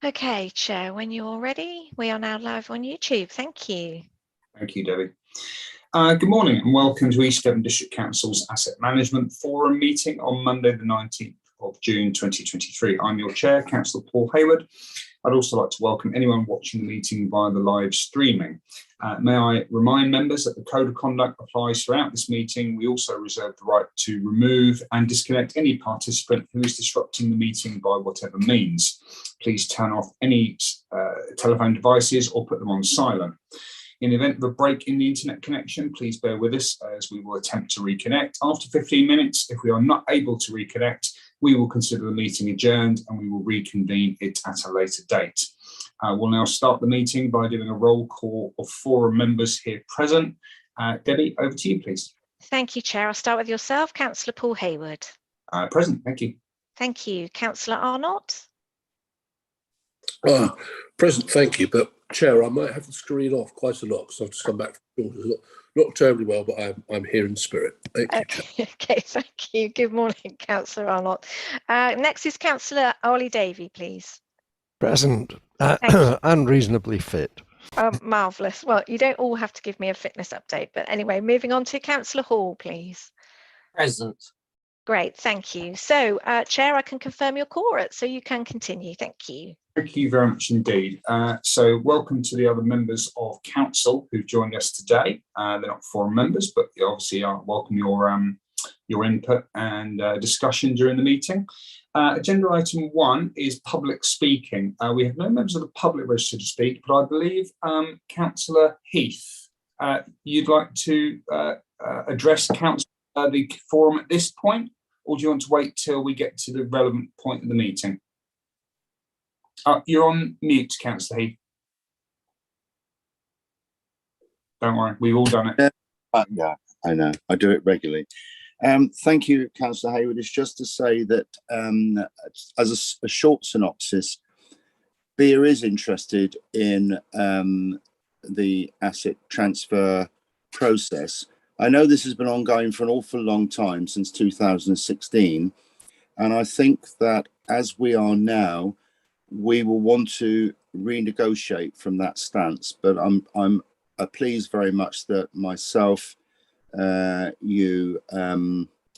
Okay, Chair, when you're ready, we are now live on YouTube. Thank you. Thank you, Debbie. Good morning and welcome to East Devon District Council's Asset Management Forum meeting on Monday the 19th of June 2023. I'm your Chair, Councillor Paul Hayward. I'd also like to welcome anyone watching the meeting via the live streaming. May I remind members that the Code of Conduct applies throughout this meeting. We also reserve the right to remove and disconnect any participant who is disrupting the meeting by whatever means. Please turn off any telephone devices or put them on silent. In the event of a break in the internet connection, please bear with us as we will attempt to reconnect. After 15 minutes, if we are not able to reconnect, we will consider the meeting adjourned and we will reconvene it at a later date. We'll now start the meeting by doing a roll call of forum members here present. Debbie, over to you, please. Thank you, Chair. I'll start with yourself, Councillor Paul Hayward. Present, thank you. Thank you. Councillor Arnott. Present, thank you. But Chair, I might have to screen off quite a lot because I've just come back from quarters. Not terribly well, but I'm here in spirit. Thank you, Chair. Okay, thank you. Good morning, Councillor Arnott. Next is Councillor Ollie Davey, please. Present and reasonably fit. Marvellous. Well, you don't all have to give me a fitness update, but anyway, moving on to Councillor Hall, please. Present. Great, thank you. So, Chair, I can confirm your quorum, so you can continue. Thank you. Thank you very much indeed. So welcome to the other members of council who've joined us today. They're not forum members, but they obviously welcome your input and discussion during the meeting. Agenda item 1 is public speaking. We have no members of the public registered to speak, but I believe Councillor Heath, you'd like to address the forum at this point, or do you want to wait till we get to the relevant point of the meeting? You're on mute, Councillor Heath. Don't worry, we've all done it. Yeah, I know. I do it regularly. Thank you, Councillor Hayward. It's just to say that as a short synopsis, BEA is interested in the asset transfer process. I know this has been ongoing for an awful long time, since 2016, and I think that as we are now, we will want to renegotiate from that stance. But I'm pleased very much that myself,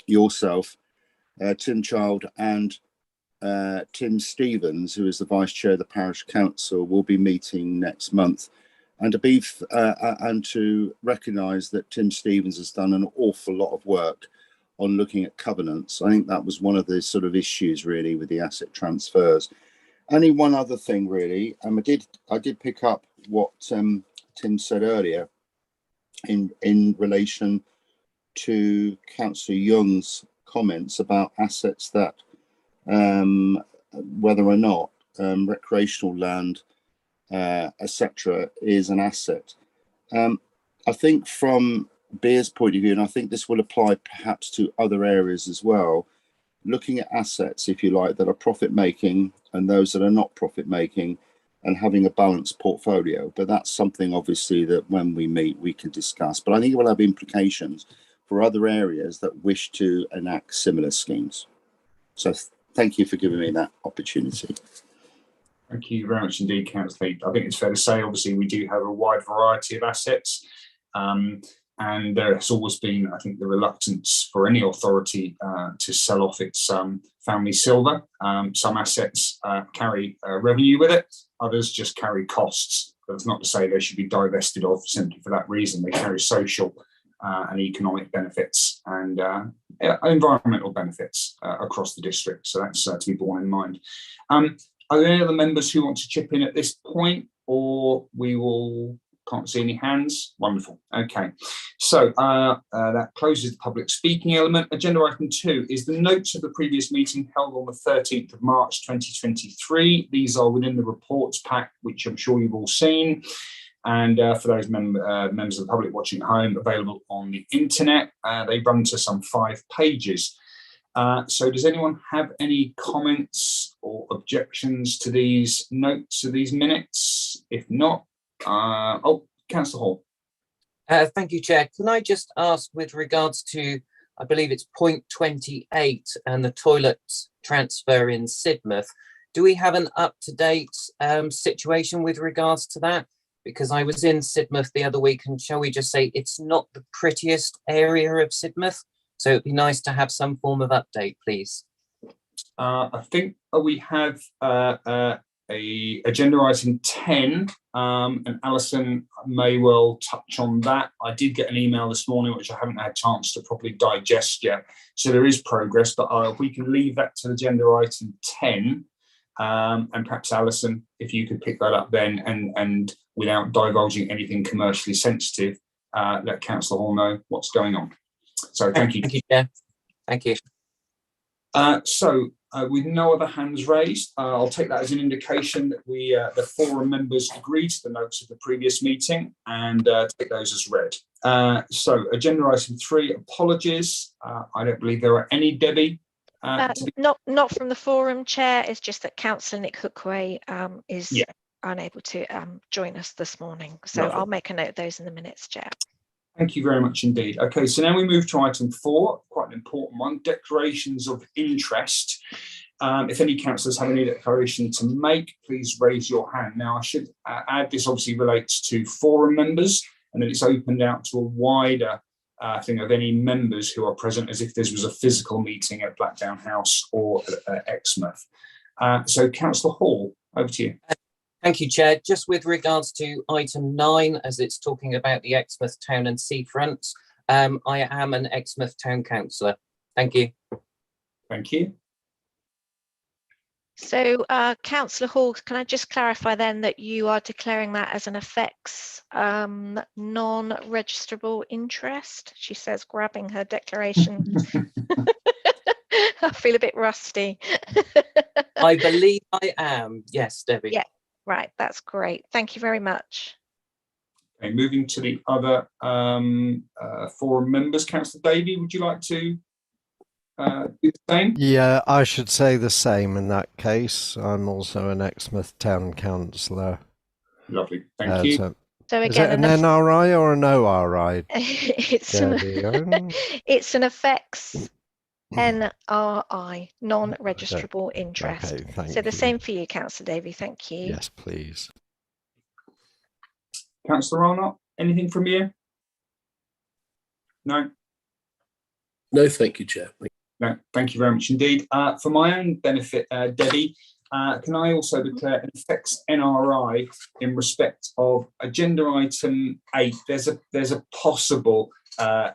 yourself, Tim Child, and Tim Stevens, who is the Vice Chair of the Parish Council, will be meeting next month, and to recognise that Tim Stevens has done an awful lot of work on looking at covenants. I think that was one of the sort of issues really with the asset transfers. Only one other thing really, I did pick up what Tim said earlier in relation to Councillor Young's comments about assets that whether or not recreational land, etc., is an asset. I think from BEA's point of view, and I think this will apply perhaps to other areas as well, looking at assets, if you like, that are profit making and those that are not profit making, and having a balanced portfolio. But that's something obviously that when we meet we can discuss, but I think it will have implications for other areas that wish to enact similar schemes. So thank you for giving me that opportunity. Thank you very much indeed, Councillor. I think it's fair to say obviously we do have a wide variety of assets, and there has always been, I think, the reluctance for any authority to sell off its family silver. Some assets carry revenue with it, others just carry costs. That's not to say they should be divested of simply for that reason. They carry social and economic benefits and environmental benefits across the district. So that's to be borne in mind. Are there any other members who want to chip in at this point, or we will... Can't see any hands. Wonderful. Okay, so that closes the public speaking element. Agenda item 2 is the notes of the previous meeting held on the 13th of March 2023. These are within the reports pack, which I'm sure you've all seen, and for those members of the public watching at home, available on the internet. They run to some 5 pages. So does anyone have any comments or objections to these notes of these minutes? If not, Councillor Hall. Thank you, Chair. Can I just ask with regards to, I believe it's point 28 and the toilets transfer in Sidmouth, do we have an up-to-date situation with regards to that? Because I was in Sidmouth the other week, and shall we just say it's not the prettiest area of Sidmouth, so it'd be nice to have some form of update, please. I think we have a agenda item 10, and Alison may well touch on that. I did get an email this morning, which I haven't had a chance to properly digest yet. So there is progress, but if we can leave that to agenda item 10, and perhaps Alison, if you could pick that up then, and without divulging anything commercially sensitive, let Councillor Hall know what's going on. So thank you. Thank you, Chair. Thank you. With no other hands raised, I'll take that as an indication that the forum members agreed to the notes of the previous meeting and take those as read. So agenda item 3, apologies. I don't believe there are any, Debbie. Not from the forum, Chair. It's just that Councillor Nick Hookway is unable to join us this morning. So Lovely. I'll make a note of those in the minutes, Chair. Thank you very much indeed. Okay, so now we move to item 4, quite an important one, declarations of interest. If any councillors have any declaration to make, please raise your hand. Now, I should add, this obviously relates to forum members, and then it's opened out to a wider thing of any members who are present, as if this was a physical meeting at Blackdown House or at Exmouth. So, Councillor Hall, over to you. Thank you, Chair. Just with regards to item 9, as it's talking about the Exmouth Town and Seafront, I am an Exmouth Town Councillor. Thank you. Thank you. So, Councillor Hall, can I just clarify then that you are declaring that as an effects non-registrable interest? She says, grabbing her declaration. I feel a bit rusty. I believe I am. Yes, Debbie. Yeah. Right, that's great. Thank you very much. Okay, moving to the other forum members. Councillor Davey, would you like to do the same? Yeah, I should say the same in that case. I'm also an Exmouth Town Councillor. Lovely, thank you. So Is it again, an NRI or an ORI? it's an effects NRI, non-registrable interest. Okay, thank so the you. same for you, Councillor Davey. Thank you. Yes, please. Councillor Arnott, anything from you? No? No, thank you, Chair. No, thank you very much indeed. For my own benefit, Debbie, can I also declare an effects NRI in respect of agenda item 8? There's a possible I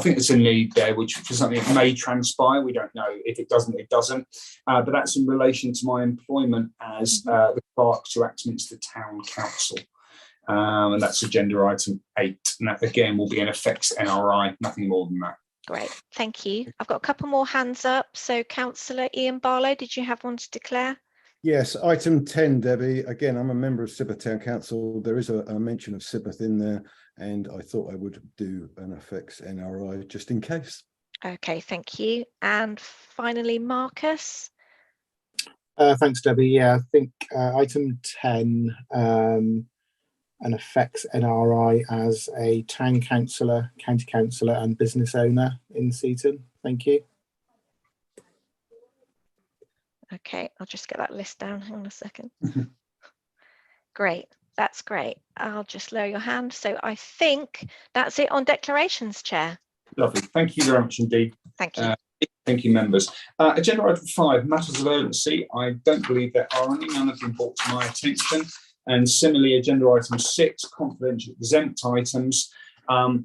think there's a need there, which for something that may transpire. We don't know. If it doesn't, it doesn't. But that's in relation to my employment as the clerk to Axminster Town Council. And that's agenda item 8. And that again will be an effects NRI, nothing more than that. Great, thank you. I've got a couple more hands up. So Councillor Ian Barlow, did you have one to declare? Yes, item 10, Debbie. Again, I'm a member of Sidmouth Town Council. There is a mention of Sidmouth in there, and I thought I would do an effects NRI just in case. Okay, thank you. And finally, Marcus. Thanks, Debbie. Yeah, I think item 10, an effects NRI as a town councillor, county councillor and business owner in Seaton. Thank you. Okay, I'll just get that list down. Hang on a second. Great, that's great. I'll just lower your hand. So I think that's it on declarations, Chair. Lovely. Thank you very much indeed. Thank you. Thank you, members. Agenda item 5, matters of urgency. I don't believe there are any. None have been brought to my attention. And similarly, agenda item 6, confidential exempt items.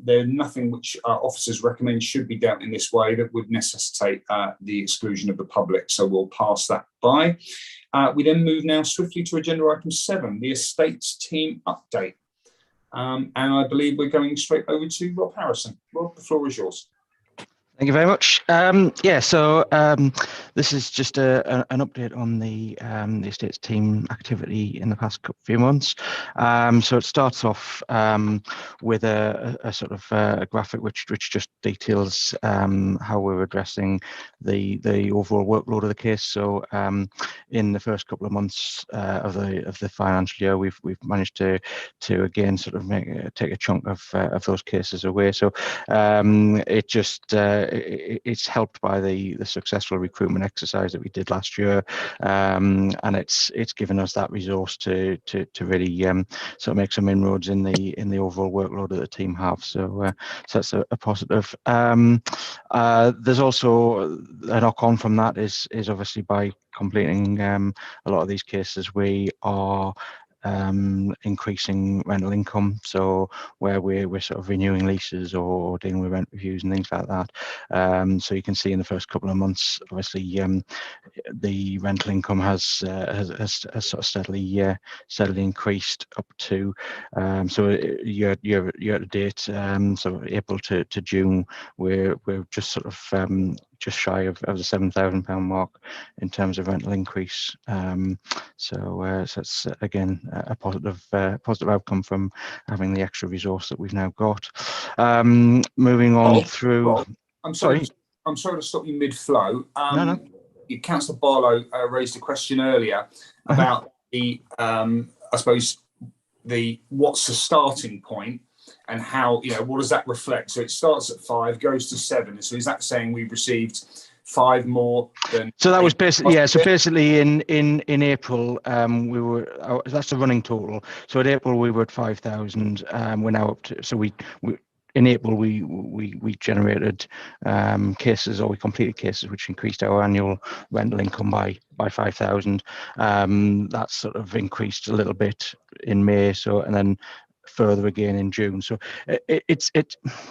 There's nothing which officers recommend should be dealt in this way that would necessitate the exclusion of the public. So we'll pass that by. We then move now swiftly to agenda item 7, the estates team update. And I believe we're going straight over to Rob Harrison. Rob, the floor is yours. Thank you very much. This is just an update on the estates team activity in the past few months. So it starts off with a sort of a graphic which just details how we're addressing the overall workload of the case. So in the first couple of months of the financial year, we've managed to again sort of take a chunk of those cases away. So it just it's helped by the successful recruitment exercise that we did last year, and it's given us that resource to really sort of make some inroads in the overall workload that the team have. So that's a positive. There's also a knock on from that is obviously by completing a lot of these cases, we are increasing rental income, so where we're sort of renewing leases or dealing with rent reviews and things like that. So you can see in the first couple of months, obviously, the rental income has sort of steadily increased up to so year to date, so April to June, we're just sort of just shy of the £7,000 mark in terms of rental increase. So that's again a positive outcome from having the extra resource that we've now got. Moving on through. Rob, I'm sorry to stop you mid-flow. No. Councillor Barlow raised a question earlier about the, I suppose, what's the starting point and how, what does that reflect? So it starts at 5, goes to 7. So is that saying we've received 5 more than? So that was basically, yeah. So basically, in April, we were. That's the running total. So at April we were at 5,000. We're now up to. So we in April we generated cases, or we completed cases, which increased our annual rental income by 5,000. That's sort of increased a little bit in May. So and then further again in June. So it's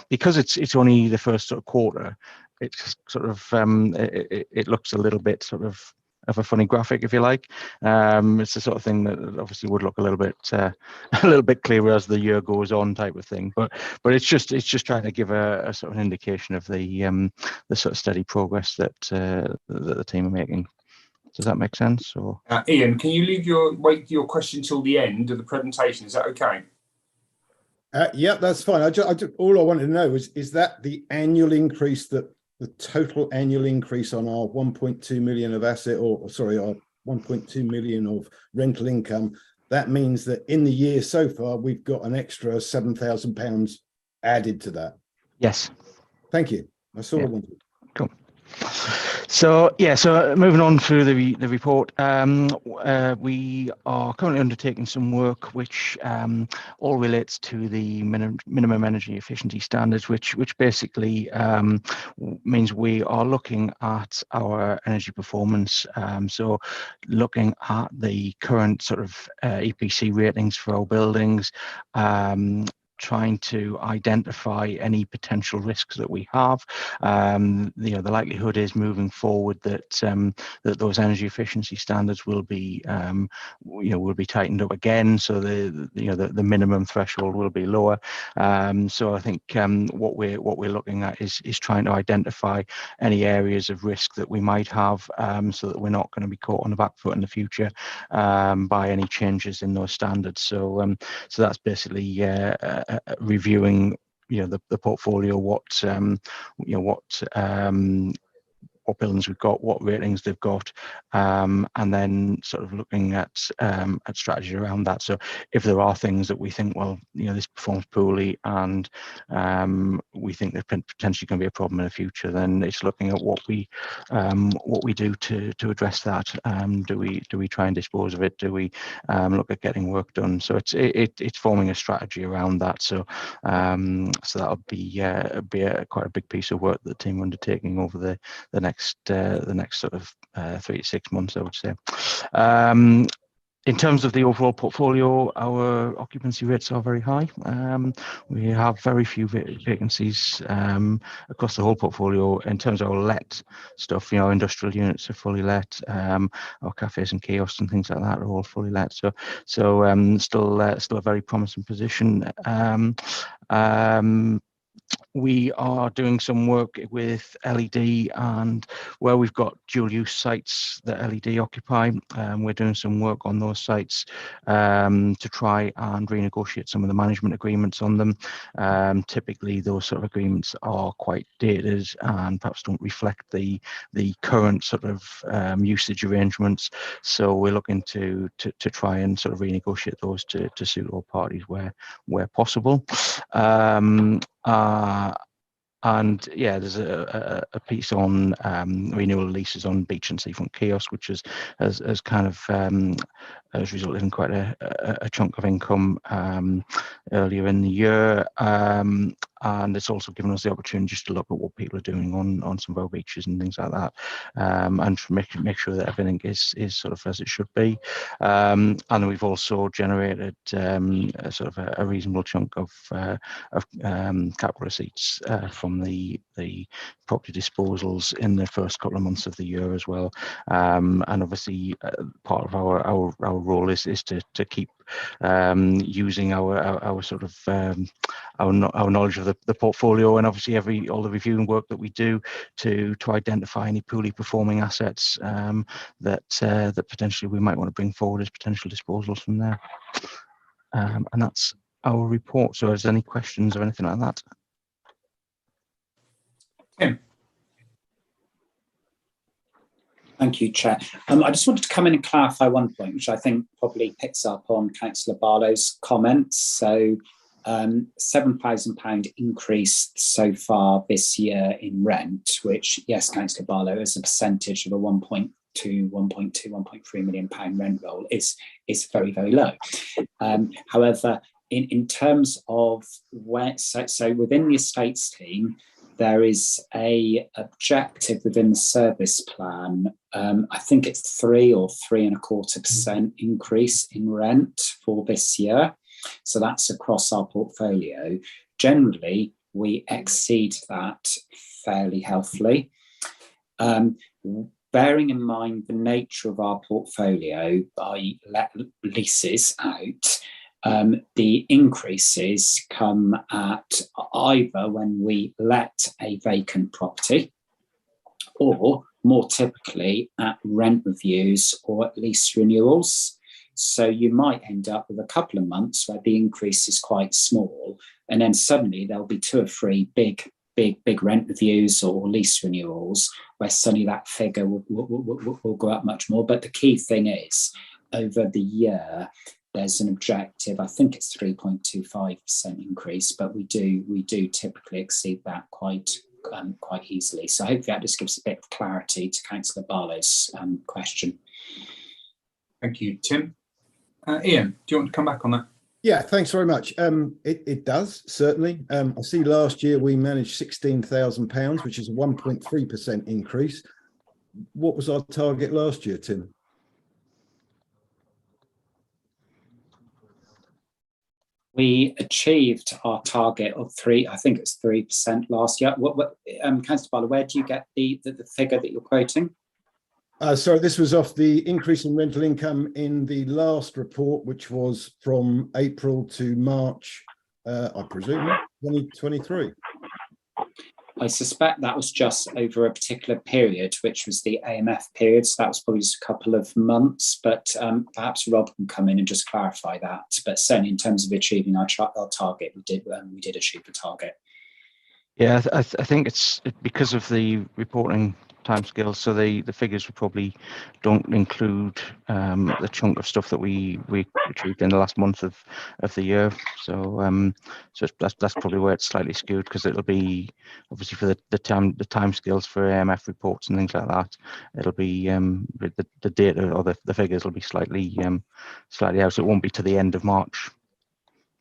because it's only the first sort of quarter. It's sort of it looks a little bit sort of a funny graphic, if you like. It's the sort of thing that obviously would look a little bit clearer as the year goes on, type of thing. But it's just trying to give a sort of an indication of the sort of steady progress that the team are making. Does that make sense? Or Ian, can you wait your question till the end of the presentation? Is that okay? Yeah, that's fine. All I wanted to know is that the annual increase, that the total annual increase on our 1.2 million of asset, or sorry, our 1.2 million of rental income, that means that in the year so far, we've got an extra £7,000 added to that. Yes. Thank you. That's all I wanted. Cool. So yeah, so moving on through the report, we are currently undertaking some work which all relates to the minimum energy efficiency standards, which basically means we are looking at our energy performance. So looking at the current sort of EPC ratings for our buildings, trying to identify any potential risks that we have. The likelihood is moving forward that that those energy efficiency standards will be tightened up again. So the minimum threshold will be lower. So I think what we're looking at is trying to identify any areas of risk that we might have, so that we're not going to be caught on the back foot in the future by any changes in those standards. So that's basically reviewing the portfolio, what buildings we've got, what ratings they've got, and then sort of looking at strategy around that. So if there are things that we think, well, this performs poorly, and we think there's potentially going to be a problem in the future, then it's looking at what we do to address that. Do we try and dispose of it? Do we look at getting work done? So it's forming a strategy around that. So that'll be quite a big piece of work that the team are undertaking over the next sort of 3 to 6 months, I would say. In terms of the overall portfolio, our occupancy rates are very high. We have very few vacancies across the whole portfolio. In terms of our let stuff, industrial units are fully let. Our cafes and kiosks and things like that are all fully let. So still a very promising position. We are doing some work with LED, and where we've got dual use sites that LED occupy, we're doing some work on those sites to try and renegotiate some of the management agreements on them. Typically those sort of agreements are quite dated and perhaps don't reflect the current sort of usage arrangements. So we're looking to try and sort of renegotiate those to suit all parties where possible. And yeah, there's a piece on renewal leases on beach and seafront kiosk, which has kind of has resulted in quite a chunk of income earlier in the year. And it's also given us the opportunity just to look at what people are doing on some of our beaches and things like that, and to make sure that everything is sort of as it should be. And we've also generated a sort of a reasonable chunk of capital receipts from the property disposals in the first couple of months of the year as well. And obviously, part of our role is to keep using our sort of our knowledge of the portfolio, and obviously all the reviewing work that we do to identify any poorly performing assets that potentially we might want to bring forward as potential disposals from there. And that's our report. So, is there any questions or anything like that? Tim. Thank you, Chair. I just wanted to come in and clarify one point, which I think probably picks up on Councillor Barlow's comments. So, £7,000 increase so far this year in rent, which, yes, Councillor Barlow, as a percentage of a 1.3 million pound rent roll is very, very low. However, in terms of where, so within the estates team, there is a objective within the service plan. I think it's 3 or 3.25% increase in rent for this year. So that's across our portfolio. Generally, we exceed that fairly healthily. Bearing in mind the nature of our portfolio by leases out, the increases come at either when we let a vacant property, or more typically at rent reviews or at lease renewals. So you might end up with a couple of months where the increase is quite small, and then suddenly there'll be 2 or 3 big rent reviews or lease renewals where suddenly that figure will go up much more. But the key thing is, over the year, there's an objective. I think it's 3.25% increase, but we do typically exceed that quite easily. So hopefully that just gives a bit of clarity to Councillor Barlow's question. Thank you, Tim. Ian, do you want to come back on that? Yeah, thanks very much. It does, certainly. I see last year we managed £16,000, which is a 1.3% increase. What was our target last year, Tim? We achieved our target of 3%. I think it's 3% last year. Councillor Barlow, where do you get the figure that you're quoting? So this was off the increase in rental income in the last report, which was from April to March, I presume, 2023. I suspect that was just over a particular period, which was the AMF period. So that was probably just a couple of months, but perhaps Rob can come in and just clarify that. But certainly in terms of achieving our target, we did achieve the target. Yeah, I think it's because of the reporting timescales. So the figures probably don't include the chunk of stuff that we achieved in the last month of the year. So that's probably where it's slightly skewed, because it'll be obviously for the timescales for AMF reports and things like that. It'll be the data or the figures will be slightly out. So it won't be to the end of March.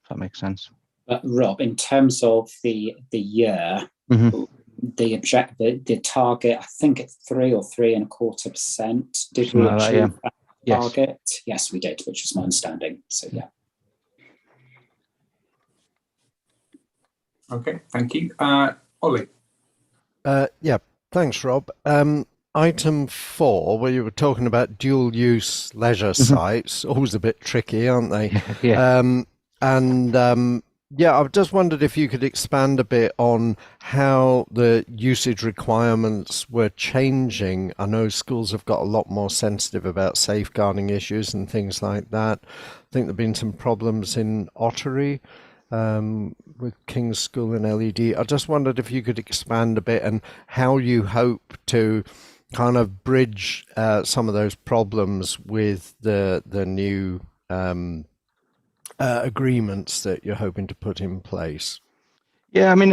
If that makes sense. But Rob, in terms of the year, the target, I think it's 3 or 3.25%. Did we achieve that target? Yes, we did, which is my understanding. So yeah. Okay, thank you. Ollie. Yeah, thanks, Rob. Item 4, where you were talking about dual-use leisure sites, always a bit tricky, aren't they? Yeah, I've just wondered if you could expand a bit on how the usage requirements were changing. I know schools have got a lot more sensitive about safeguarding issues and things like that. I think there have been some problems in Ottery with King's School and LED. I just wondered if you could expand a bit and how you hope to kind of bridge some of those problems with the new agreements that you're hoping to put in place. Yeah, I mean,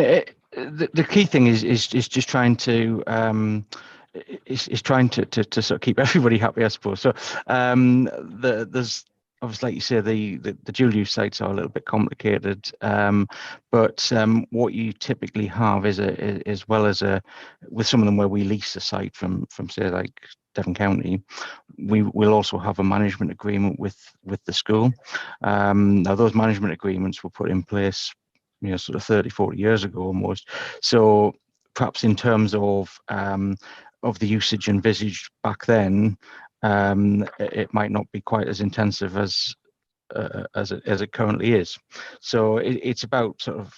the key thing is just trying to is trying to sort of keep everybody happy, I suppose. So there's obviously, like you say, the dual use sites are a little bit complicated, but what you typically have is as well as with some of them where we lease a site from say like Devon County, we will also have a management agreement with the school. Now those management agreements were put in place, sort of 30-40 years ago almost. So perhaps in terms of the usage envisaged back then, it might not be quite as intensive as it currently is. So it's about sort of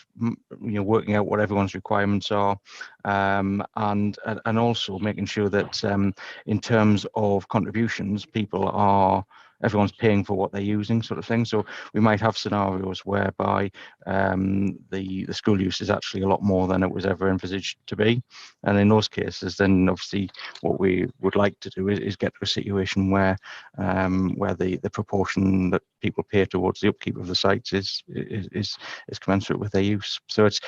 working out what everyone's requirements are, and also making sure that in terms of contributions, everyone's paying for what they're using, sort of thing. So we might have scenarios whereby the school use is actually a lot more than it was ever envisaged to be, and in those cases, then obviously what we would like to do is get to a situation where the proportion that people pay towards the upkeep of the sites is commensurate with their use. So it's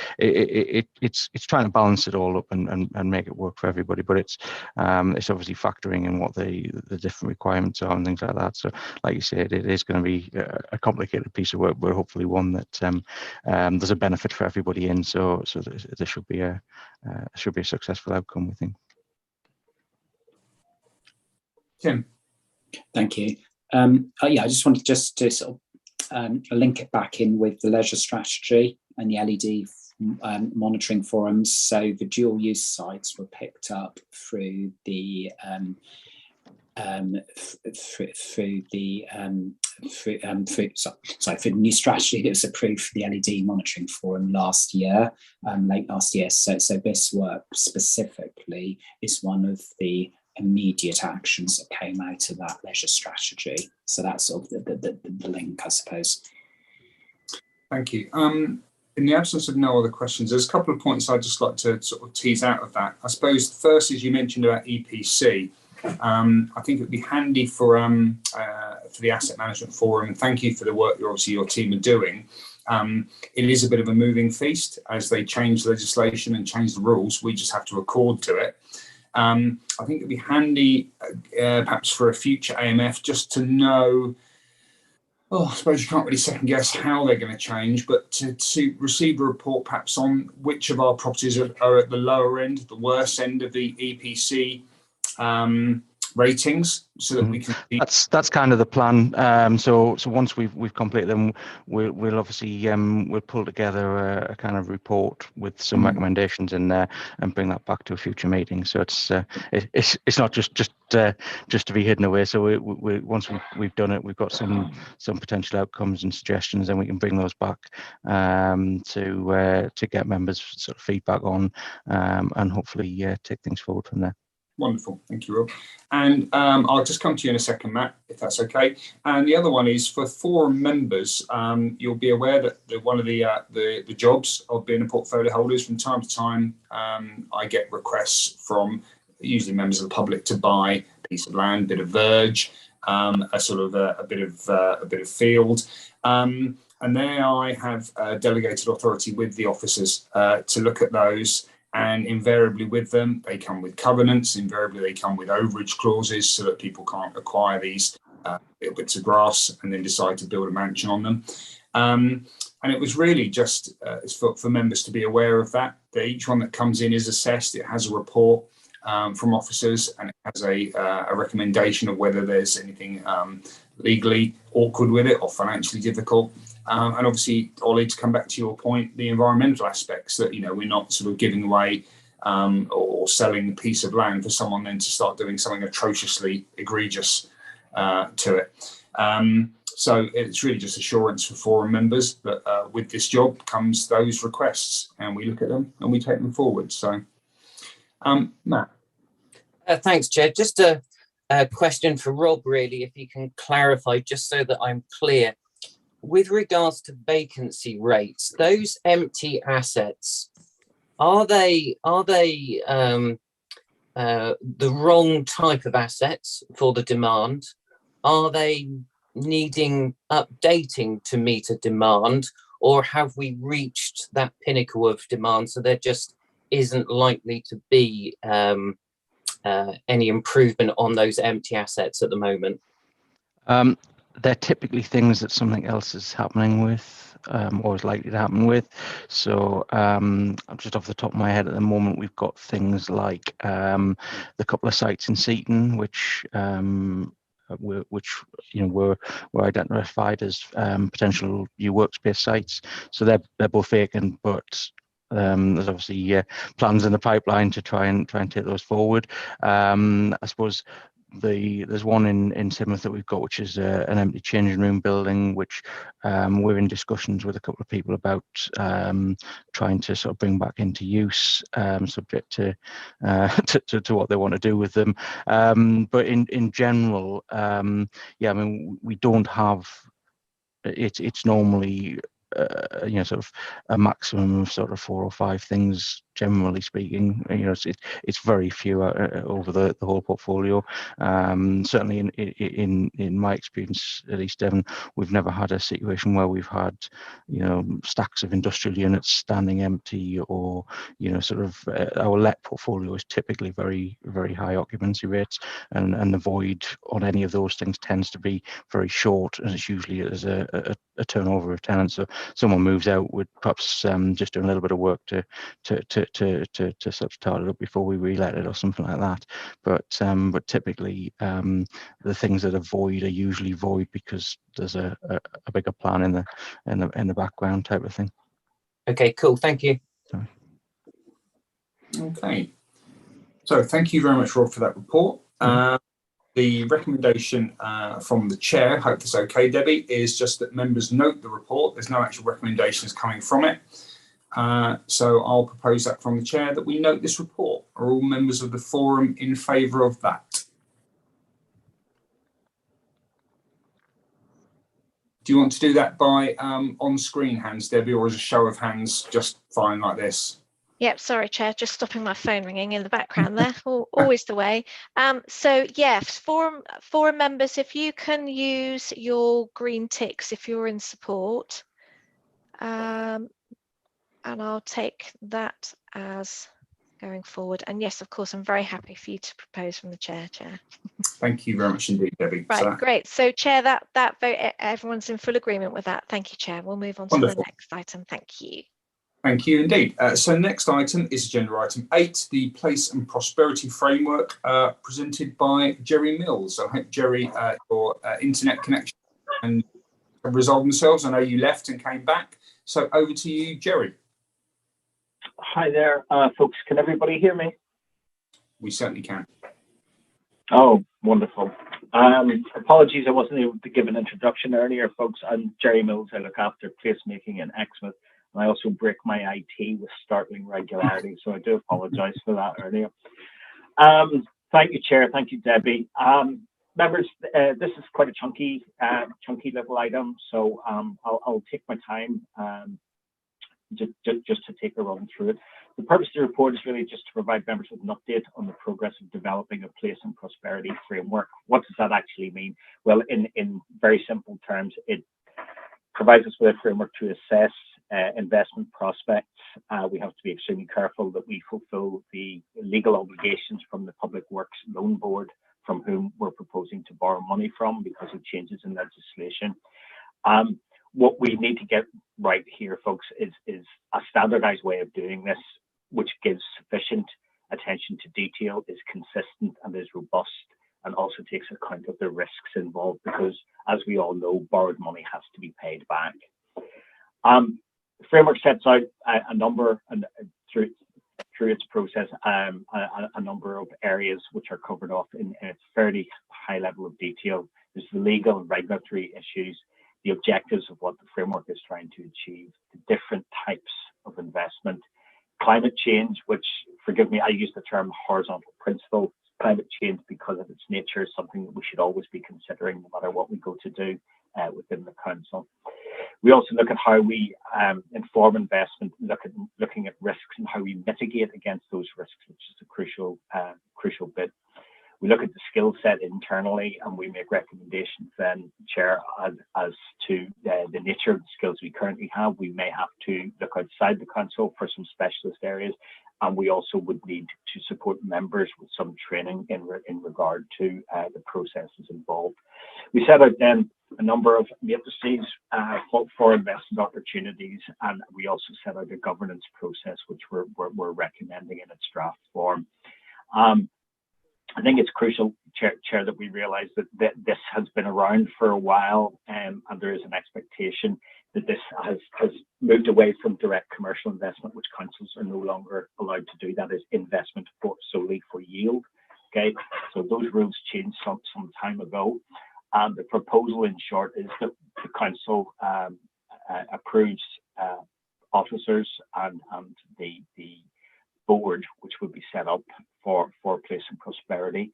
trying to balance it all up and make it work for everybody, but it's obviously factoring in what the different requirements are and things like that. So like you said, it is going to be a complicated piece of work, but hopefully one that there's a benefit for everybody in. So there should be a successful outcome, we think. Tim. Thank you. Yeah, I just wanted to sort of link it back in with the leisure strategy and the LED monitoring forums. So the dual use sites were picked up through the through the new strategy that was approved for the LED monitoring forum last year, late last year. So this work specifically is one of the immediate actions that came out of that leisure strategy. So that's sort of the link, I suppose. Thank you. In the absence of no other questions, there's a couple of points I'd just like to sort of tease out of that. I suppose the first is you mentioned about EPC. I think it would be handy for the Asset Management Forum, and thank you for the work your team are doing. It is a bit of a moving feast as they change legislation and change the rules. We just have to accord to it. I think it'd be handy, perhaps for a future AMF, just to know. I suppose you can't really second guess how they're going to change, but to receive a report perhaps on which of our properties are at the lower end, the worst end of the EPC ratings, so that we can see. That's kind of the plan. So once we've completed them, we'll obviously we'll pull together a kind of report with some recommendations in there and bring that back to a future meeting. So it's not just to be hidden away. So we once we've done it, we've got some potential outcomes and suggestions, and we can bring those back to get members sort of feedback on, and hopefully take things forward from there. Wonderful, thank you, Rob. And I'll just come to you in a second, Matt, if that's okay. And the other one is for forum members. You'll be aware that one of the jobs of being a portfolio holder is from time to time I get requests from usually members of the public to buy a piece of land, a bit of verge, a sort of a bit of field. And there I have delegated authority with the officers to look at those. And invariably with them, they come with covenants. Invariably, they come with overage clauses so that people can't acquire these little bits of grass and then decide to build a mansion on them. And it was really just for members to be aware of that each one that comes in is assessed. It has a report from officers, and it has a recommendation of whether there's anything legally awkward with it or financially difficult. And obviously, Ollie, to come back to your point, the environmental aspects that, we're not sort of giving away or selling a piece of land for someone then to start doing something atrociously egregious to it. So it's really just assurance for forum members that with this job comes those requests, and we look at them and we take them forward. So, Matt. Thanks, Chair. Just a question for Rob, really, if you can clarify, just so that I'm clear. With regards to vacancy rates, those empty assets, are they the wrong type of assets for the demand? Are they needing updating to meet a demand, or have we reached that pinnacle of demand, so there just isn't likely to be any improvement on those empty assets at the moment? They're typically things that something else is happening with, or is likely to happen with. So just off the top of my head at the moment, we've got things like the couple of sites in Seaton, which were identified as potential new workspace sites. So they're both vacant, but there's obviously plans in the pipeline to try and take those forward. I suppose there's one in Sidmouth that we've got, which is an empty changing room building, which we're in discussions with a couple of people about trying to sort of bring back into use, subject to what they want to do with them. But in general, yeah, I mean, we don't have. It's normally sort of a maximum of sort of 4 or 5 things, generally speaking. It's very few over the whole portfolio. Certainly in my experience, at least, Devon, we've never had a situation where we've had stacks of industrial units standing empty, or sort of our let portfolio is typically very, very high occupancy rates, and the void on any of those things tends to be very short, and it's usually as a turnover of tenants. So someone moves out with perhaps just doing a little bit of work to sort of start it up before we relet it or something like that. But typically the things that are void are usually void because there's a bigger plan in the background, type of thing. Okay, cool. Thank you. Sorry. Okay. So thank you very much, Rob, for that report. The recommendation from the chair, hope that's okay, Debbie, is just that members note the report. There's no actual recommendations coming from it. So I'll propose that from the chair, that we note this report. Are all members of the forum in favour of that? Do you want to do that by on-screen hands, Debbie, or as a show of hands, just fine like this? Yep, sorry, Chair, just stopping my phone ringing in the background there, always the way. So yes, forum members, if you can use your green ticks if you're in support, and I'll take that as going forward. And yes, of course, I'm very happy for you to propose from the chair. Thank you very much indeed, Debbie. Right, great. So Chair, that vote, everyone's in full agreement with that. Thank you, Chair. We'll move on to the next item. Thank you. Thank you indeed. So next item is agenda item 8, the Place and Prosperity Framework, presented by Jerry Mills. I hope, Jerry, your internet connection and resolve themselves. I know you left and came back. So over to you, Jerry. Hi there, folks. Can everybody hear me? We certainly can. Oh, wonderful. Apologies, I wasn't able to give an introduction earlier, folks. I'm Jerry Mills. I look after placemaking in Exmouth. I also break my IT with startling regularity, so I do apologise for that earlier. Thank you, Chair. Thank you, Debbie. Members, this is quite a chunky little item, so I'll take my time just to take a run through it. The purpose of the report is really just to provide members with an update on the progress of developing a place and prosperity framework. What does that actually mean? Well, in very simple terms, it provides us with a framework to assess investment prospects. We have to be extremely careful that we fulfill the legal obligations from the Public Works Loan Board, from whom we're proposing to borrow money from because of changes in legislation. What we need to get right here, folks, is a standardized way of doing this, which gives sufficient attention to detail, is consistent and is robust, and also takes account of the risks involved, because as we all know, borrowed money has to be paid back. The framework sets out a number, and through its process, a number of areas which are covered off in a fairly high level of detail. There's the legal and regulatory issues, the objectives of what the framework is trying to achieve, the different types of investment, climate change, which, forgive me, I use the term horizontal principle. Climate change, because of its nature, is something that we should always be considering no matter what we go to do within the council. We also look at how we inform investment, looking at risks and how we mitigate against those risks, which is a crucial bit. We look at the skill set internally, and we make recommendations then, Chair, as to the nature of the skills we currently have. We may have to look outside the council for some specialist areas, and we also would need to support members with some training in regard to the processes involved. We set out then a number of matrices for investment opportunities, and we also set out a governance process which we're recommending in its draft form. I think it's crucial, Chair, that we realise that this has been around for a while, and there is an expectation that this has moved away from direct commercial investment, which councils are no longer allowed to do. That is investment solely for yield. Okay, so those rules changed some time ago. The proposal, in short, is that the council approves officers and the board, which would be set up for Place and Prosperity,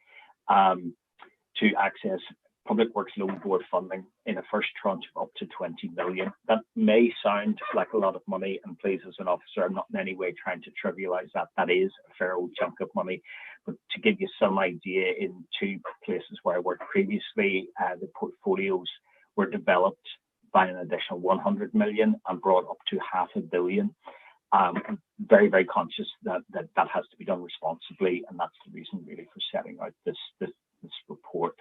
to access Public Works Loan Board funding in a first tranche of up to 20 million. That may sound like a lot of money, and please, as an officer, I'm not in any way trying to trivialise that. That is a fair old chunk of money. But to give you some idea, in two places where I worked previously, the portfolios were developed by an additional 100 million and brought up to $500 million. I'm very, very conscious that has to be done responsibly, and that's the reason really for setting out this report.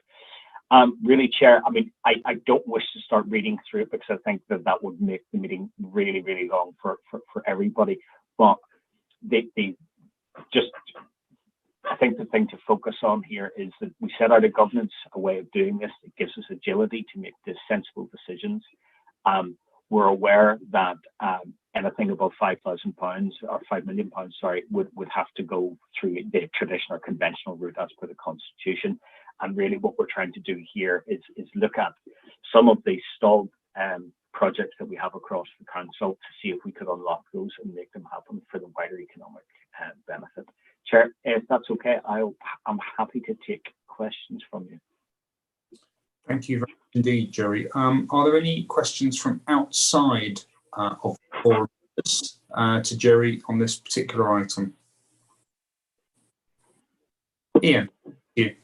Really, Chair, I mean, I don't wish to start reading through it because I think that would make the meeting really, really long for everybody. But I think the thing to focus on here is that we set out a governance, a way of doing this. It gives us agility to make the sensible decisions. We're aware that anything above £5,000 or £5 million, sorry, would have to go through the traditional or conventional route as per the Constitution. And really what we're trying to do here is look at some of the stalled projects that we have across the council to see if we could unlock those and make them happen for the wider economic benefit. Chair, if that's okay, I'm happy to take questions from you. Thank you very much indeed, Jerry. Are there any questions from outside of the forum to Jerry on this particular item? Ian, you.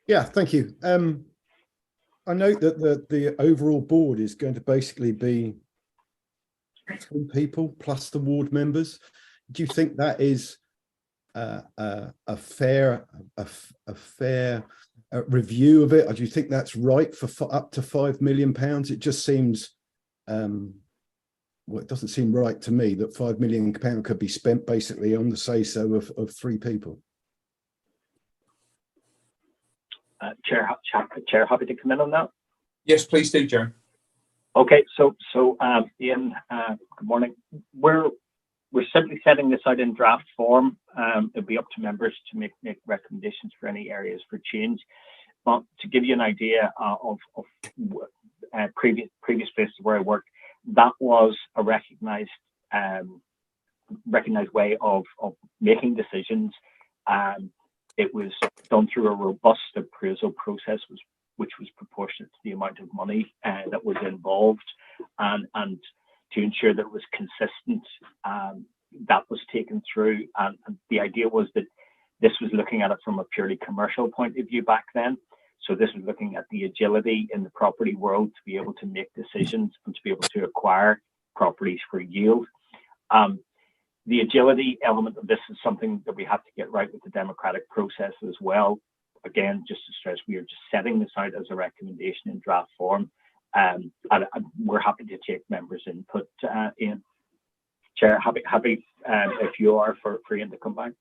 Yeah, thank you. I note that the overall board is going to basically be 3 people plus the ward members. Do you think that is a fair review of it, or do you think that's right for up to £5 million? It just seems, well, it doesn't seem right to me that £5 million could be spent basically on the say-so of 3 people. Chair, happy to come in on that. Yes, please do, Jerry. Okay, so Ian, good morning. We're simply setting this out in draft form. It'll be up to members to make recommendations for any areas for change. But to give you an idea of previous places where I worked, that was a recognized way of making decisions. It was done through a robust appraisal process, which was proportionate to the amount of money that was involved, and to ensure that it was consistent, that was taken through. And the idea was that this was looking at it from a purely commercial point of view back then. So this was looking at the agility in the property world to be able to make decisions and to be able to acquire properties for yield. The agility element of this is something that we have to get right with the democratic process as well. Again, just to stress, we are just setting this out as a recommendation in draft form. And we're happy to take members' input, Ian. Chair, happy if you are for Ian to come back.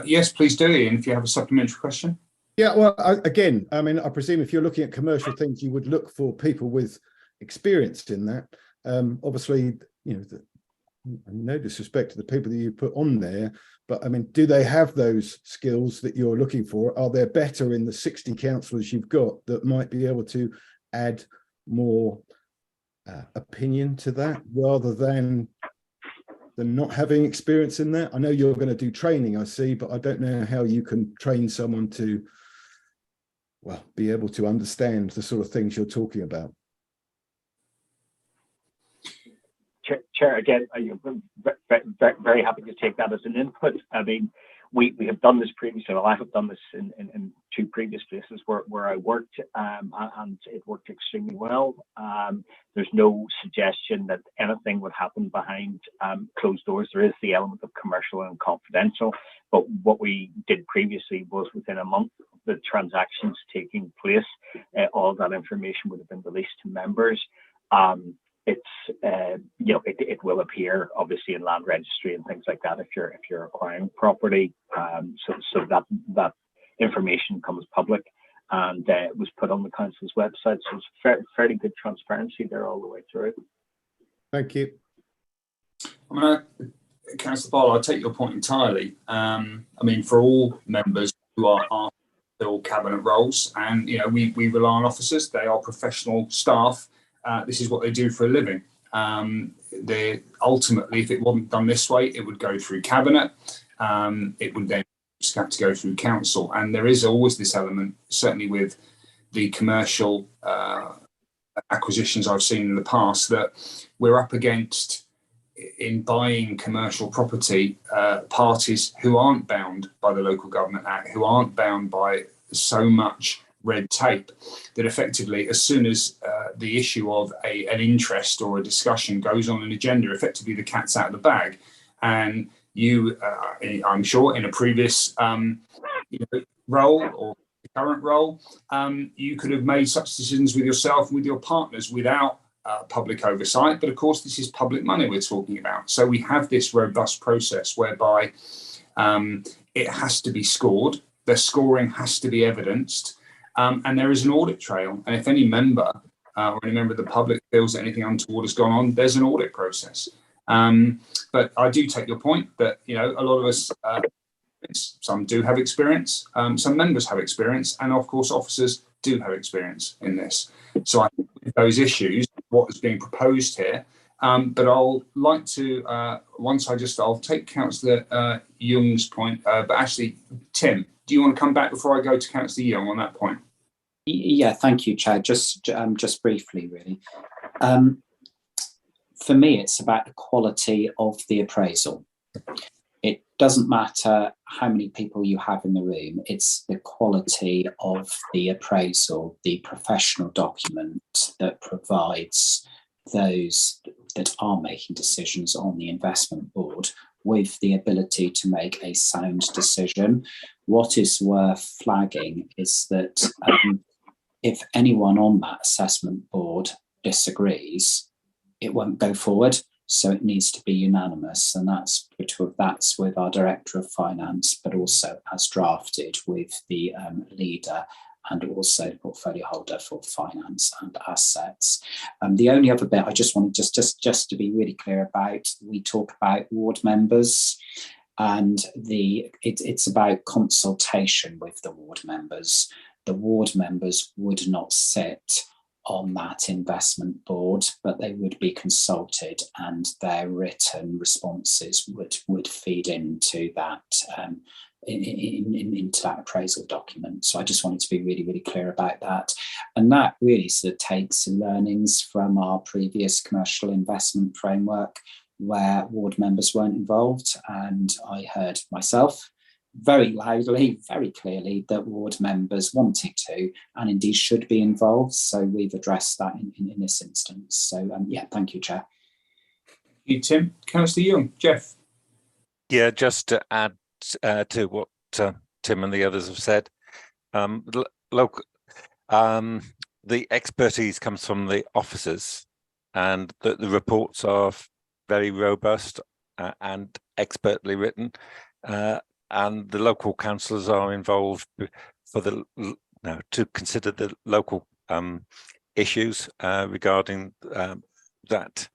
Yes, please do, Ian, if you have a supplementary question. Yeah, well, again, I mean, I presume if you're looking at commercial things, you would look for people with experience in that. Obviously, you know, no disrespect to the people that you put on there, but I mean, do they have those skills that you're looking for? Are there better in the 60 councillors you've got that might be able to add more opinion to that rather than not having experience in that? I know you're going to do training, I see, but I don't know how you can train someone to, well, be able to understand the sort of things you're talking about. Chair, again, I'm very happy to take that as an input. I mean, we have done this previously. Well, I have done this in two previous places where I worked, and it worked extremely well. There's no suggestion that anything would happen behind closed doors. There is the element of commercial and confidential, but what we did previously was within a month of the transactions taking place, all that information would have been released to members. It will appear obviously in land registry and things like that if you're acquiring property. So that information comes public, and it was put on the council's website. So it's fairly good transparency there all the way through. Thank you. Councillor Barlow, I take your point entirely. I mean, for all members who are fill cabinet roles, and we rely on officers. They are professional staff. This is what they do for a living. They ultimately, if it wasn't done this way, it would go through cabinet. It would then just have to go through council. And there is always this element, certainly with the commercial acquisitions I've seen in the past, that we're up against, in buying commercial property, parties who aren't bound by the Local Government Act, who aren't bound by so much red tape, that effectively, as soon as the issue of an interest or a discussion goes on an agenda, effectively the cat's out of the bag. And you, I'm sure, in a previous role or current role, you could have made such decisions with yourself and with your partners without public oversight. But of course, this is public money we're talking about. So we have this robust process whereby it has to be scored. The scoring has to be evidenced. And there is an audit trail. And if any member or any member of the public feels that anything untoward has gone on, there's an audit process. But I do take your point that, a lot of us, some do have experience, some members have experience, and of course, officers do have experience in this. So I think those issues, what is being proposed here, but I'll like to, I'll take Councillor Young's point, but actually, Tim, do you want to come back before I go to Councillor Young on that point? Yeah, thank you, Chair. Just briefly, really. For me, it's about the quality of the appraisal. It doesn't matter how many people you have in the room, it's the quality of the appraisal, the professional document that provides those that are making decisions on the investment board with the ability to make a sound decision. What is worth flagging is that if anyone on that assessment board disagrees, it won't go forward. So it needs to be unanimous, and that's with our Director of Finance, but also as drafted with the leader and also the portfolio holder for finance and assets. The only other bit I just wanted just to be really clear about, we talk about ward members, and it's about consultation with the ward members. The ward members would not sit on that investment board, but they would be consulted, and their written responses would feed into that into that appraisal document. So I just wanted to be really, really clear about that. And that really sort of takes learnings from our previous commercial investment framework where ward members weren't involved. And I heard myself very loudly, very clearly, that ward members wanted to and indeed should be involved. So we've addressed that in this instance. So yeah, thank you, Chair. Thank you, Tim. Councillor Young. Jeff. Yeah, just to add to what Tim and the others have said, the expertise comes from the officers, and the reports are very robust and expertly written, and the local councillors are involved for to consider the local issues regarding that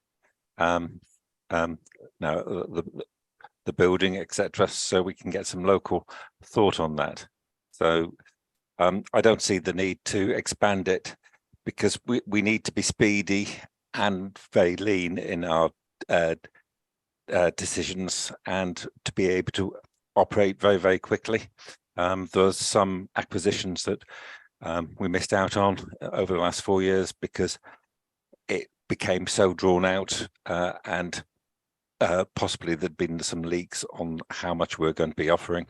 the building, etc., so we can get some local thought on that. So I don't see the need to expand it, because we need to be speedy and very lean in our decisions, and to be able to operate very, very quickly. There's some acquisitions that we missed out on over the last 4 years because it became so drawn out, and possibly there'd been some leaks on how much we're going to be offering.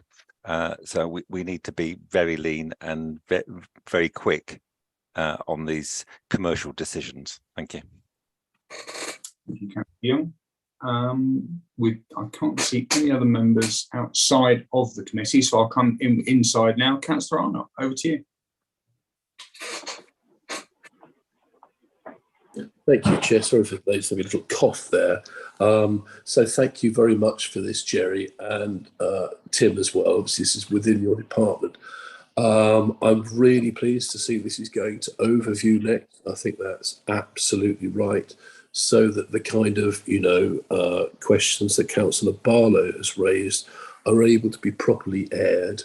So we need to be very lean and very quick on these commercial decisions. Thank you. Thank you, Councillor Young. I can't see any other members outside of the committee, so I'll come inside now. Councillor Arnott, over to you. Thank you, Chair. Sorry for a little cough there. So thank you very much for this, Jerry, and Tim as well. Obviously, this is within your department. I'm really pleased to see this is going to overview next. I think that's absolutely right, so that the kind of questions that Councillor Barlow has raised are able to be properly aired.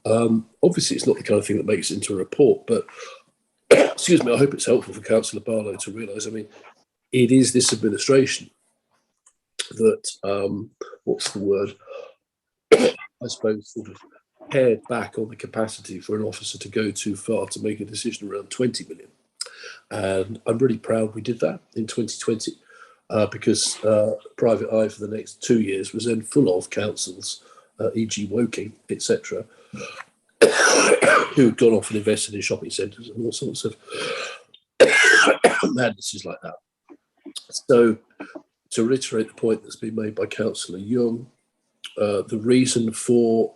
Obviously, it's not the kind of thing that makes it into a report, but excuse me, I hope it's helpful for Councillor Barlow to realise. I mean, it is this administration that what's the word? I suppose sort of pared back on the capacity for an officer to go too far to make a decision around 20 million. And I'm really proud we did that in 2020 because Private Eye for the next 2 years was then full of councils, e.g. Woking, etc., who'd gone off and invested in shopping centres and all sorts of madnesses like that. So to reiterate the point that's been made by Councillor Young, the reason for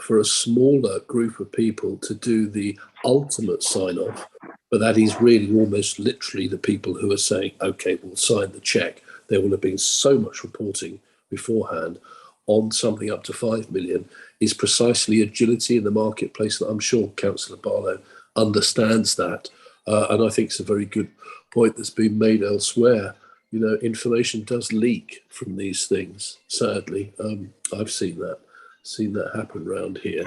for a smaller group of people to do the ultimate sign-off, but that is really almost literally the people who are saying, okay, we'll sign the cheque. There will have been so much reporting beforehand on something up to 5 million, is precisely agility in the marketplace that I'm sure Councillor Barlow understands that. And I think it's a very good point that's been made elsewhere. You know, information does leak from these things, sadly. I've seen that happen around here.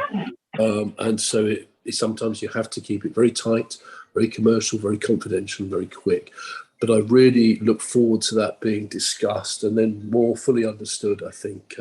And so sometimes you have to keep it very tight, very commercial, very confidential, and very quick. But I really look forward to that being discussed and then more fully understood, I think,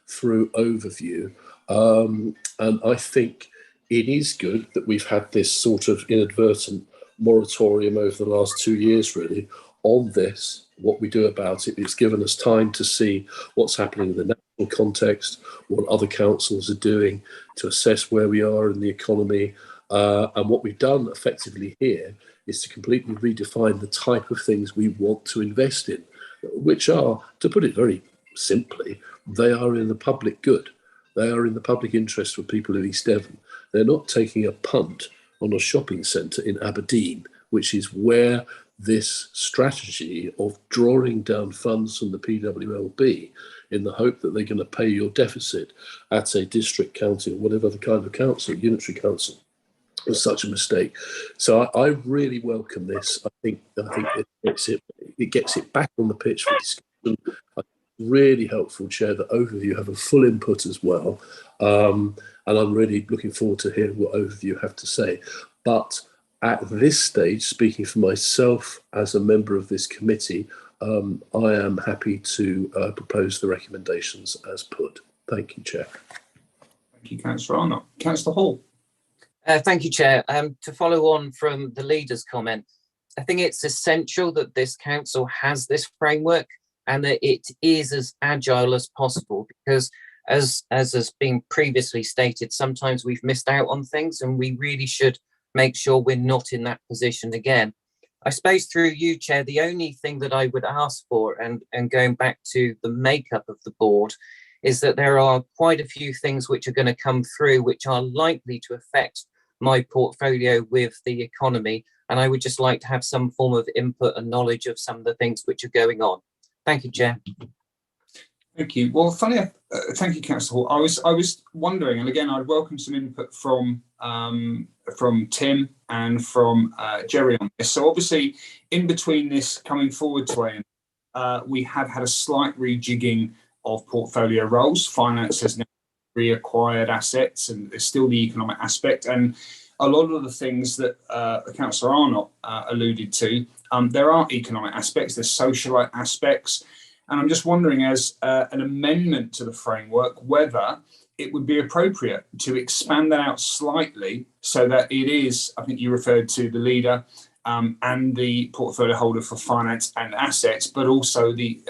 through overview. And I think it is good that we've had this sort of inadvertent moratorium over the last 2 years, really, on this, what we do about it. It's given us time to see what's happening in the national context, what other councils are doing to assess where we are in the economy. And what we've done effectively here is to completely redefine the type of things we want to invest in, which are, to put it very simply, they are in the public good. They are in the public interest for people in East Devon. They're not taking a punt on a shopping centre in Aberdeen, which is where this strategy of drawing down funds from the PWLB in the hope that they're going to pay your deficit at a district, county, or whatever the kind of council, unitary council, was such a mistake. So I really welcome this. I think it gets it back on the pitch for discussion. Really helpful, Chair, that Overview have a full input as well. And I'm really looking forward to hearing what Overview have to say. But at this stage, speaking for myself as a member of this committee, I am happy to propose the recommendations as put. Thank you, Chair. Thank you, Councillor Arnott. Councillor Hall. Thank you, Chair. To follow on from the leader's comment, I think it's essential that this council has this framework and that it is as agile as possible, because as has been previously stated, sometimes we've missed out on things and we really should make sure we're not in that position again. I suppose through you, Chair, the only thing that I would ask for, and going back to the makeup of the board, is that there are quite a few things which are going to come through which are likely to affect my portfolio with the economy. And I would just like to have some form of input and knowledge of some of the things which are going on. Thank you, Chair. Thank you. Well, thank you, Councillor Hall. I was wondering, and again, I'd welcome some input from Tim and from Jerry on this. So obviously, in between this coming forward to AM, we have had a slight rejigging of portfolio roles. Finance has now reacquired assets, and there's still the economic aspect. And a lot of the things that Councillor Arnott alluded to, there are economic aspects, there's social aspects. And I'm just wondering, as an amendment to the framework, whether it would be appropriate to expand that out slightly so that it is, I think you referred to the leader and the portfolio holder for finance and assets, but also the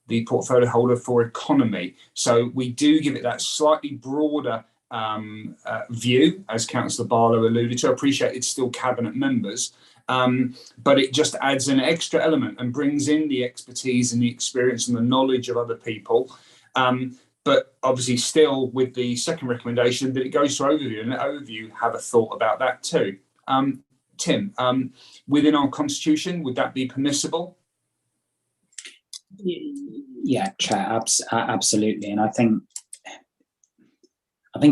the portfolio holder for economy. So we do give it that slightly broader view, as Councillor Barlow alluded to. I appreciate it's still cabinet members, but it just adds an extra element and brings in the expertise and the experience and the knowledge of other people. But obviously still with the second recommendation that it goes to overview, and let overview have a thought about that too. Tim, within our constitution, would that be permissible? Yeah, Chair, absolutely. And I think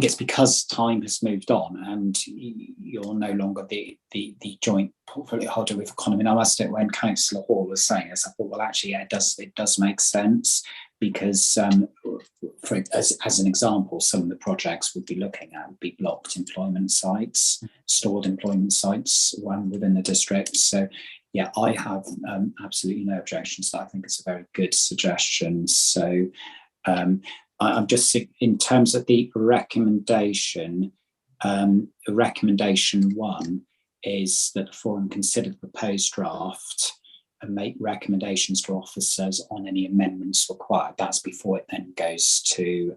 it's because time has moved on and you're no longer the joint portfolio holder with economy. And I must admit, when Councillor Hall was saying this, I thought, well, actually, yeah, it does make sense, because as an example, some of the projects we'd be looking at would be blocked employment sites, stored employment sites, one within the district. So yeah, I have absolutely no objections to that. I think it's a very good suggestion. So I'm just, in terms of the recommendation, recommendation 1 is that the forum consider the proposed draft and make recommendations to officers on any amendments required. That's before it then goes to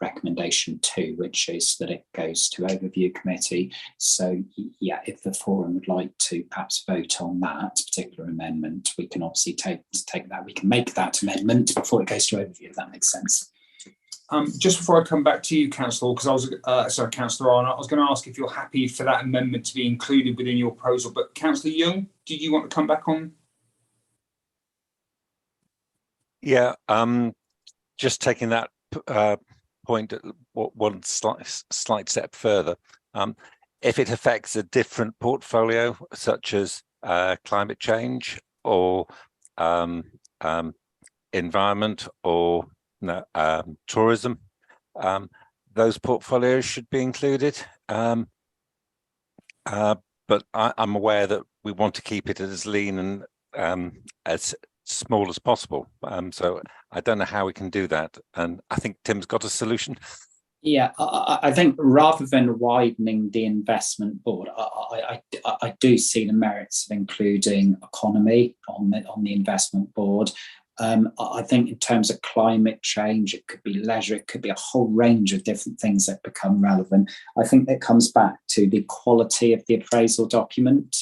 recommendation 2, which is that it goes to overview committee. So yeah, if the forum would like to perhaps vote on that particular amendment, we can obviously take that. We can make that amendment before it goes to overview, if that makes sense. Just before I come back to you, Councillor, because I was, Councillor Arnott, I was going to ask if you're happy for that amendment to be included within your proposal. But Councillor Young, do you want to come back on? Yeah, just taking that point one slight step further. If it affects a different portfolio, such as climate change or environment or tourism, those portfolios should be included. But I'm aware that we want to keep it as lean and as small as possible. So I don't know how we can do that. And I think Tim's got a solution. Yeah, I think rather than widening the investment board, I do see the merits of including economy on the investment board. I think in terms of climate change, it could be leisure, it could be a whole range of different things that become relevant. I think that comes back to the quality of the appraisal document.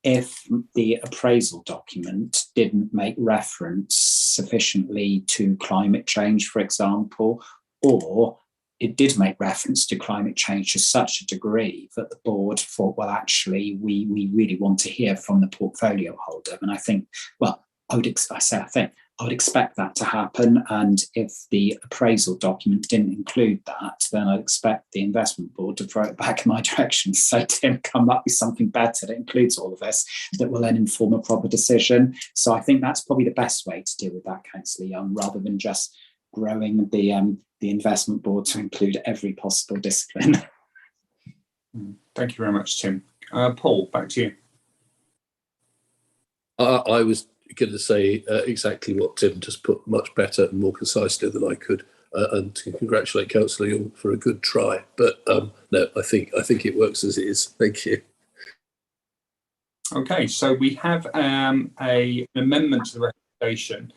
If the appraisal document didn't make reference sufficiently to climate change, for example, or it did make reference to climate change to such a degree that the board thought, well, actually, we really want to hear from the portfolio holder. And I think, well, I would expect that to happen. And if the appraisal document didn't include that, then I'd expect the investment board to throw it back in my direction. So Tim, come up with something better that includes all of this, that will then inform a proper decision. So I think that's probably the best way to deal with that, Councillor Young, rather than just growing the investment board to include every possible discipline. Thank you very much, Tim. Paul, back to you. I was going to say exactly what Tim just put, much better and more concisely than I could, and to congratulate Councillor Young for a good try. But no, I think it works as it is. Thank you. Okay, so we have an amendment to the recommendation,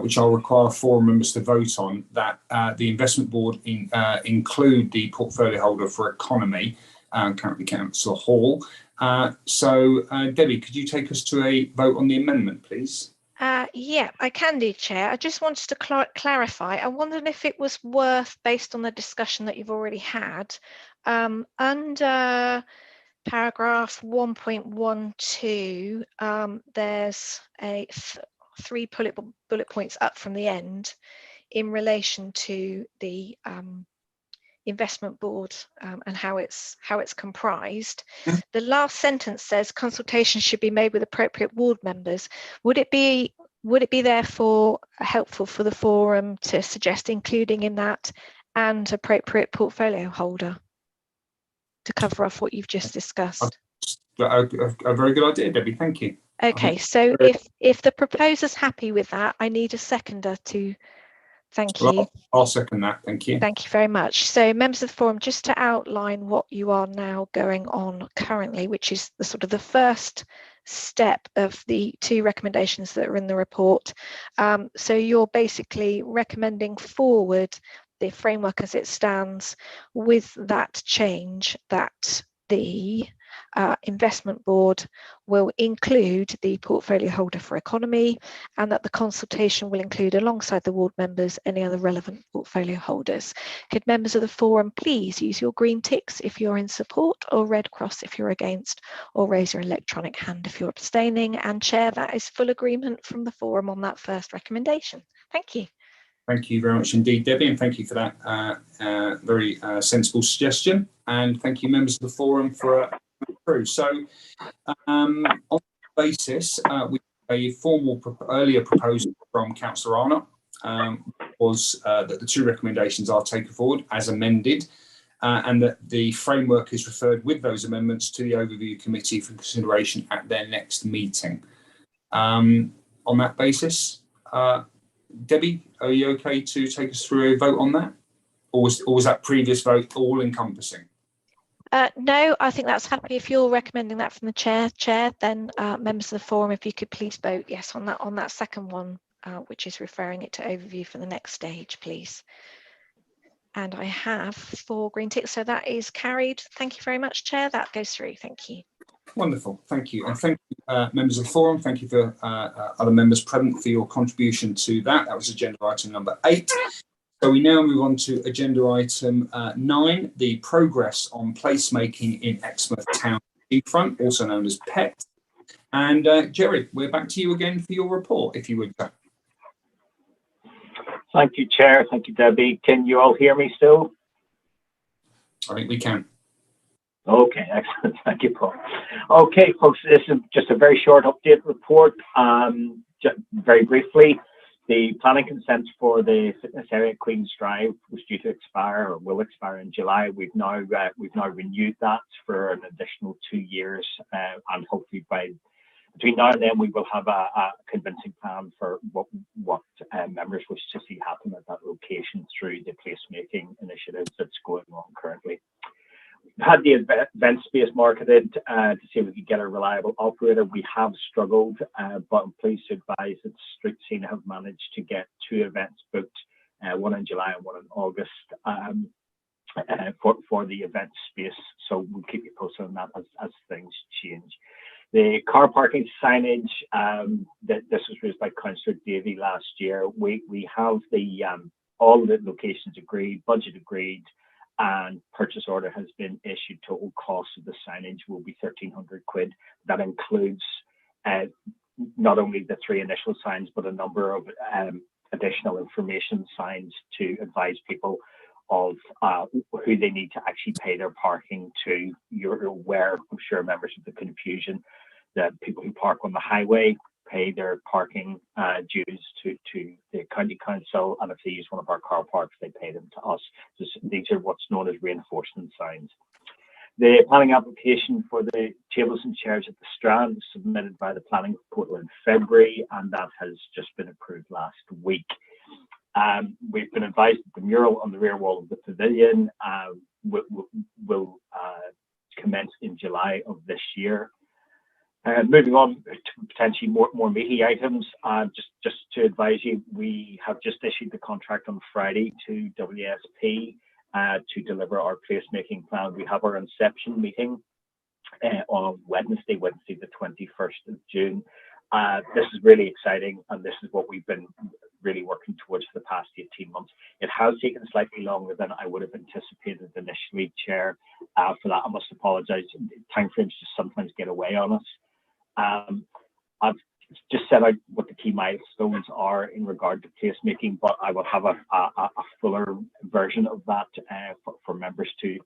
which I'll require forum members to vote on, that the investment board include the portfolio holder for economy, currently Councillor Hall. So Debbie, could you take us to a vote on the amendment, please? Yeah, I can do, Chair. I just wanted to clarify. I wondered if it was worth, based on the discussion that you've already had, under paragraph 1.12, there's a 3 bullet points up from the end in relation to the investment board and how it's comprised. The last sentence says consultation should be made with appropriate ward members. Would it be therefore helpful for the forum to suggest including in that and appropriate portfolio holder to cover off what you've just discussed? A very good idea, Debbie. Thank you. Okay, so if the proposer's happy with that, I need a seconder to Thank you. I'll second that. Thank you. Thank you very much. So members of the forum, just to outline what you are now going on currently, which is the sort of the first step of the 2 recommendations that are in the report. So you're basically recommending forward the framework as it stands, with that change that the investment board will include the portfolio holder for economy, and that the consultation will include, alongside the ward members, any other relevant portfolio holders. Could members of the forum please use your green ticks if you're in support, or red cross if you're against, or raise your electronic hand if you're abstaining. And Chair, that is full agreement from the forum on that first recommendation. Thank you. Thank you very much indeed, Debbie, and thank you for that very sensible suggestion. And thank you, members of the forum, for through. So, on that basis, we have a formal earlier proposal from Councillor Arnott was that the 2 recommendations are taken forward as amended, and that the framework is referred with those amendments to the Overview Committee for consideration at their next meeting. On that basis, Debbie, are you okay to take us through a vote on that? Or was that previous vote all encompassing? No, I think that's happy. If you're recommending that from the chair, then members of the forum, if you could please vote yes on that second one, which is referring it to overview for the next stage, please. And I have 4 green ticks, so that is carried. Thank you very much, Chair. That goes through. Thank you. Wonderful, thank you. And thank you, members of the forum. Thank you for other members present for your contribution to that. That was agenda item number 8. So we now move on to agenda item 9, the progress on placemaking in Exmouth Town Seafront, also known as PET. And Jerry, we're back to you again for your report, if you would. Thank you, Chair. Thank you, Debbie. Can you all hear me still? I think we can. Okay, excellent. Thank you, Paul. Okay, folks, this is just a very short update report. Just very briefly, the planning consent for the fitness area at Queen's Drive was due to expire, or will expire, in July. We've now renewed that for an additional 2 years, and hopefully between now and then we will have a convincing plan for what members wish to see happen at that location through the placemaking initiatives that's going on currently. We've had the event space marketed to see if we could get a reliable operator. We have struggled, but I'm pleased to advise that Street Scene have managed to get 2 events booked, one in July and one in August, for the event space. So we'll keep you posted on that as things change. The car parking signage, this was raised by Councillor Davey last year. We have all the locations agreed, budget agreed, and purchase order has been issued. Total cost of the signage will be £1,300. That includes not only the 3 initial signs, but a number of additional information signs to advise people of who they need to actually pay their parking to. You're aware, I'm sure, members, of the confusion that people who park on the highway pay their parking dues to the county council, and if they use one of our car parks, they pay them to us. So these are what's known as reinforcement signs. The planning application for the tables and chairs at the Strand was submitted by the planning portal in February, and that has just been approved last week. We've been advised that the mural on the rear wall of the pavilion will commence in July of this year. Moving on to potentially more meaty items, just to advise you, we have just issued the contract on Friday to WSP to deliver our placemaking plan. We have our inception meeting on Wednesday the 21st of June. This is really exciting, and this is what we've been really working towards for the past 18 months. It has taken slightly longer than I would have anticipated initially, Chair. For that, I must apologise. Timeframes just sometimes get away on us. I've just set out what the key milestones are in regard to placemaking, but I will have a fuller version of that for members to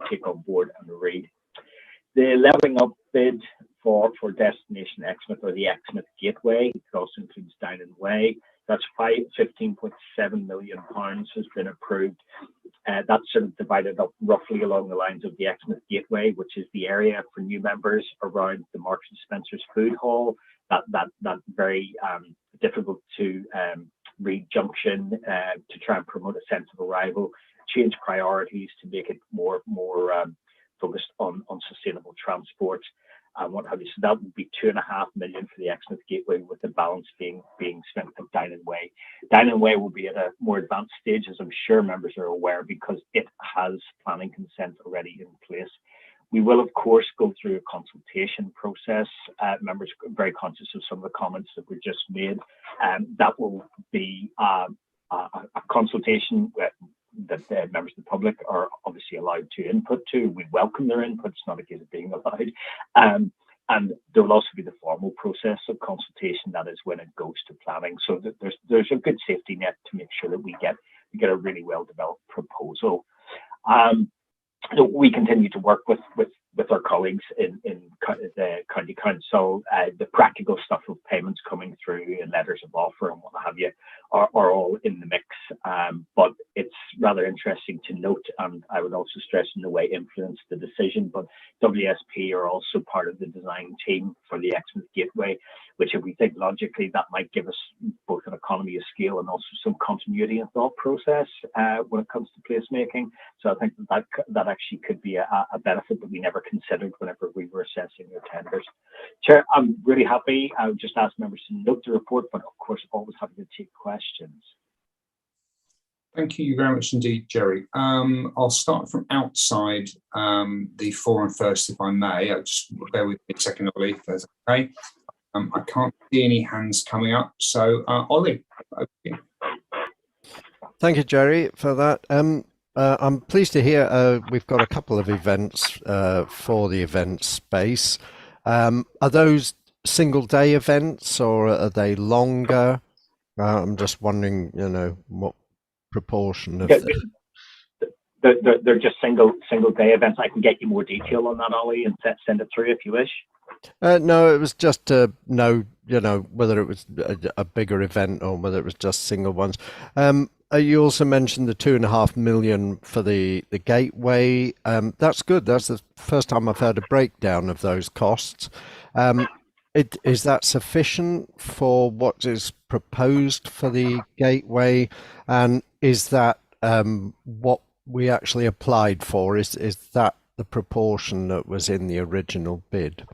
take on board and read. The levelling up bid for Destination Exmouth, or the Exmouth Gateway, it also includes Dining Way. That's £15.7 million has been approved. That's sort of divided up roughly along the lines of the Exmouth Gateway, which is the area for new members around the Marks and Spencer's food hall. That very difficult to Reed Junction to try and promote a sense of arrival, change priorities to make it more focused on sustainable transport and what have you. So that would be 2.5 million for the Exmouth Gateway, with the balance being spent at Dinan Way. Dinan Way will be at a more advanced stage, as I'm sure members are aware, because it has planning consent already in place. We will, of course, go through a consultation process. Members are very conscious of some of the comments that were just made. That will be a consultation that the members of the public are obviously allowed to input to. We welcome their input. It's not a case of being allowed. And there will also be the formal process of consultation. That is when it goes to planning. So that there's a good safety net to make sure that we get a really well developed proposal. We continue to work with our colleagues in the County Council. The practical stuff of payments coming through and letters of offer and what have you are all in the mix. But it's rather interesting to note, and I would also stress in no way influence the decision, but WSP are also part of the design team for the Exmouth Gateway, which, if we think logically, that might give us both an economy of scale and also some continuity in thought process when it comes to placemaking. So I think that actually could be a benefit that we never considered whenever we were assessing your tenders. Chair, I'm really happy. I would just ask members to note the report, but of course, always happy to take questions. Thank you very much indeed, Jerry. I'll start from outside the forum first, if I may. I'll just bear with me a second, Ollie, if that's okay. I can't see any hands coming up. So, Ollie, over to you. Thank you, Jerry, for that. I'm pleased to hear we've got a couple of events for the event space. Are those single-day events or are they longer? I'm just wondering, what proportion of they're just single-day events. I can get you more detail on that, Ollie, and send it through if you wish. No, it was just to know, whether it was a bigger event or whether it was just single ones. You also mentioned the 2.5 million for the gateway. That's good. That's the first time I've heard a breakdown of those costs. Is that sufficient for what is proposed for the gateway? And is that what we actually applied for? Is that the proportion that was in the original bid?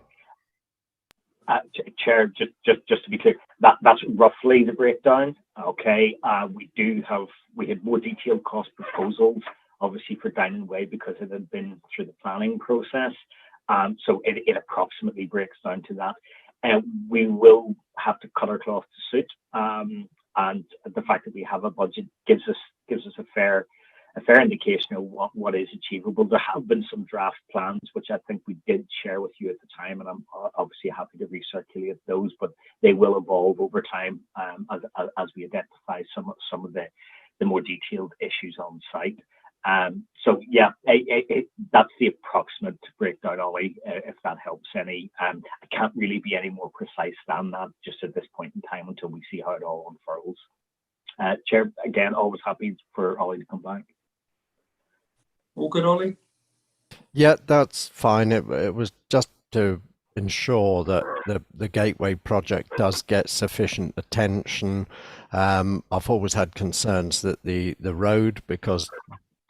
Chair, just to be clear, that's roughly the breakdown. Okay, we had more detailed cost proposals, obviously, for Dinan Way because it had been through the planning process. So it approximately breaks down to that. We will have to cut our cloth to suit, and the fact that we have a budget gives us a fair indication of what is achievable. There have been some draft plans, which I think we did share with you at the time, and I'm obviously happy to recirculate those, but they will evolve over time as we identify some of the more detailed issues on site. So yeah, that's the approximate breakdown, Ollie, if that helps any. I can't really be any more precise than that just at this point in time until we see how it all unfurls. Chair, again, always happy for Ollie to come back. All good, Ollie? Yeah, that's fine. It was just to ensure that the Gateway project does get sufficient attention. I've always had concerns that the road, because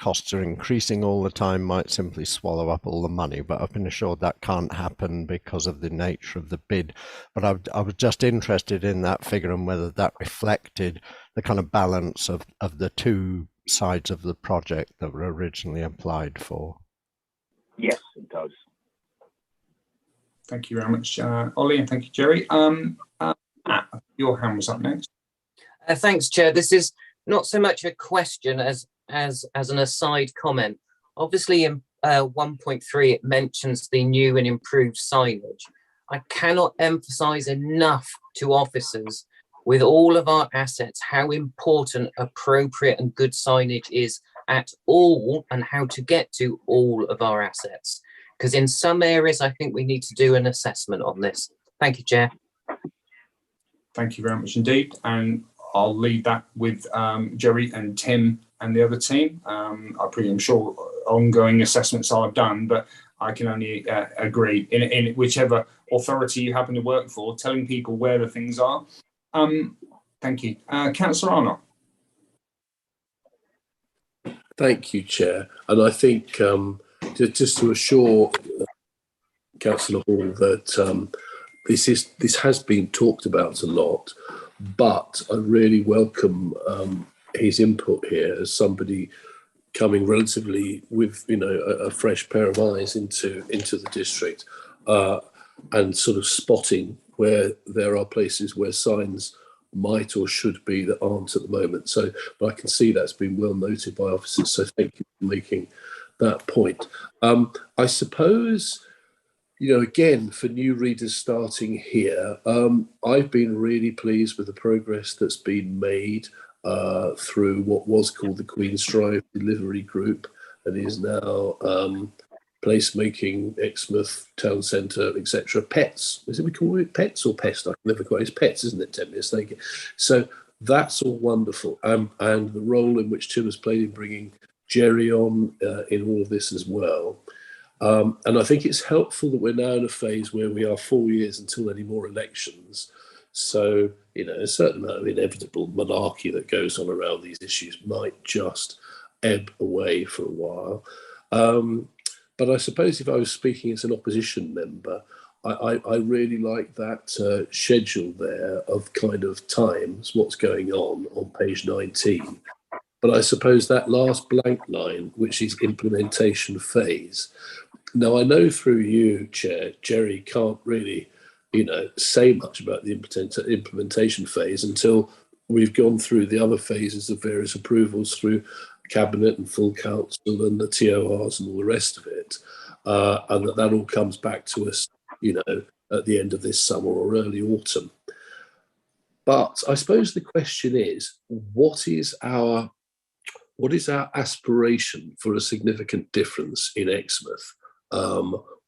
costs are increasing all the time, might simply swallow up all the money, but I've been assured that can't happen because of the nature of the bid. But I was just interested in that figure and whether that reflected the kind of balance of the two sides of the project that were originally applied for. Yes, it does. Thank you very much, Ollie, and thank you, Jerry. Your hand was up next. Thanks, Chair. This is not so much a question as an aside comment. Obviously, in 1.3, it mentions the new and improved signage. I cannot emphasize enough to officers with all of our assets how important appropriate and good signage is at all and how to get to all of our assets. Because in some areas, I think we need to do an assessment on this. Thank you, Chair. Thank you very much indeed. And I'll leave that with Jerry and Tim and the other team. I'm sure ongoing assessments are done, but I can only agree in whichever authority you happen to work for, telling people where the things are. Thank you. Councillor Arnott. Thank you, Chair. And I think just to assure Councillor Hall that this has been talked about a lot, but I really welcome his input here as somebody coming relatively with a fresh pair of eyes into the district and sort of spotting where there are places where signs might or should be that aren't at the moment. So, but I can see that's been well noted by officers. So thank you for making that point. I suppose, again, for new readers starting here, I've been really pleased with the progress that's been made through what was called the Queen's Drive Delivery Group and is now placemaking, Exmouth Town Centre, etc. Pets. Is it we call it Pets or Pest? I can never quite. It's Pets, isn't it, 10 minutes? Thank you. So that's all wonderful. And the role in which Tim has played in bringing Jerry on in all of this as well. And I think it's helpful that we're now in a phase where we are 4 years until any more elections. So, a certain amount of inevitable monarchy that goes on around these issues might just ebb away for a while. But I suppose if I was speaking as an opposition member, I really like that schedule there of kind of times, what's going on page 19. But I suppose that last blank line, which is implementation phase. Now, I know through you, Chair, Jerry can't really, say much about the implementation phase until we've gone through the other phases of various approvals through Cabinet and full council and the TORs and all the rest of it. And that all comes back to us, at the end of this summer or early autumn. But I suppose the question is, what is our aspiration for a significant difference in Exmouth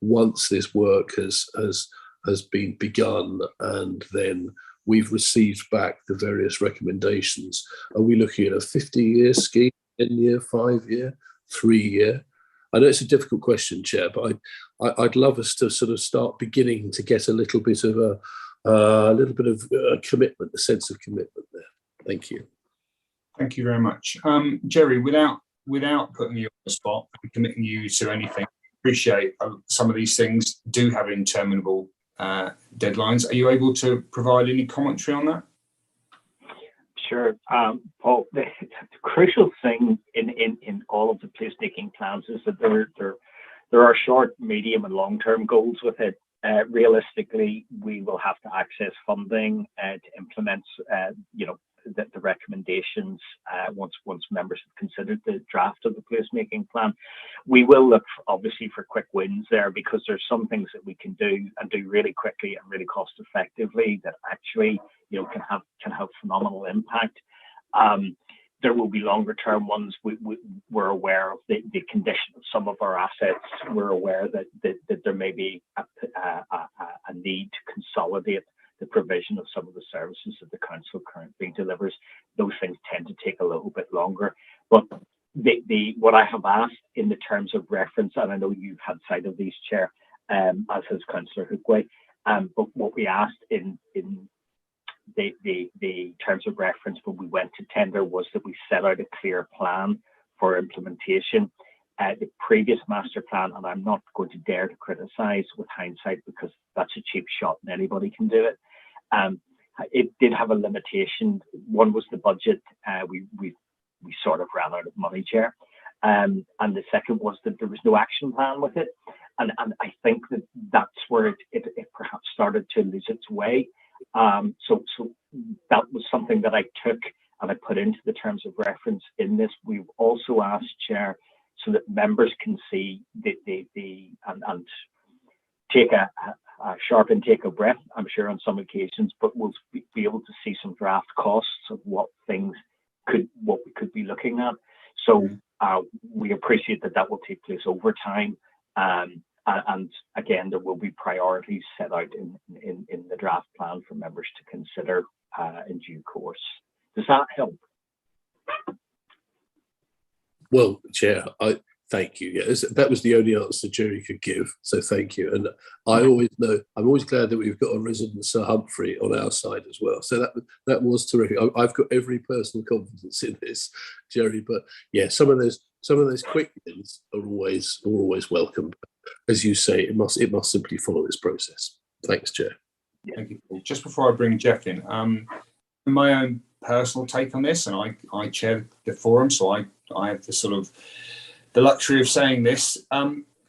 once this work has been begun and then we've received back the various recommendations? Are we looking at a 50-year scheme, 10-year, 5-year, 3-year? I know it's a difficult question, Chair, but I'd love us to sort of start beginning to get a little bit of a commitment, a sense of commitment there. Thank you. Thank you very much. Jerry, without putting you on the spot and committing you to anything, I appreciate some of these things do have interminable deadlines. Are you able to provide any commentary on that? Sure, Paul. The crucial thing in all of the placemaking plans is that there are short, medium, and long-term goals with it. Realistically, we will have to access funding to implement, the recommendations once members have considered the draft of the placemaking plan. We will look obviously for quick wins there, because there's some things that we can do and do really quickly and really cost effectively that actually can have phenomenal impact. There will be longer term ones. We're aware of the condition of some of our assets. We're aware that there may be a need to consolidate the provision of some of the services that the council currently delivers. Those things tend to take a little bit longer. But what I have asked in the terms of reference, and I know you've had sight of these, Chair, as has Councillor Hookway, but what we asked in the terms of reference when we went to tender was that we set out a clear plan for implementation. The previous master plan, and I'm not going to dare to criticise with hindsight because that's a cheap shot and anybody can do it. It did have a limitation. One was the budget. We sort of ran out of money, Chair. And the second was that there was no action plan with it. And I think that's where it perhaps started to lose its way. So that was something that I took and I put into the terms of reference in this. We've also asked, Chair, so that members can see and take a sharp intake of breath, I'm sure on some occasions, but we'll be able to see some draft costs of what we could be looking at. So we appreciate that will take place over time. And again, there will be priorities set out in the draft plan for members to consider in due course. Does that help? Well, Chair, Thank you. Yeah, that was the only answer Jerry could give. So thank you. And I always know, I'm always glad that we've got a resident Sir Humphrey on our side as well. So that was terrific. I've got every personal confidence in this, Jerry. But yeah, some of those quick wins are always welcome. As you say, it must simply follow this process. Thanks, Chair. Thank you, Paul. Just before I bring Jeff in, my own personal take on this, and I chair the forum, so I have the luxury of saying this.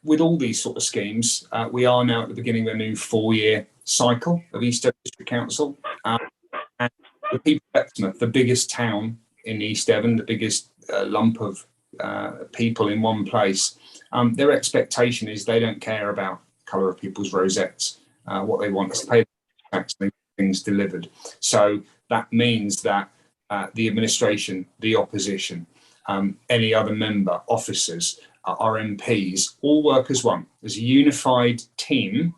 With all these sort of schemes, we are now at the beginning of a new 4-year cycle of East Devon District Council. And the people of Exmouth, the biggest town in East Devon, the biggest lump of people in one place, their expectation is they don't care about the colour of people's rosettes. What they want is to pay tax and things delivered. So that means that the administration, the opposition, any other member, officers, our MPs, all work as one, as a unified team,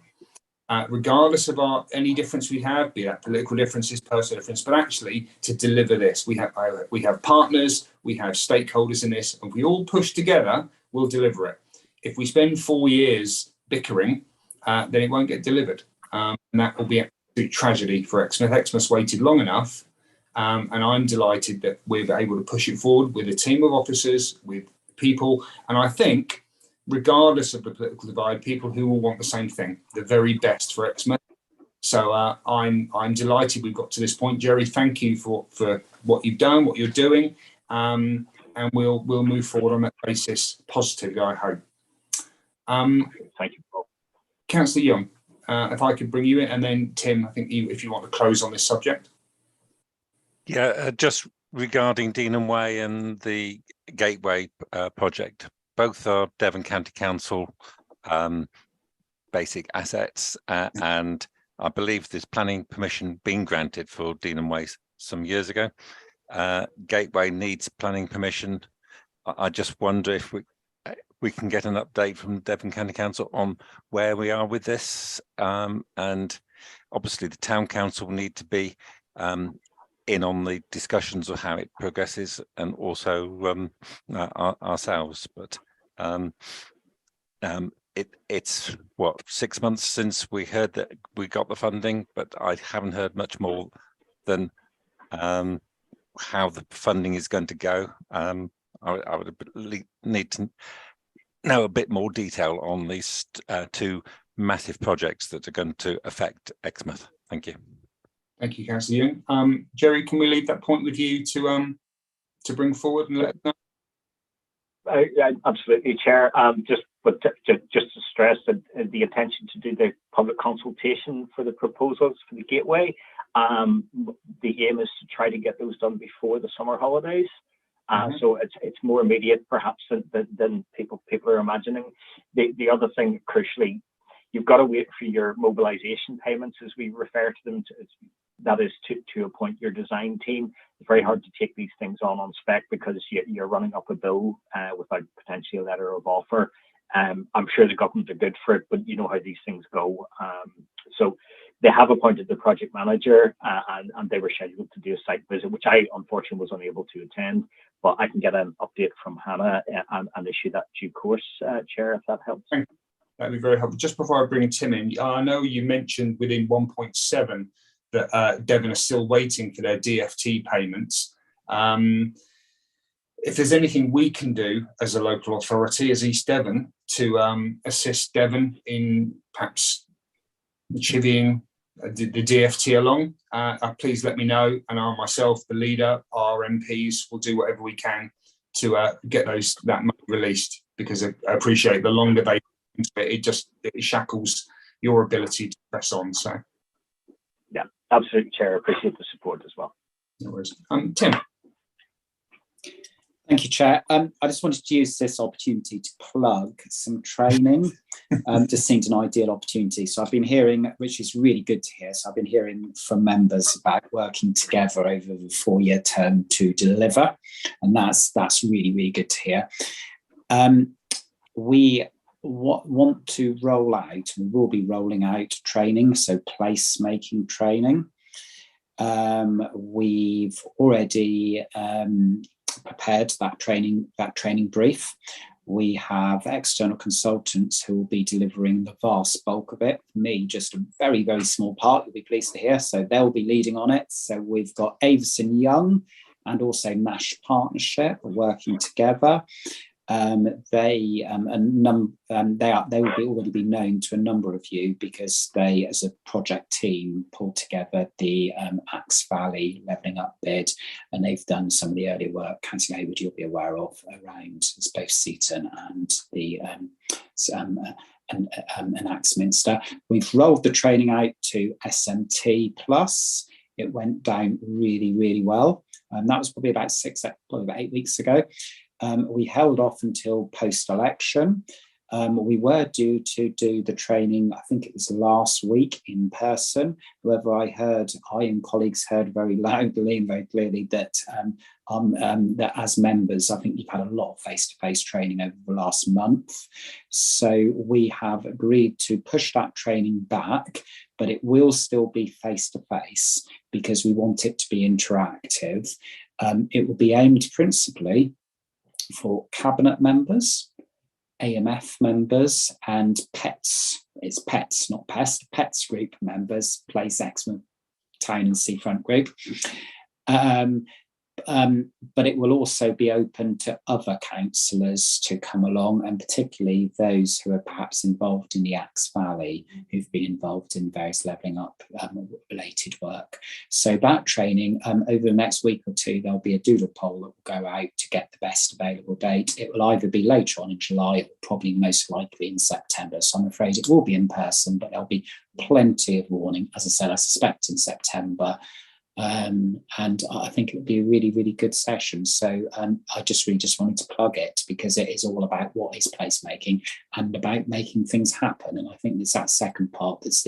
regardless of any difference we have, be that political differences, personal difference, but actually to deliver this. We have partners, we have stakeholders in this, and if we all push together, we'll deliver it. If we spend 4 years bickering, then it won't get delivered. And that will be a absolute tragedy for Exmouth. Exmouth's waited long enough. And I'm delighted that we're able to push it forward with a team of officers, with people. And I think, regardless of the political divide, people who will want the same thing, the very best for Exmouth. So I'm delighted we've got to this point. Jerry, thank you for what you've done, what you're doing. And we'll move forward on that basis positively, I hope. Thank you, Paul. Councillor Young, if I could bring you in, and then Tim, I think if you want to close on this subject. Yeah, just regarding Deanham Way and the Gateway project, both are Devon County Council basic assets, and I believe there's planning permission being granted for Deanham Way some years ago. Gateway needs planning permission. I just wonder if we can get an update from Devon County Council on where we are with this, and obviously the Town Council need to be in on the discussions of how it progresses, and also ourselves. But it's what, 6 months since we heard that we got the funding, but I haven't heard much more than how the funding is going to go. I would need to know a bit more detail on these two massive projects that are going to affect Exmouth. Thank you. Thank you, Councillor Young. Jerry, can we leave that point with you to bring forward and let us know? Absolutely, Chair. Just to stress that the intention to do the public consultation for the proposals for the Gateway, the aim is to try to get those done before the summer holidays. So it's more immediate, perhaps, than people are imagining. The other thing, crucially, you've got to wait for your mobilisation payments, as we refer to them. That is to appoint your design team. It's very hard to take these things on spec because you're running up a bill without potentially a letter of offer. I'm sure the government are good for it, but you know how these things go. So they have appointed the project manager, and they were scheduled to do a site visit, which I unfortunately was unable to attend. But I can get an update from Hannah and issue that due course, Chair, if that helps. That'd be very helpful. Just before I bring Tim in, I know you mentioned within 1.7 that Devon are still waiting for their DFT payments. If there's anything we can do as a local authority, as East Devon, to assist Devon in perhaps chivying the DFT along, please let me know, and I myself, the leader, our MPs, will do whatever we can to get that money released, because I appreciate the longer they it shackles your ability to press on. So yeah, absolutely, Chair. I appreciate the support as well. No worries. Tim. Thank you, Chair. I just wanted to use this opportunity to plug some training. Just seemed an ideal opportunity. So I've been hearing, which is really good to hear, so I've been hearing from members about working together over the 4-year term to deliver, and that's really, really good to hear. We want to roll out, we will be rolling out training, so placemaking training. We've already prepared that training brief. We have external consultants who will be delivering the vast bulk of it. For me, just a very, very small part, you'll be pleased to hear. So they'll be leading on it. So we've got Avison Young and also MASH Partnership working together. They will already be known to a number of you because they, as a project team, pulled together the Axe Valley Levelling Up bid, and they've done some of the early work. Councillor Hayward, you'll be aware of around both Seaton and the and Axminster. We've rolled the training out to SMT Plus. It went down really, really well. That was probably about 8 weeks ago. We held off until post-election. We were due to do the training, I think it was last week in person. However, I and colleagues heard very loudly and very clearly that as members, I think you've had a lot of face-to-face training over the last month. So we have agreed to push that training back, but it will still be face-to-face because we want it to be interactive. It will be aimed principally for cabinet members, AMF members, and PETS. It's PETS, not PEST. PETS group members, Place Exmouth Town and Seafront Group. But it will also be open to other councillors to come along, and particularly those who are perhaps involved in the Axe Valley, who've been involved in various levelling up related work. So that training, over the next week or two, there'll be a doodle poll that will go out to get the best available date. It will either be later on in July or probably most likely in September. So I'm afraid it will be in person, but there'll be plenty of warning. As I said, I suspect in September. And I think it would be a really, really good session. So I just wanted to plug it because it is all about what is placemaking and about making things happen. And I think it's that second part that's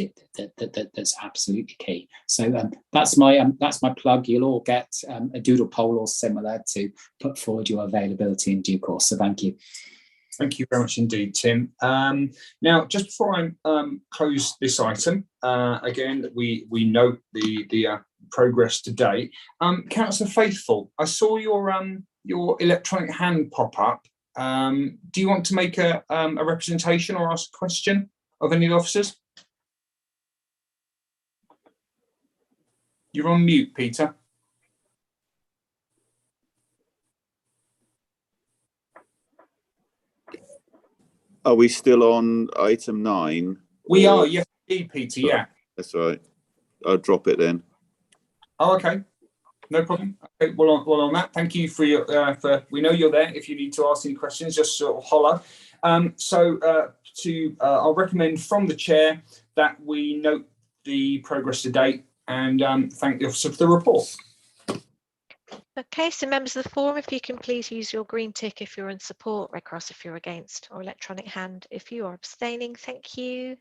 absolutely key. So that's my plug. You'll all get a doodle poll or similar to put forward your availability in due course. So thank you. Thank you very much indeed, Tim. Now, just before I close this item, again, we note the progress to date. Councillor Faithful, I saw your electronic hand pop up. Do you want to make a representation or ask a question of any of the officers? You're on mute, Peter. Are we still on item 9? We are, yes, indeed, Peter, yeah. That's right. I'll drop it then. Oh, okay. No problem. Okay, well, on that, thank you for your, we know you're there. If you need to ask any questions, just sort of holler. I'll recommend from the chair that we note the progress to date and thank the officer for the report. Okay, so members of the forum, if you can please use your green tick if you're in support, red cross if you're against, or electronic hand if you are abstaining. Thank you.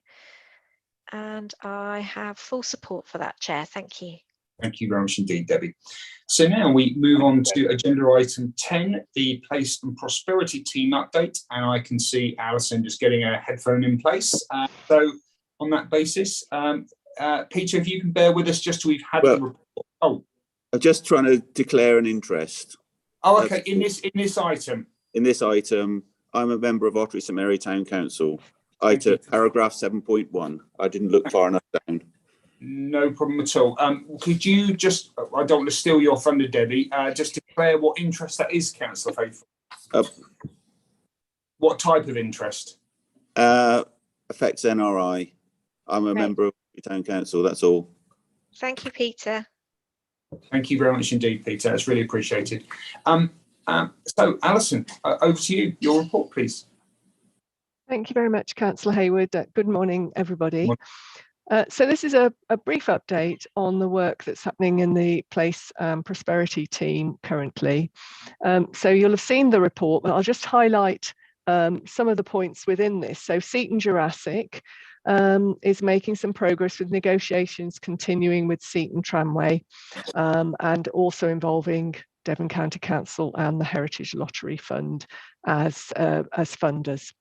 And I have full support for that, Chair. Thank you. Thank you very much indeed, Debbie. So now we move on to agenda item 10, the Place and Prosperity Team update. And I can see Alison just getting a headphone in place. So on that basis, Peter, if you can bear with us just till we've had the report. Oh. I'm just trying to declare an interest. Oh, okay. In this item. In this item, I'm a member of Ottery St Mary Town Council. Paragraph 7.1. I didn't look far enough down. No problem at all. Could you just, I don't want to steal your thunder, Debbie, just declare what interest that is, Councillor Faithful? What type of interest? Affects NRI. I'm a member of the Town Council, that's all. Thank you, Peter. Thank you very much indeed, Peter. That's really appreciated. So, Alison, over to you. Your report, please. Thank you very much, Councillor Hayward. Good morning, everybody. So this is a brief update on the work that's happening in the Place Prosperity team currently. So you'll have seen the report, but I'll just highlight some of the points within this. So Seaton Jurassic is making some progress with negotiations continuing with Seaton Tramway and also involving Devon County Council and the Heritage Lottery Fund as funders.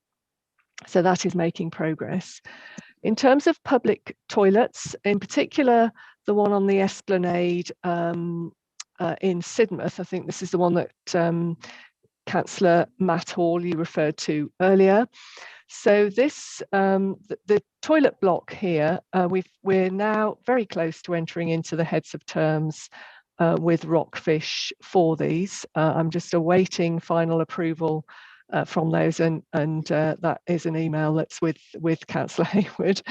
So that is making progress. In terms of public toilets, in particular, the one on the Esplanade in Sidmouth, I think this is the one that Councillor Matt Hall you referred to earlier. So this, the toilet block here, we're now very close to entering into the heads of terms with Rockfish for these. I'm just awaiting final approval from those, and that is an email that's with Councillor Hayward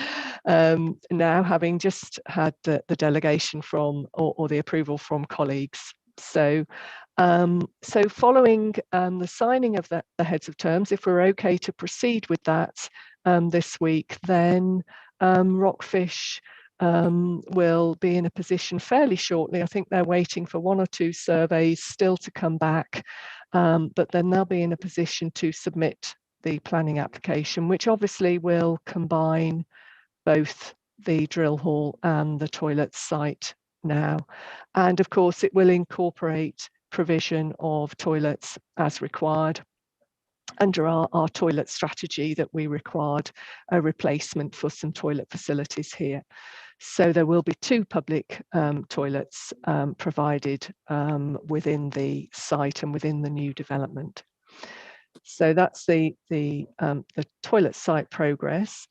now, having just had the delegation from or the approval from colleagues. So following the signing of the heads of terms, if we're okay to proceed with that this week, then Rockfish will be in a position fairly shortly. I think they're waiting for 1 or 2 surveys still to come back, but then they'll be in a position to submit the planning application, which obviously will combine both the drill hall and the toilet site now. And of course, it will incorporate provision of toilets as required under our toilet strategy, that we required a replacement for some toilet facilities here. So there will be 2 public toilets provided within the site and within the new development. So that's the toilet site progress.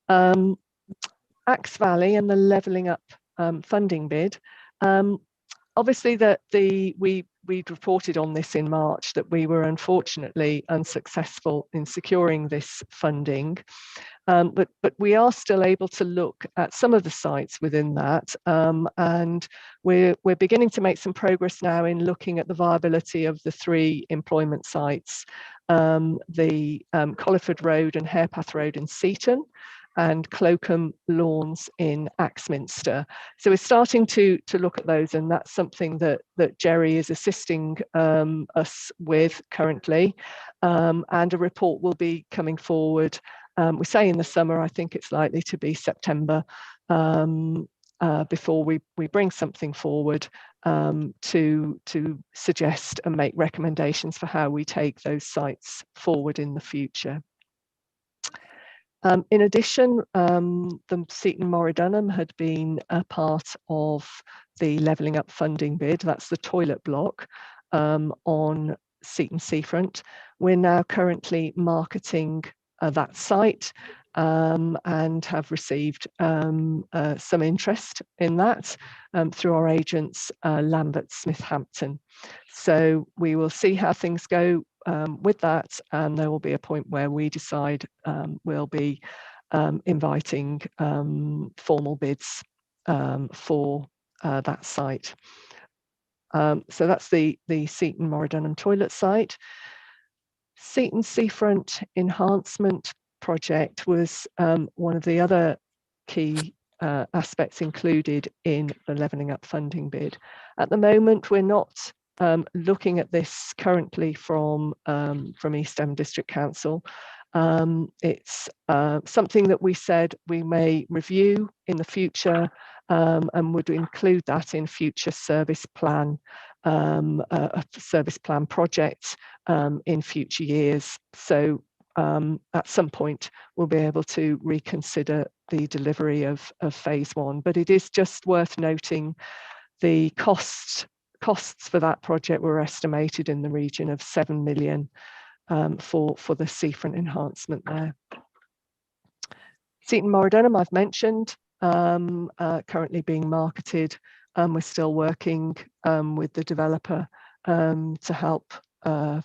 Axe Valley and the Levelling Up funding bid. Obviously, we'd reported on this in March, that we were unfortunately unsuccessful in securing this funding, but we are still able to look at some of the sites within that, and we're beginning to make some progress now in looking at the viability of the 3 employment sites, the Colliford Road and Harepath Road in Seaton, and Cloakham Lawns in Axminster. So we're starting to look at those, and that's something that Jerry is assisting us with currently, and a report will be coming forward. We say in the summer. I think it's likely to be September before we bring something forward to suggest and make recommendations for how we take those sites forward in the future. In addition, the Seaton Moradunham had been a part of the Levelling Up funding bid. That's the toilet block on Seaton Seafront. We're now currently marketing that site and have received some interest in that through our agents, Lambert Smith Hampton. So we will see how things go with that, and there will be a point where we decide we'll be inviting formal bids for that site. So that's the Seaton Moradunham toilet site. Seaton Seafront Enhancement Project was one of the other key aspects included in the Levelling Up funding bid. At the moment, we're not looking at this currently from East Devon District Council. It's something that we said we may review in the future and would include that in future service plan projects in future years. So at some point we'll be able to reconsider the delivery of phase 1, but it is just worth noting the costs for that project were estimated in the region of 7 million for the seafront enhancement there. Seaton Moradunham I've mentioned, currently being marketed. We're still working with the developer to help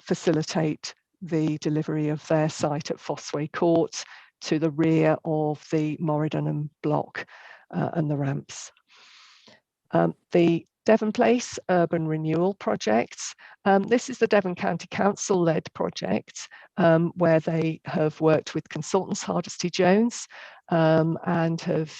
facilitate the delivery of their site at Fossway Court to the rear of the Moradunham block and the ramps. The Devon Place Urban Renewal Project. This is the Devon County Council-led project where they have worked with consultants Hardesty Jones and have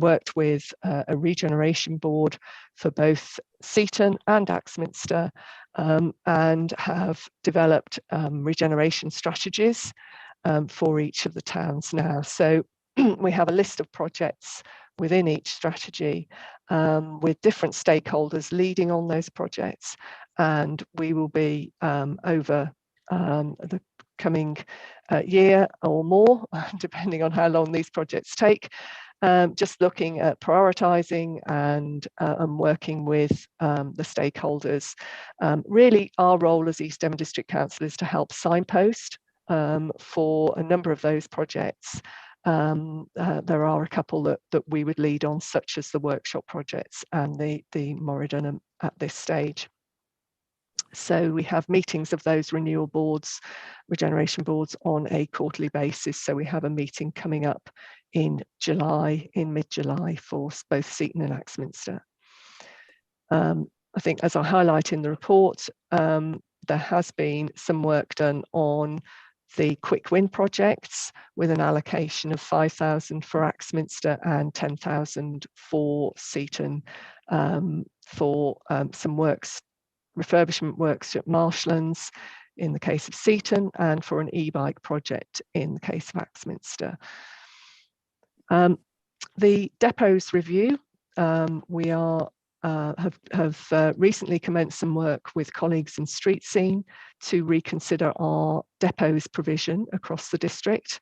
worked with a regeneration board for both Seaton and Axminster and have developed regeneration strategies for each of the towns now. So we have a list of projects within each strategy with different stakeholders leading on those projects, and we will be over the coming year or more, depending on how long these projects take, just looking at prioritising and working with the stakeholders. Really, our role as East Devon District Council is to help signpost for a number of those projects. There are a couple that we would lead on, such as the workshop projects and the Moridun at this stage. So we have meetings of those renewal boards, regeneration boards, on a quarterly basis. So we have a meeting coming up in July, in mid-July, for both Seaton and Axminster. I think, as I highlight in the report, there has been some work done on the quick win projects, with an allocation of 5,000 for Axminster and 10,000 for Seaton, for some works, refurbishment works at Marshlands in the case of Seaton, and for an e-bike project in the case of Axminster. The depots review, we are have recently commenced some work with colleagues in Street Scene to reconsider our depots provision across the district,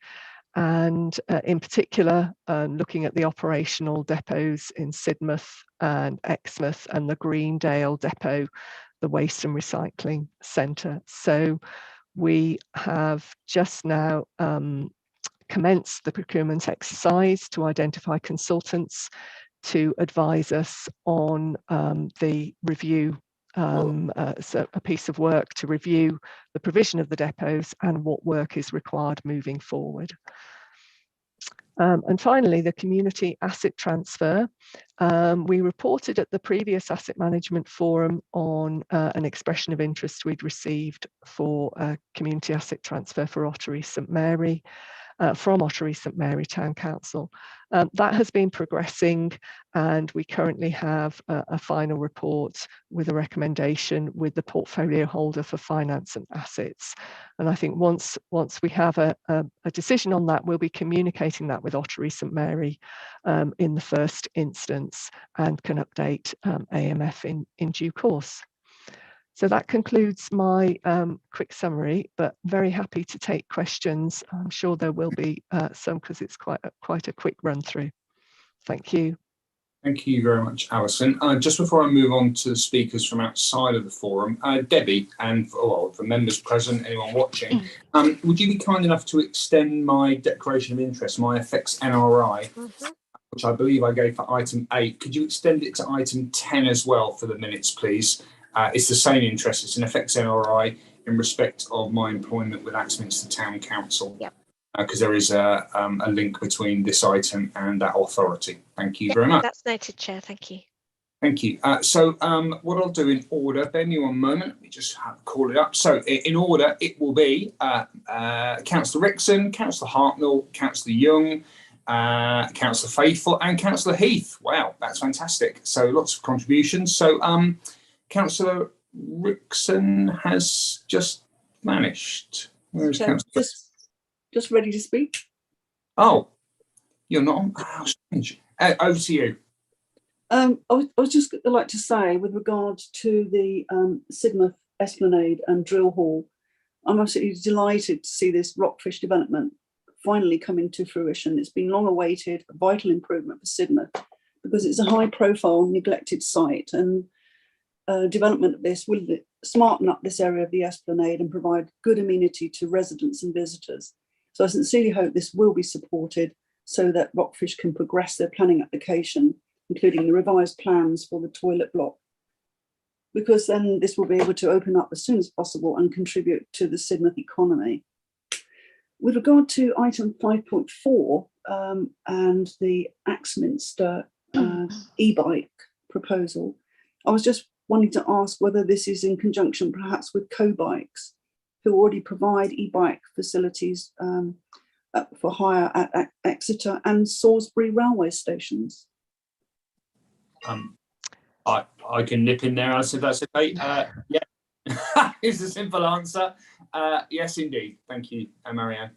and in particular looking at the operational depots in Sidmouth and Exmouth, and the Greendale depot, the Waste and Recycling Centre. So we have just now commenced the procurement exercise to identify consultants to advise us on the review, so a piece of work to review the provision of the depots and what work is required moving forward. And finally, the community asset transfer. We reported at the previous Asset Management Forum on an expression of interest we'd received for a community asset transfer for Ottery St Mary, from Ottery St Mary Town Council. That has been progressing, and we currently have a final report with a recommendation with the portfolio holder for finance and assets. And I think once we have a decision on that, we'll be communicating that with Ottery St Mary in the first instance, and can update AMF in due course. So that concludes my quick summary, but very happy to take questions. I'm sure there will be some, because it's quite a quick run through. Thank you. Thank you very much, Alison. Just before I move on to the speakers from outside of the forum, Debbie, and for members present, anyone watching, would you be kind enough to extend my declaration of interest, my FX NRI, which I believe I gave for item 8. Could you extend it to item 10 as well for the minutes, please? It's the same interest. It's an FX NRI in respect of my employment with Axminster Town Council. Yep. Because there is a link between this item and that authority. Thank you very much. That's noted, Chair. Thank you. Thank you. So what I'll do in order, bear me 1 moment, let me just call it up. So in order, it will be Councillor Rickson, Councillor Hartnell, Councillor Young, Councillor Faithful, and Councillor Heath. Wow, that's fantastic. So lots of contributions. So Councillor Rickson has just vanished. Where is Councillor? Just ready to speak. Oh, you're not on. How strange. Over to you. I was just like to say, with regard to the Sidmouth Esplanade and Drill Hall, I'm absolutely delighted to see this rockfish development finally coming to fruition. It's been long awaited, a vital improvement for Sidmouth, because it's a high-profile, neglected site, and development of this will smarten up this area of the Esplanade and provide good amenity to residents and visitors. So I sincerely hope this will be supported so that Rockfish can progress their planning application, including the revised plans for the toilet block, because then this will be able to open up as soon as possible and contribute to the Sidmouth economy. With regard to item 5.4 and the Axminster e-bike proposal, I was just wanting to ask whether this is in conjunction perhaps with Co-Bikes, who already provide e-bike facilities for hire at Exeter and Salisbury railway stations. I can nip in there, Alison, if that's okay. Yeah, it's a simple answer. Yes, indeed. Thank you, Marianne.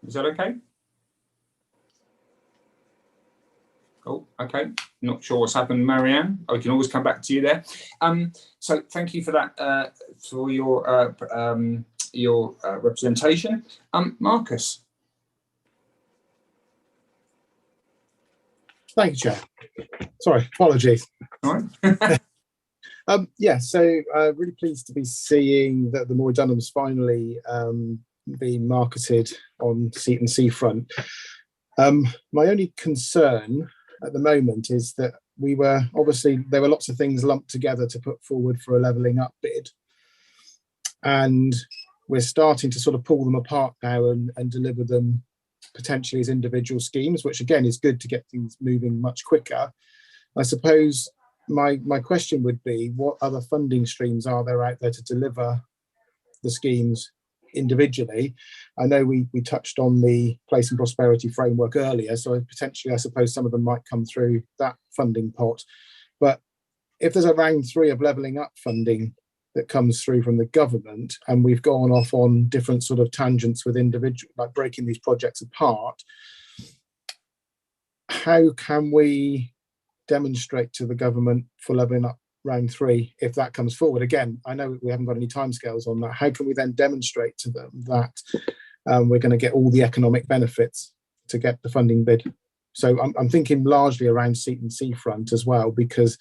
Is that okay? Oh, okay. Not sure what's happened, Marianne. I can always come back to you there. So thank you for that, for your your representation. Marcus. Thank you, Chair. Sorry, apologies. All right. Yeah, so really pleased to be seeing that the Moray Dunham's finally being marketed on Seaton Seafront. My only concern at the moment is that there were lots of things lumped together to put forward for a levelling up bid. And we're starting to sort of pull them apart now and deliver them potentially as individual schemes, which again is good to get things moving much quicker. I suppose my question would be, what other funding streams are there out there to deliver the schemes individually? I know we touched on the Place and Prosperity Framework earlier, so potentially I suppose some of them might come through that funding pot. But if there's a round 3 of levelling up funding that comes through from the government, and we've gone off on different sort of tangents with individual, like breaking these projects apart, how can we demonstrate to the government for levelling up round 3 if that comes forward? Again, I know we haven't got any timescales on that. How can we then demonstrate to them that we're going to get all the economic benefits to get the funding bid? So I'm thinking largely around Seaton Seafront as well, because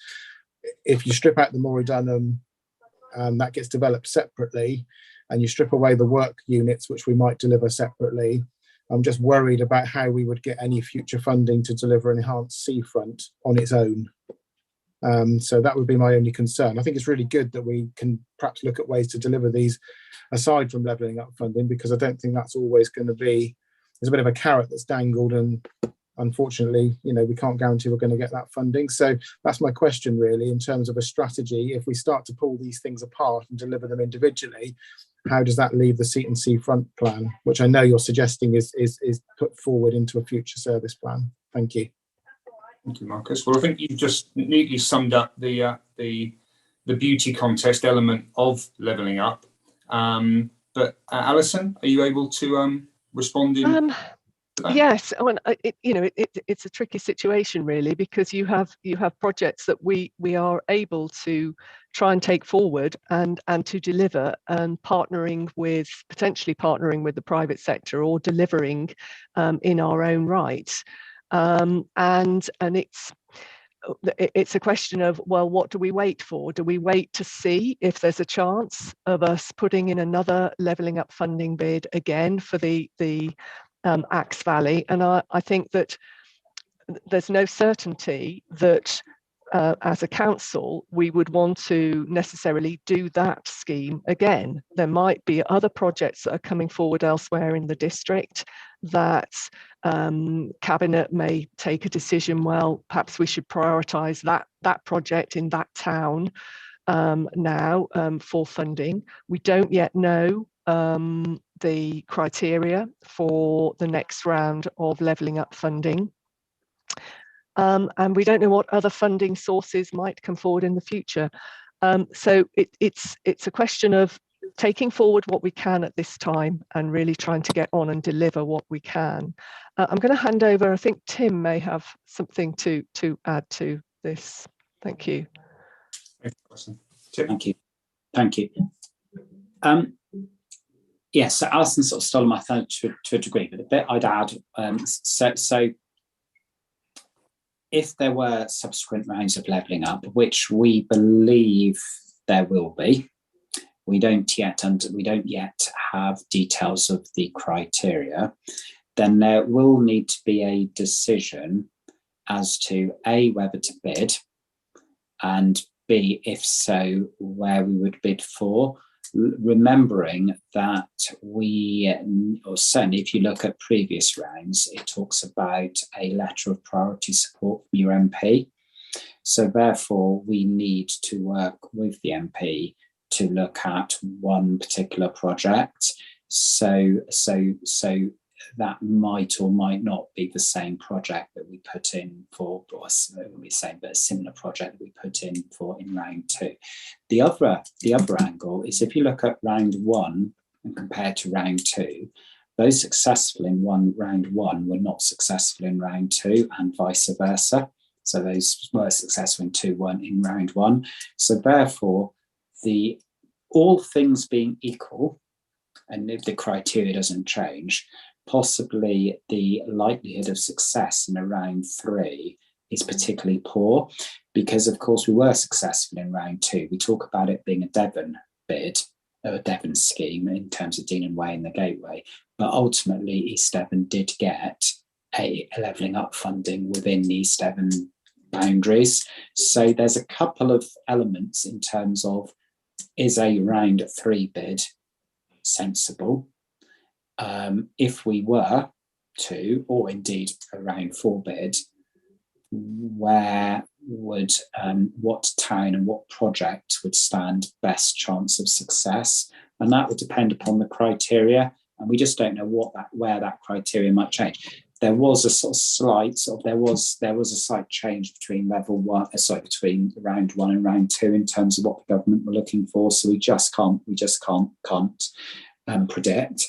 if you strip out the Moray Dunham, that gets developed separately, and you strip away the work units, which we might deliver separately, I'm just worried about how we would get any future funding to deliver an enhanced seafront on its own. So that would be my only concern. I think it's really good that we can perhaps look at ways to deliver these aside from levelling up funding, because I don't think that's always going to be, there's a bit of a carrot that's dangled, and unfortunately, we can't guarantee we're going to get that funding. So that's my question really, in terms of a strategy. If we start to pull these things apart and deliver them individually, how does that leave the Seaton Seafront plan, which I know you're suggesting is put forward into a future service plan? Thank you. Thank you, Marcus. Well, I think you've just neatly summed up the beauty contest element of levelling up. But Alison, are you able to respond in? Yes, it's a tricky situation really, because you have projects that we are able to try and take forward and to deliver, and potentially partnering with the private sector, or delivering in our own right. And it's a question of, well, what do we wait for? Do we wait to see if there's a chance of us putting in another levelling up funding bid again for the Axe Valley? And I think that there's no certainty that as a council we would want to necessarily do that scheme again. There might be other projects that are coming forward elsewhere in the district that Cabinet may take a decision, well, perhaps we should prioritise that project in that town now for funding. We don't yet know the criteria for the next round of levelling up funding. And we don't know what other funding sources might come forward in the future. So it's a question of taking forward what we can at this time and really trying to get on and deliver what we can. I'm going to hand over, I think Tim may have something to add to this. Thank you. Thank you. Thank you. Yes, so Alison sort of stole my thunder to a degree, but the bit I'd add, so if there were subsequent rounds of levelling up, which we believe there will be, we don't yet have details of the criteria, then there will need to be a decision as to A, whether to bid, and B, if so, where we would bid for. Remembering that or certainly if you look at previous rounds, it talks about a letter of priority support from your MP. So therefore, we need to work with the MP to look at one particular project. So that might or might not be the same project that we put in for, or we say, but a similar project that we put in for in round 2. The other angle is, if you look at round 1 and compare to round 2, those successful in round 1 were not successful in round 2, and vice versa. So those were successful in 2 weren't in round 1. So therefore, all things being equal, and if the criteria doesn't change, possibly the likelihood of success in a round 3 is particularly poor, because of course we were successful in round 2. We talk about it being a Devon bid, a Devon scheme in terms of Dean and Way and the Gateway, but ultimately East Devon did get a levelling up funding within the East Devon boundaries. So there's a couple of elements in terms of, is a round 3 bid sensible? If we were to, or indeed a round 4 bid, where would what town and what project would stand best chance of success? And that would depend upon the criteria, and we just don't know where that criteria might change. There was a sort of slight there was a slight change between between round 1 and round 2 in terms of what the government were looking for. So we just can't predict.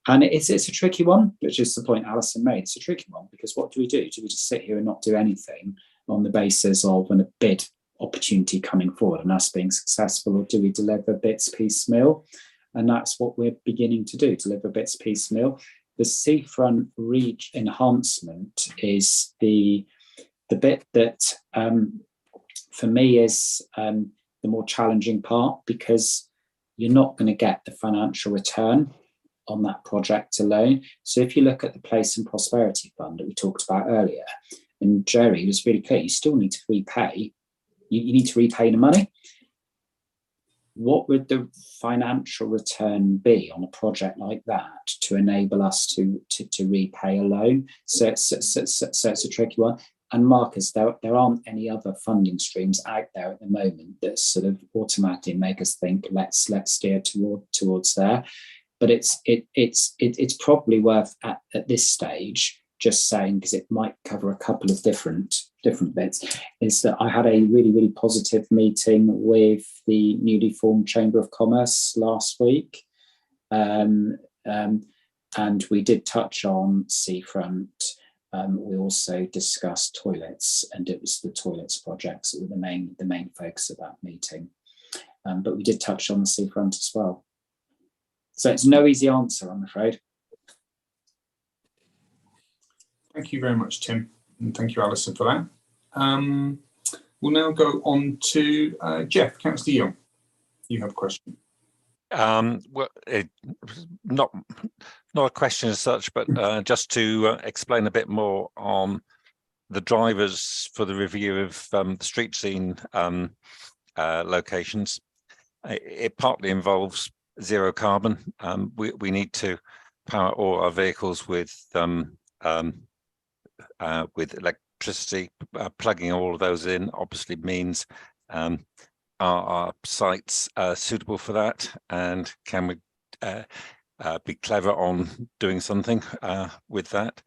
And it's a tricky one, which is the point Alison made. It's a tricky one because what do we do? Do we just sit here and not do anything on the basis of a bid opportunity coming forward and us being successful, or do we deliver bits piecemeal? And that's what we're beginning to do, deliver bits piecemeal. The seafront reach enhancement is the bit that for me is the more challenging part, because you're not going to get the financial return on that project alone. So if you look at the Place and Prosperity Fund that we talked about earlier, and Jerry was really clear, you still need to repay, you need to repay the money. What would the financial return be on a project like that to enable us to repay a loan? So it's a tricky one. And Marcus, there aren't any other funding streams out there at the moment that sort of automatically make us think let's steer towards there. But it's probably worth at this stage just saying, because it might cover a couple of different bits, is that I had a really, really positive meeting with the newly formed Chamber of Commerce last week. And we did touch on seafront. We also discussed toilets, and it was the toilets projects that were the main focus of that meeting. But we did touch on the seafront as well. So it's no easy answer, I'm afraid. Thank you very much, Tim, and thank you, Alison, for that. We'll now go on to Jeff. Councillor Young, you have a question. Well, not a question as such, but just to explain a bit more on the drivers for the review of the street scene locations. It partly involves zero carbon. We need to power all our vehicles with electricity. Plugging all of those in obviously means our sites suitable for that, and can we be clever on doing something with that?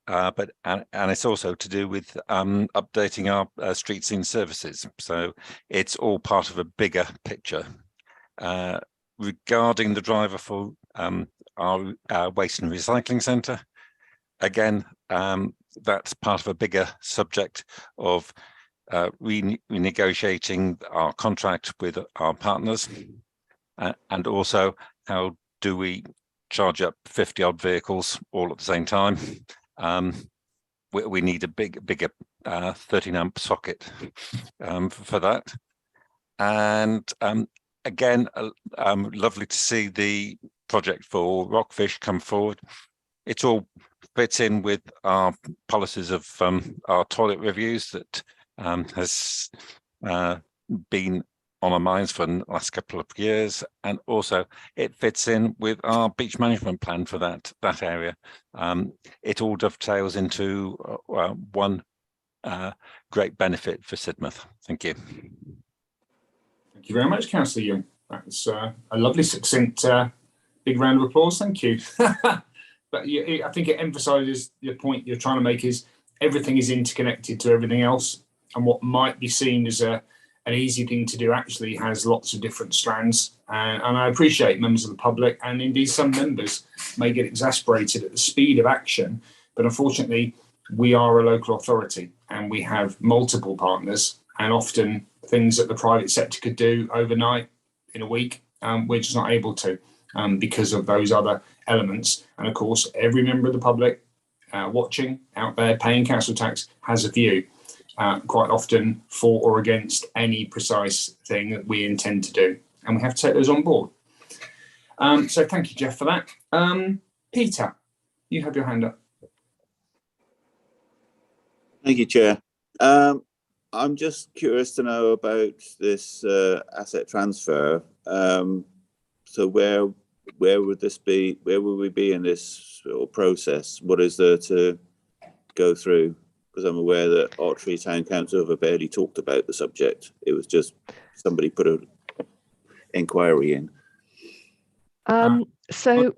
But it's also to do with updating our street scene services. So it's all part of a bigger picture. Regarding the driver for our waste and recycling centre, again, that's part of a bigger subject of renegotiating our contract with our partners, and also how do we charge up 50 odd vehicles all at the same time. We need a bigger 13 amp socket for that. And again, lovely to see the project for Rockfish come forward. It all fits in with our policies of our toilet reviews that has been on our minds for the last couple of years, and also it fits in with our beach management plan for that area. It all dovetails into one great benefit for Sidmouth. Thank you. Thank you very much, Councillor Young. That was a lovely, succinct, big round of applause. Thank you. But I think it emphasises the point you're trying to make, is everything is interconnected to everything else, and what might be seen as an easy thing to do actually has lots of different strands. And I appreciate members of the public, and indeed some members may get exasperated at the speed of action, but unfortunately we are a local authority and we have multiple partners, and often things that the private sector could do overnight, in a week, we're just not able to. because of those other elements. And of course, every member of the public watching out there paying council tax has a view, quite often for or against any precise thing that we intend to do. And we have to take those on board. So thank you, Jeff, for that. Peter, you have your hand up. Thank you, Chair. I'm just curious to know about this asset transfer. So where would this be? Where would we be in this process? What is there to go through? Because I'm aware that Archery Town Council have barely talked about the subject. It was just somebody put an inquiry in. So,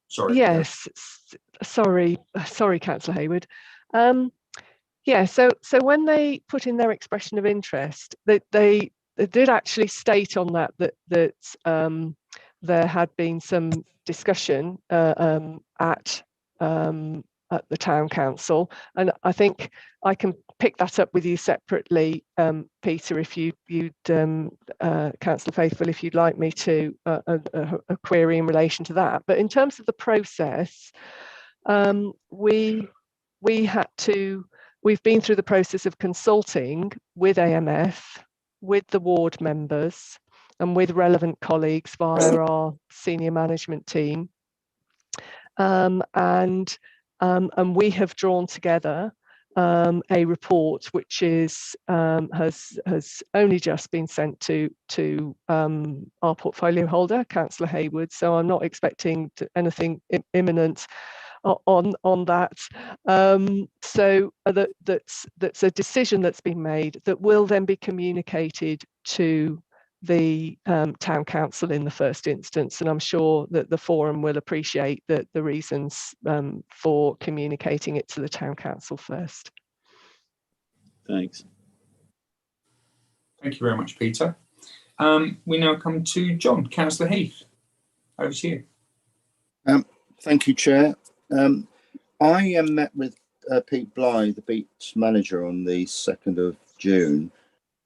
sorry. Yes, sorry, Councillor Hayward. Yeah, so when they put in their expression of interest, they did actually state on that there had been some discussion at the town council, and I think I can pick that up with you separately, Peter, if you'd Councillor Faithfull, if you'd like me to a query in relation to that. But in terms of the process, we've been through the process of consulting with AMF, with the ward members, and with relevant colleagues via our senior management team, and we have drawn together a report which has only just been sent to our portfolio holder, Councillor Hayward. So I'm not expecting anything imminent on that. So that's a decision that's been made that will then be communicated to the town council in the first instance, and I'm sure that the forum will appreciate the reasons for communicating it to the town council first. Thanks. Thank you very much, Peter. We now come to John. Councillor Heath, over to you. Thank you, Chair. I met with Pete Bly, the beach manager, on the 2nd of June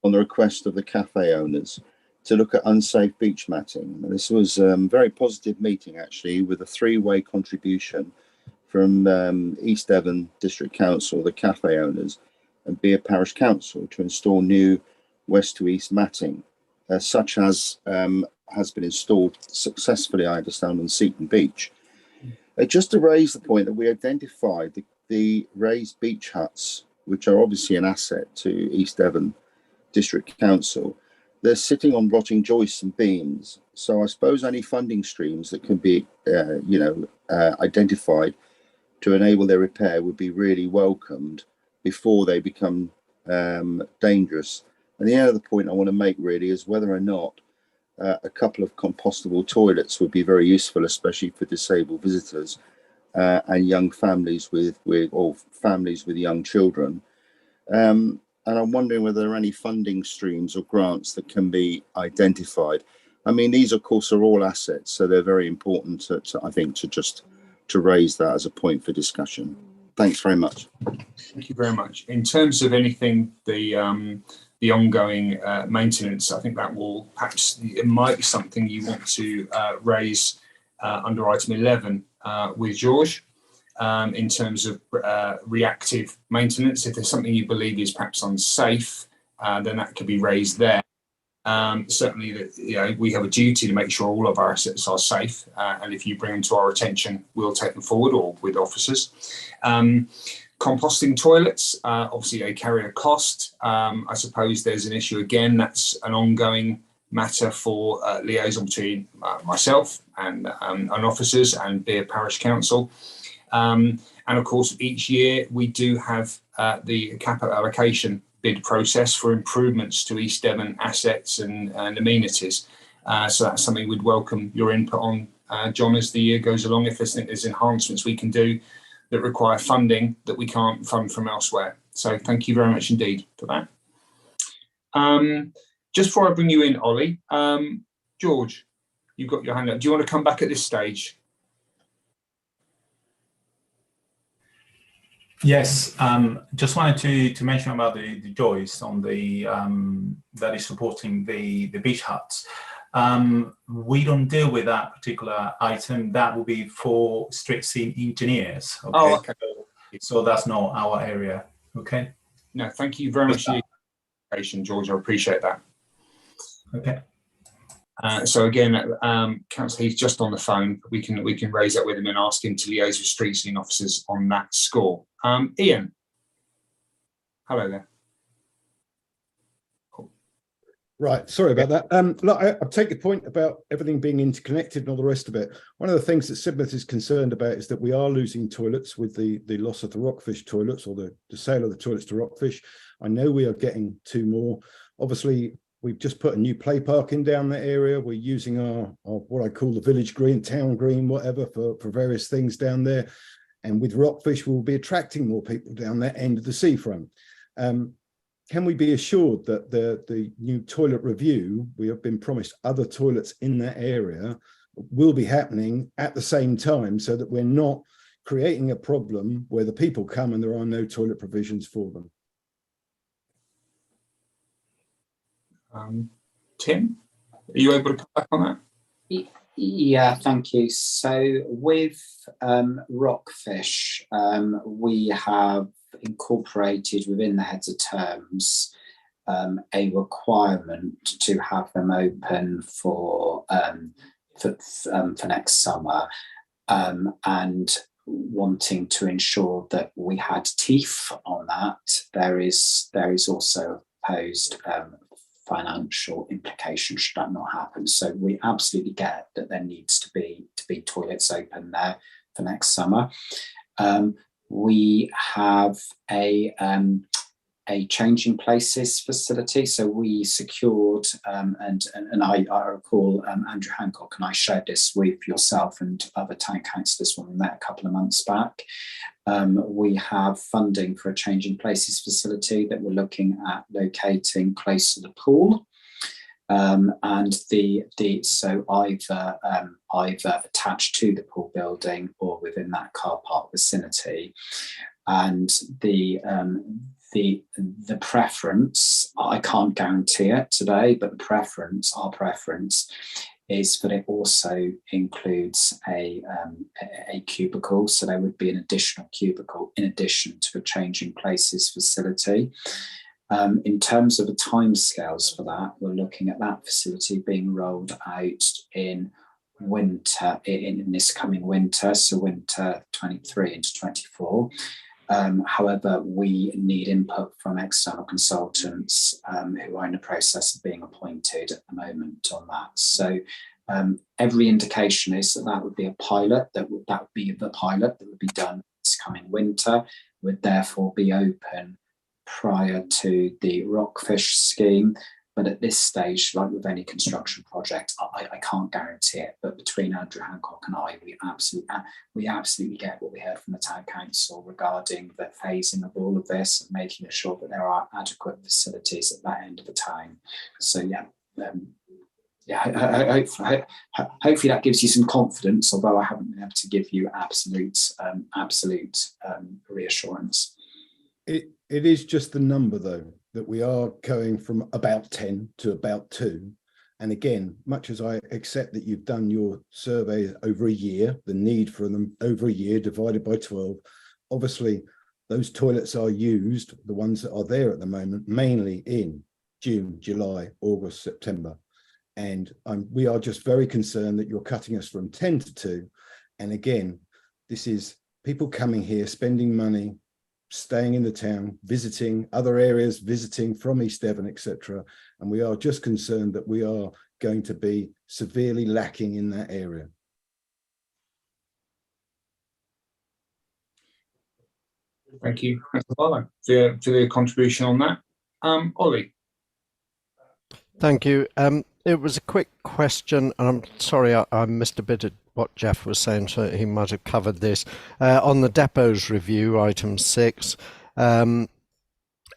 on the request of the cafe owners to look at unsafe beach matting. And this was a very positive meeting, actually, with a three-way contribution from East Devon District Council, the cafe owners, and Bere Parish Council to install new west to east matting, such as has been installed successfully, I understand, on Seaton Beach. Just to raise the point that we identified the raised beach huts, which are obviously an asset to East Devon District Council. They're sitting on rotting joists and beams. So I suppose any funding streams that can be, identified to enable their repair would be really welcomed before they become dangerous. And the other point I want to make really is whether or not a couple of compostable toilets would be very useful, especially for disabled visitors and young families with young children. And I'm wondering whether there are any funding streams or grants that can be identified. I mean, these, of course, are all assets, so they're very important to raise that as a point for discussion. Thanks very much. Thank you very much. In terms of anything, the ongoing maintenance, I think that will it might be something you want to raise under item 11 with George in terms of reactive maintenance. If there's something you believe is perhaps unsafe, then that could be raised there. Certainly, we have a duty to make sure all of our assets are safe, and if you bring them to our attention, we'll take them forward, or with officers. Composting toilets, obviously they carry a cost. I suppose there's an issue again, that's an ongoing matter for liaison between myself and officers and Bere Parish Council. And of course, each year we do have the capital allocation bid process for improvements to East Devon assets and amenities. So that's something we'd welcome your input on, John, as the year goes along, if there's enhancements we can do that require funding that we can't fund from elsewhere. So thank you very much indeed for that. Just before I bring you in, Ollie, George, you've got your hand up. Do you want to come back at this stage? Yes, just wanted to mention about the joist on the that is supporting the beach huts. we don't deal with that particular item. That will be for street scene engineers. Okay? Oh, okay. So that's not our area. Okay. No, thank you very much for your information, George. I appreciate that. Okay. So again, Councillor Heath just on the phone. We can raise that with him and ask him to liaise with street scene officers on that score. Ian, hello there. Right, sorry about that. Look, I take your point about everything being interconnected and all the rest of it. One of the things that Sidmouth is concerned about is that we are losing toilets with the loss of the Rockfish toilets, or the sale of the toilets to Rockfish. I know we are getting 2 more. Obviously, we've just put a new play park in down that area. We're using our what I call the village green, town green, whatever, for various things down there. And with Rockfish, we'll be attracting more people down that end of the seafront. Can we be assured that the new toilet review, we have been promised other toilets in that area, will be happening at the same time, so that we're not creating a problem where the people come and there are no toilet provisions for them? Tim, are you able to come back on that? Yeah, thank you. So with Rockfish, we have incorporated within the heads of terms a requirement to have them open for next summer, and wanting to ensure that we had teeth on that. There is also opposed financial implications should that not happen. So we absolutely get that there needs to be toilets open there for next summer. We have a changing places facility. So we secured, and I recall Andrew Hancock and I shared this with yourself and other town councillors when we met a couple of months back. We have funding for a changing places facility that we're looking at locating close to the pool. And so either attached to the pool building or within that car park vicinity. And the preference, I can't guarantee it today, but our preference is that it also includes a cubicle. So there would be an additional cubicle in addition to a changing places facility. In terms of the timescales for that, we're looking at that facility being rolled out in winter, in this coming winter, so winter 23 into 24. However, we need input from external consultants who are in the process of being appointed at the moment on that. So every indication is that would be a pilot, that would be the pilot that would be done this coming winter, would therefore be open prior to the Rockfish scheme. But at this stage, like with any construction project, I can't guarantee it. But between Andrew Hancock and I, we absolutely get what we heard from the town council regarding the phasing of all of this and making sure that there are adequate facilities at that end of the town. So hopefully that gives you some confidence, although I haven't been able to give you absolute reassurance. It is just the number, though, that we are going from about 10 to about 2. And again, much as I accept that you've done your survey over a year, the need for them over a year divided by 12, obviously those toilets are used, the ones that are there at the moment, mainly in June, July, August, September. And we are just very concerned that you're cutting us from 10 to 2. And again, this is people coming here, spending money, staying in the town, visiting other areas, visiting from East Devon, etc. And we are just concerned that we are going to be severely lacking in that area. Thank you, for the contribution on that. Ollie. Thank you. It was a quick question, and I'm sorry I missed a bit of what Jeff was saying, so he might have covered this. On the depots review, item 6,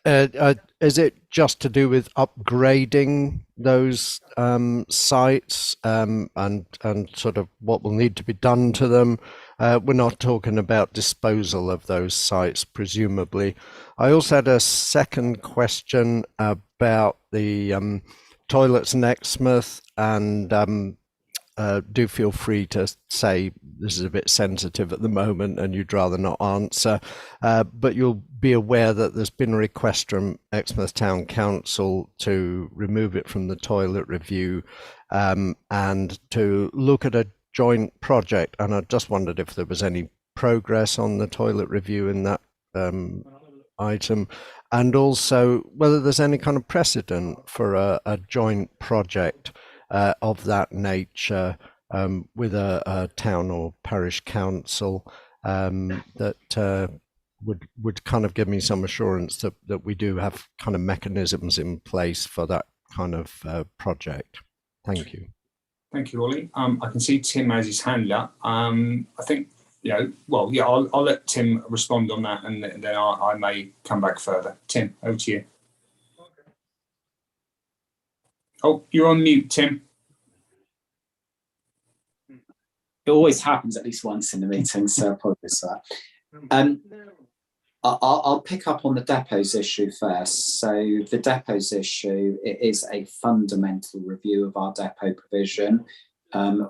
is it just to do with upgrading those sites and sort of what will need to be done to them? We're not talking about disposal of those sites, presumably. I also had a second question about the toilets in Exmouth, and do feel free to say this is a bit sensitive at the moment and you'd rather not answer, but you'll be aware that there's been a request from Exmouth Town Council to remove it from the toilet review, and to look at a joint project. And I just wondered if there was any progress on the toilet review in that item, and also whether there's any kind of precedent for a joint project of that nature with a town or parish council, that would kind of give me some assurance that we do have kind of mechanisms in place for that kind of project. Thank you. Thank you, Ollie. I can see Tim has his hand up. I think, I'll let Tim respond on that, and then I may come back further. Tim, over to you. Oh, you're on mute, Tim. It always happens at least once in the meeting, so I apologize for that. I'll pick up on the depots issue first. So the depots issue, it is a fundamental review of our depot provision. I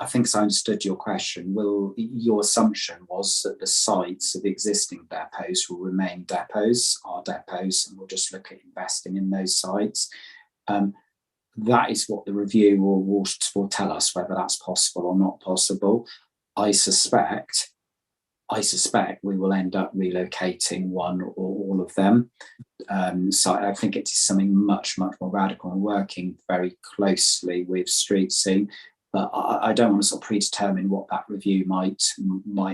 think as I understood your question, your assumption was that the sites of the existing depots will remain depots, our depots, and we'll just look at investing in those sites. That is what the review will tell us, whether that's possible or not possible. I suspect we will end up relocating one or all of them. So I think it is something much, much more radical, and working very closely with Street Scene. But I don't want to sort of predetermine what that review might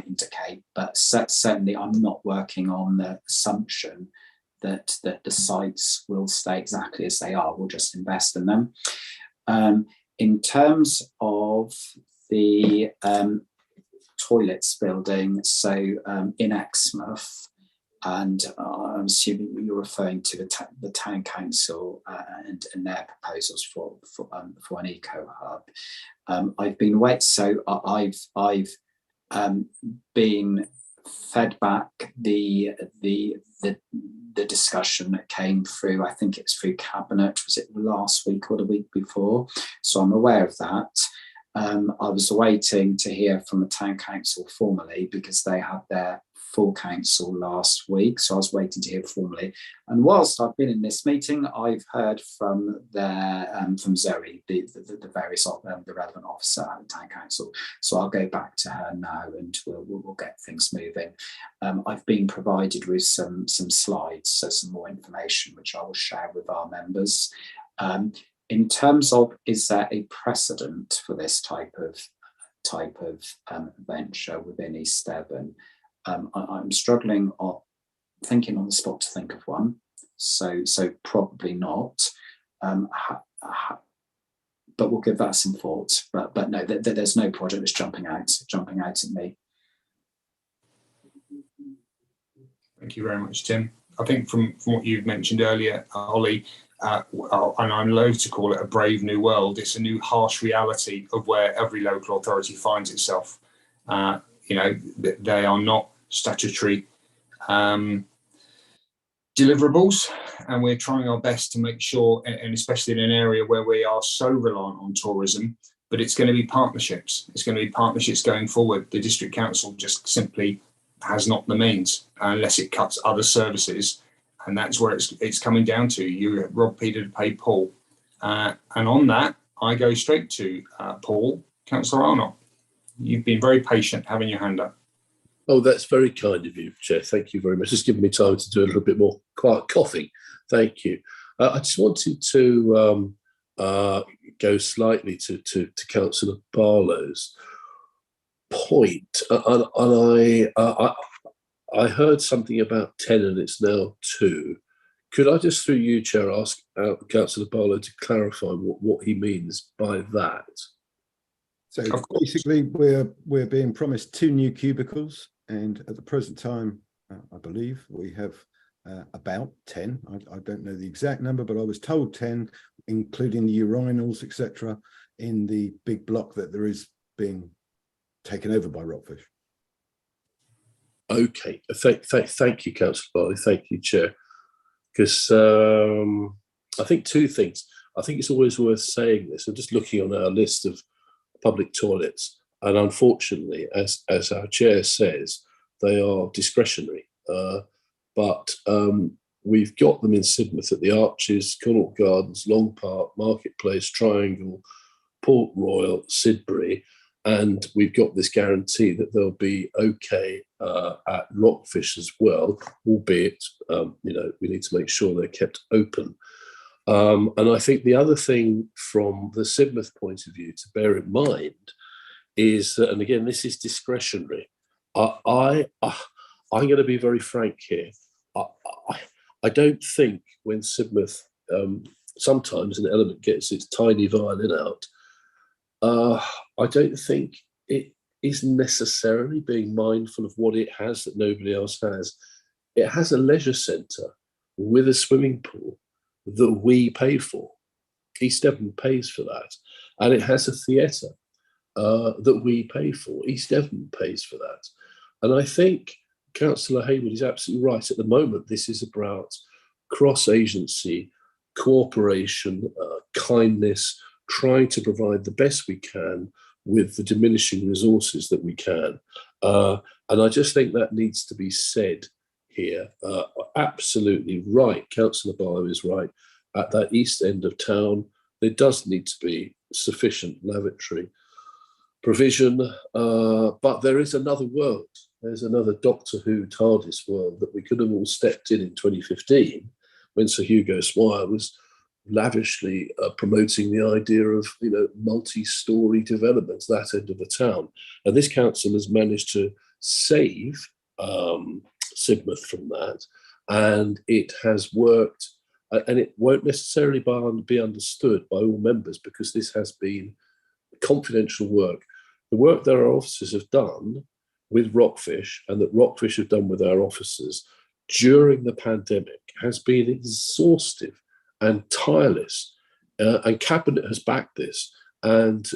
indicate. But certainly I'm not working on the assumption that the sites will stay exactly as they are. We'll just invest in them. In terms of the toilets building, so in Exmouth, and I'm assuming you're referring to the town council and their proposals for an eco hub. I've been I've been fed back the discussion that came through. I think it's through cabinet. Was it last week or the week before? So I'm aware of that. I was waiting to hear from the town council formally, because they had their full council last week. So I was waiting to hear formally. And whilst I've been in this meeting, I've heard from from Zoe, the various the relevant officer at the town council. So I'll go back to her now, and we'll get things moving. I've been provided with some slides, so some more information which I will share with our members. In terms of, is there a precedent for this type of venture within East Devon? I'm struggling thinking on the spot to think of one, so probably not. But we'll give that some thought. But no, there's no project that's jumping out at me. Thank you very much, Tim. I think from what you've mentioned earlier, Ollie, and I'm loath to call it a brave new world, it's a new harsh reality of where every local authority finds itself. They are not statutory deliverables, and we're trying our best to make sure, and especially in an area where we are so reliant on tourism, but it's going to be partnerships. It's going to be partnerships going forward. The district council just simply has not the means unless it cuts other services. And that's where it's coming down to. You rob Peter to pay Paul. And on that, I go straight to Paul. Councillor Arnott, you've been very patient having your hand up. Oh, that's very kind of you, Chair. Thank you very much. Just giving me time to do a little bit more quiet coughing. Thank you. I just wanted to go slightly to Councillor Barlow's point. And I heard something about 10 and it's now 2. Could I just, through you, Chair, ask Councillor Barlow to clarify what he means by that? So basically, we're being promised 2 new cubicles, and at the present time, I believe we have about 10. I don't know the exact number, but I was told 10, including the urinals, etc., in the big block that there is being taken over by Rockfish. Okay, thank you, Councillor Barley. Thank you, Chair. Because I think 2 things. I think it's always worth saying this. I'm just looking on our list of public toilets, and unfortunately, as our chair says, they are discretionary. But we've got them in Sidmouth at the Arches, Connaught Gardens, Long Park, Marketplace, Triangle, Port Royal, Sidbury, and we've got this guarantee that they'll be okay at Rockfish as well, albeit we need to make sure they're kept open. And I think the other thing from the Sidmouth point of view to bear in mind is that, and again, this is discretionary. I'm going to be very frank here. I don't think when Sidmouth, sometimes an element gets its tiny violin out, I don't think it is necessarily being mindful of what it has that nobody else has. It has a leisure centre with a swimming pool that we pay for. East Devon pays for that. And it has a theatre that we pay for. East Devon pays for that. And I think Councillor Hayward is absolutely right. At the moment, this is about cross-agency, cooperation, kindness, trying to provide the best we can with the diminishing resources that we can. And I just think that needs to be said here. Absolutely right. Councillor Barlow is right. At that east end of town, there does need to be sufficient lavatory provision, but there is another world. There's another Doctor Who TARDIS world that we could have all stepped in 2015 when Sir Hugo Swire was lavishly promoting the idea of multi-storey developments, that end of the town. And this council has managed to save Sidmouth from that, and it has worked, and it won't necessarily be understood by all members because this has been confidential work. The work that our officers have done with Rockfish and that Rockfish have done with our officers during the pandemic has been exhaustive and tireless, and Cabinet has backed this and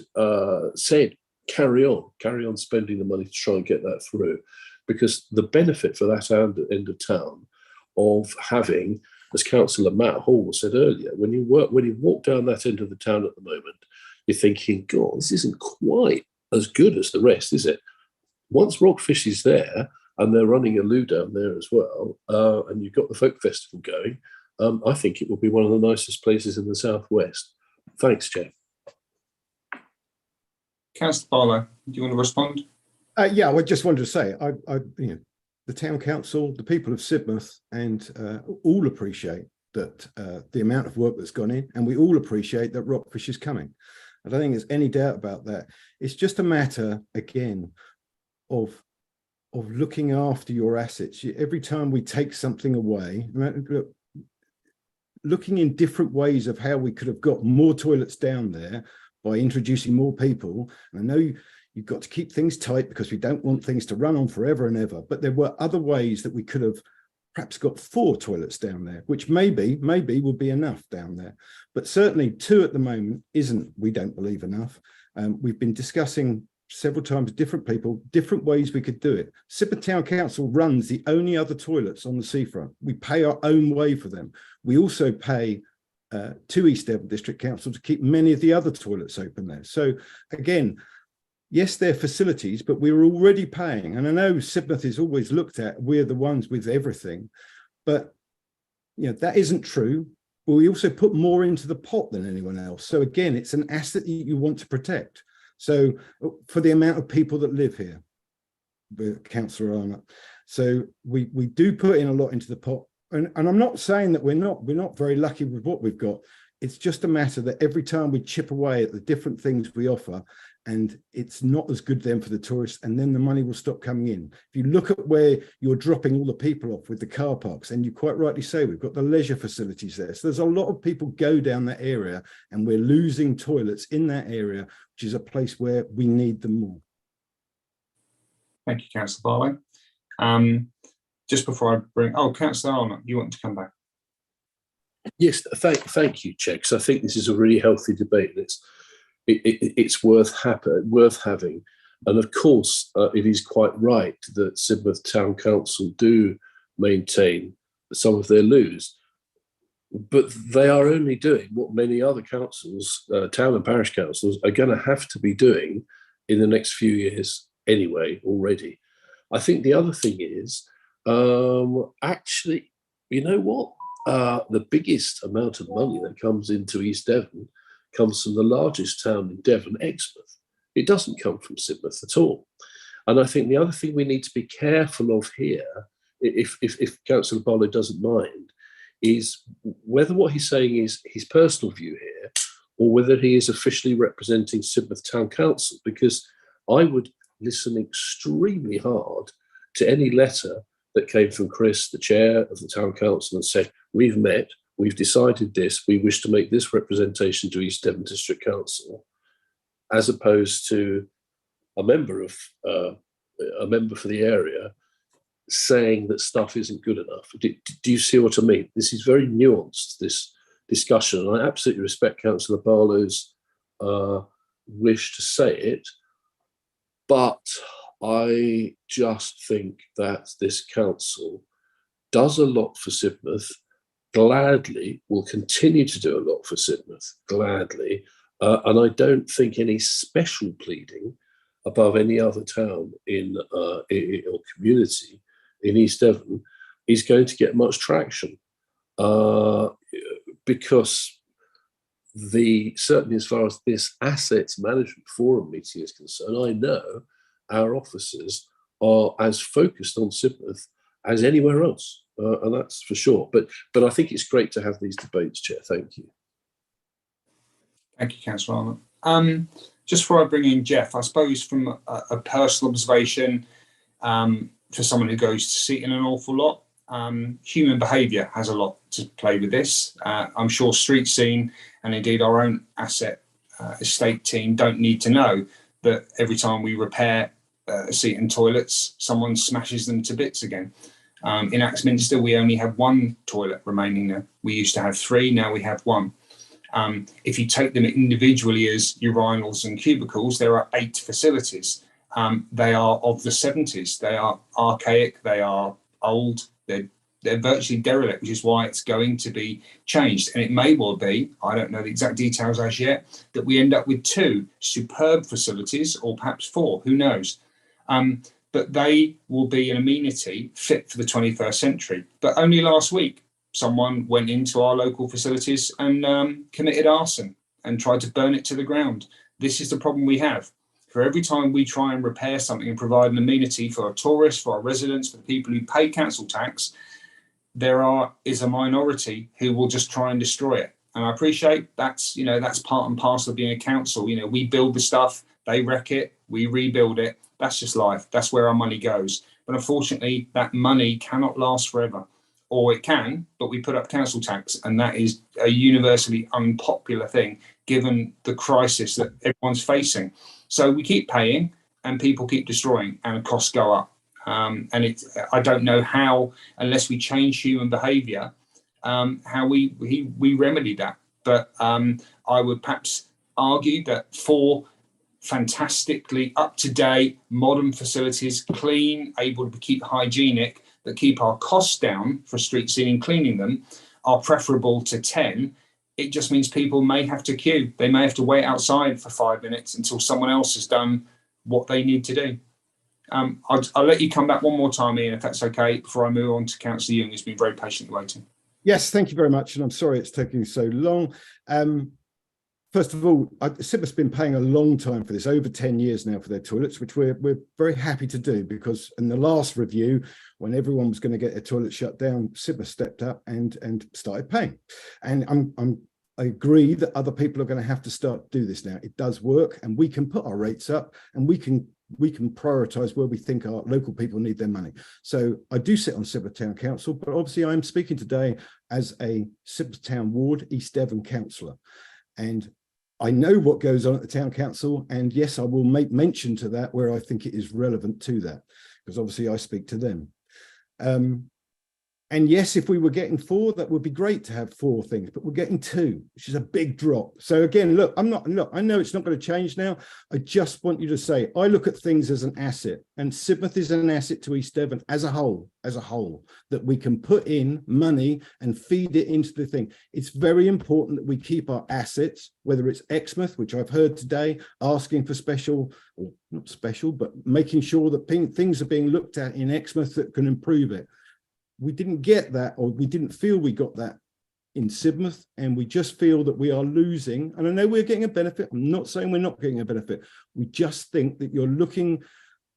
said, carry on spending the money to try and get that through, because the benefit for that end of town of having, as Councillor Matt Hall said earlier, when you walk down that end of the town at the moment, you're thinking, God, this isn't quite as good as the rest, is it? Once Rockfish is there, and they're running a loo down there as well, and you've got the folk festival going, I think it will be one of the nicest places in the southwest. Thanks, Chair. Councillor Barlow, do you want to respond? Yeah, I just wanted to say, the town council, the people of Sidmouth, and all appreciate that the amount of work that's gone in, and we all appreciate that Rockfish is coming. I don't think there's any doubt about that. It's just a matter, again, of looking after your assets. Every time we take something away, looking in different ways of how we could have got more toilets down there by introducing more people. And I know you've got to keep things tight because we don't want things to run on forever and ever, but there were other ways that we could have perhaps got 4 toilets down there, which maybe would be enough down there. But certainly 2 at the moment isn't, we don't believe, enough. We've been discussing several times, different people, different ways we could do it. Sidmouth Town Council runs the only other toilets on the seafront. We pay our own way for them. We also pay to East Devon District Council to keep many of the other toilets open there. So again, yes, they're facilities, but we were already paying. And I know Sidmouth is always looked at, we're the ones with everything, but that isn't true. But we also put more into the pot than anyone else. So again, it's an asset that you want to protect. So for the amount of people that live here, Councillor Arnott, so we do put in a lot into the pot. And I'm not saying that we're not very lucky with what we've got. It's just a matter that every time we chip away at the different things we offer, and it's not as good then for the tourists, and then the money will stop coming in. If you look at where you're dropping all the people off with the car parks, and you quite rightly say we've got the leisure facilities there. So there's a lot of people go down that area, and we're losing toilets in that area, which is a place where we need them more. Thank you, Councillor Barlow. Just before I bring, Councillor Arnott, you want to come back? Yes, thank you, Chair, because I think this is a really healthy debate. And it's worth having, and of course it is quite right that Sidmouth Town Council do maintain some of their loos. but they are only doing what many other councils, town and parish councils, are going to have to be doing in the next few years anyway, already. I think the other thing is, actually, you know what? The biggest amount of money that comes into East Devon comes from the largest town in Devon, Exmouth. It doesn't come from Sidmouth at all. And I think the other thing we need to be careful of here, if Councillor Barlow doesn't mind, is whether what he's saying is his personal view here, or whether he is officially representing Sidmouth Town Council, because I would listen extremely hard to any letter that came from Chris, the chair of the Town Council, and said, we've met, we've decided this, we wish to make this representation to East Devon District Council, as opposed to a member for the area saying that stuff isn't good enough. Do you see what I mean? This is very nuanced, this discussion, and I absolutely respect Councillor Barlow's wish to say it, but I just think that this council does a lot for Sidmouth, gladly will continue to do a lot for Sidmouth, gladly, and I don't think any special pleading above any other town or community in East Devon is going to get much traction, because certainly as far as this assets management forum meeting is concerned, I know our officers are as focused on Sidmouth as anywhere else, and that's for sure. But I think it's great to have these debates, Chair. Thank you. Thank you, Councillor Arnott. Just before I bring in Jeff, I suppose from a personal observation, for someone who goes to Seaton an awful lot, human behaviour has a lot to play with this. I'm sure Street Scene and indeed our own asset estate team don't need to know that every time we repair Seaton toilets, someone smashes them to bits again. In Axminster, we only have one toilet remaining there. We used to have 3, now we have 1. If you take them individually as urinals and cubicles, there are 8 facilities. They are of the 70s. They are archaic. They are old. They're virtually derelict, which is why it's going to be changed. And it may well be, I don't know the exact details as yet, that we end up with 2 superb facilities, or perhaps 4, who knows. But they will be an amenity fit for the 21st century. But only last week, someone went into our local facilities and committed arson and tried to burn it to the ground. This is the problem we have. For every time we try and repair something and provide an amenity for our tourists, for our residents, for the people who pay council tax, there is a minority who will just try and destroy it. And I appreciate that's part and parcel of being a council. We build the stuff, they wreck it, we rebuild it. That's just life. That's where our money goes. But unfortunately, that money cannot last forever. Or it can, but we put up council tax, and that is a universally unpopular thing given the crisis that everyone's facing. So we keep paying and people keep destroying and costs go up. I don't know how, unless we change human behaviour, how we remedy that. But I would perhaps argue that 4 fantastically up-to-date modern facilities, clean, able to keep hygienic, that keep our costs down for street scene cleaning them, are preferable to 10. It just means people may have to queue. They may have to wait outside for 5 minutes until someone else has done what they need to do. I'll let you come back one more time, Ian, if that's okay, before I move on to Councillor Young, who's been very patiently waiting. Yes, thank you very much. And I'm sorry it's taking so long. First of all, Sidmouth's been paying a long time for this, over 10 years now, for their toilets, which we're very happy to do, because in the last review, when everyone was going to get their toilet shut down, Sidmouth stepped up and started paying. And I agree that other people are going to have to start to do this now. It does work, and we can put our rates up, and we can prioritise where we think our local people need their money. So I do sit on Sidmouth Town Council, but obviously I'm speaking today as a Sidmouth Town Ward East Devon councillor. And I know what goes on at the town council, and yes, I will make mention to that where I think it is relevant to that, because obviously I speak to them. And yes, if we were getting 4, that would be great to have 4 things, but we're getting 2, which is a big drop. So again, look, I know it's not going to change now. I just want you to say, I look at things as an asset, and Sidmouth is an asset to East Devon as a whole, that we can put in money and feed it into the thing. It's very important that we keep our assets, whether it's Exmouth, which I've heard today, asking for special, or not special, but making sure that things are being looked at in Exmouth that can improve it. We didn't get that, or we didn't feel we got that in Sidmouth, and we just feel that we are losing. And I know we're getting a benefit. I'm not saying we're not getting a benefit. We just think that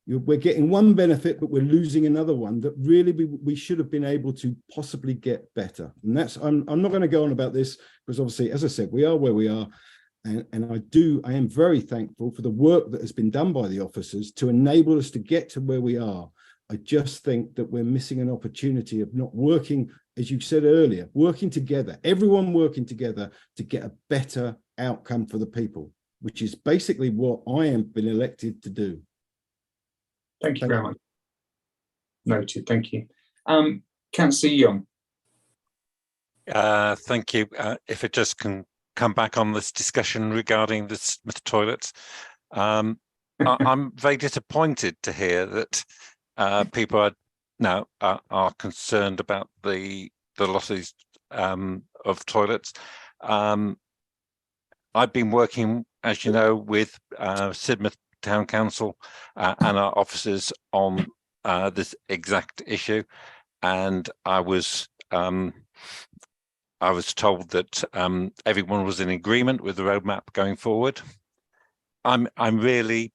we're getting one benefit, but we're losing another one that really we should have been able to possibly get better. And that's, I'm not going to go on about this, because obviously, as I said, we are where we are. And I am very thankful for the work that has been done by the officers to enable us to get to where we are. I just think that we're missing an opportunity of not working, as you said earlier, working together, everyone working together to get a better outcome for the people, which is basically what I am been elected to do. Thank you very much. Noted, thank you. Councillor Young. Thank you. If it just can come back on this discussion regarding the Sidmouth toilets, I'm very disappointed to hear that people are now are concerned about the losses of toilets. I've been working, as you know, with Sidmouth Town Council and our officers on this exact issue, and I was told that everyone was in agreement with the roadmap going forward. I'm really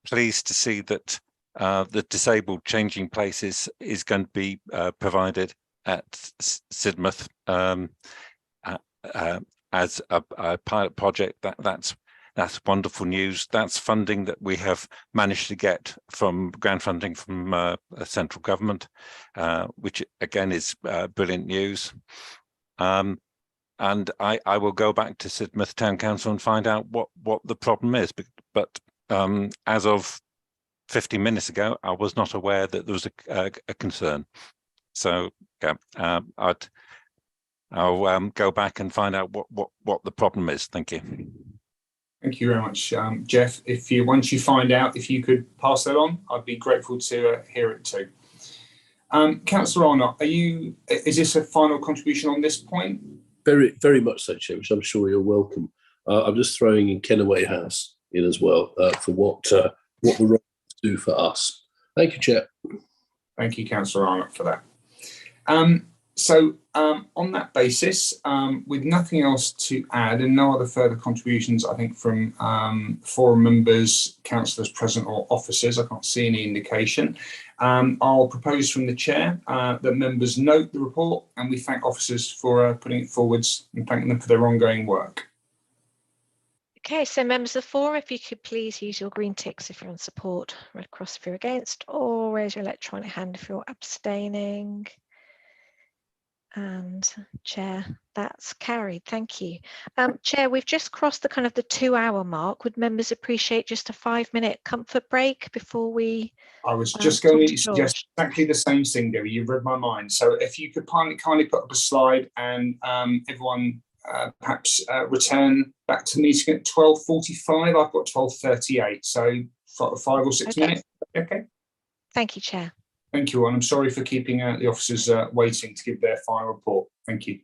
pleased to see that the disabled changing places is going to be provided at Sidmouth as a pilot project. That's wonderful news. That's funding that we have managed to get from grant funding from central government, which again is brilliant news. And I will go back to Sidmouth Town Council and find out what the problem is. But as of 15 minutes ago, I was not aware that there was a concern. So yeah, I'll go back and find out what the problem is. Thank you. Thank you very much, Jeff. Once you find out, if you could pass that on, I'd be grateful to hear it too. Councillor Arnott, is this a final contribution on this point? Very, very much so, Chair, which I'm sure you're welcome. I'm just throwing in Kenaway House in as well for what the roads do for us. Thank you, Chair. Thank you, Councillor Arnott, for that. So on that basis, with nothing else to add and no other further contributions, I think from forum members, councillors present or officers, I can't see any indication. I'll propose from the chair that members note the report, and we thank officers for putting it forwards and thank them for their ongoing work. Okay, so members of the forum, if you could please use your green ticks if you're in support, red cross if you're against, or raise your electronic hand if you're abstaining. And Chair, that's carried. Thank you. Chair, we've just crossed the kind of the 2-hour mark. Would members appreciate just a 5-minute comfort break before we? I was just going to suggest exactly the same thing, Debbie. You've read my mind. So if you could kindly put up a slide and everyone perhaps return back to the meeting at 12:45. I've got 12:38, so 5 or 6 minutes. Okay. Thank you, Chair. Thank you, and I'm sorry for keeping the officers waiting to give their final report. Thank you.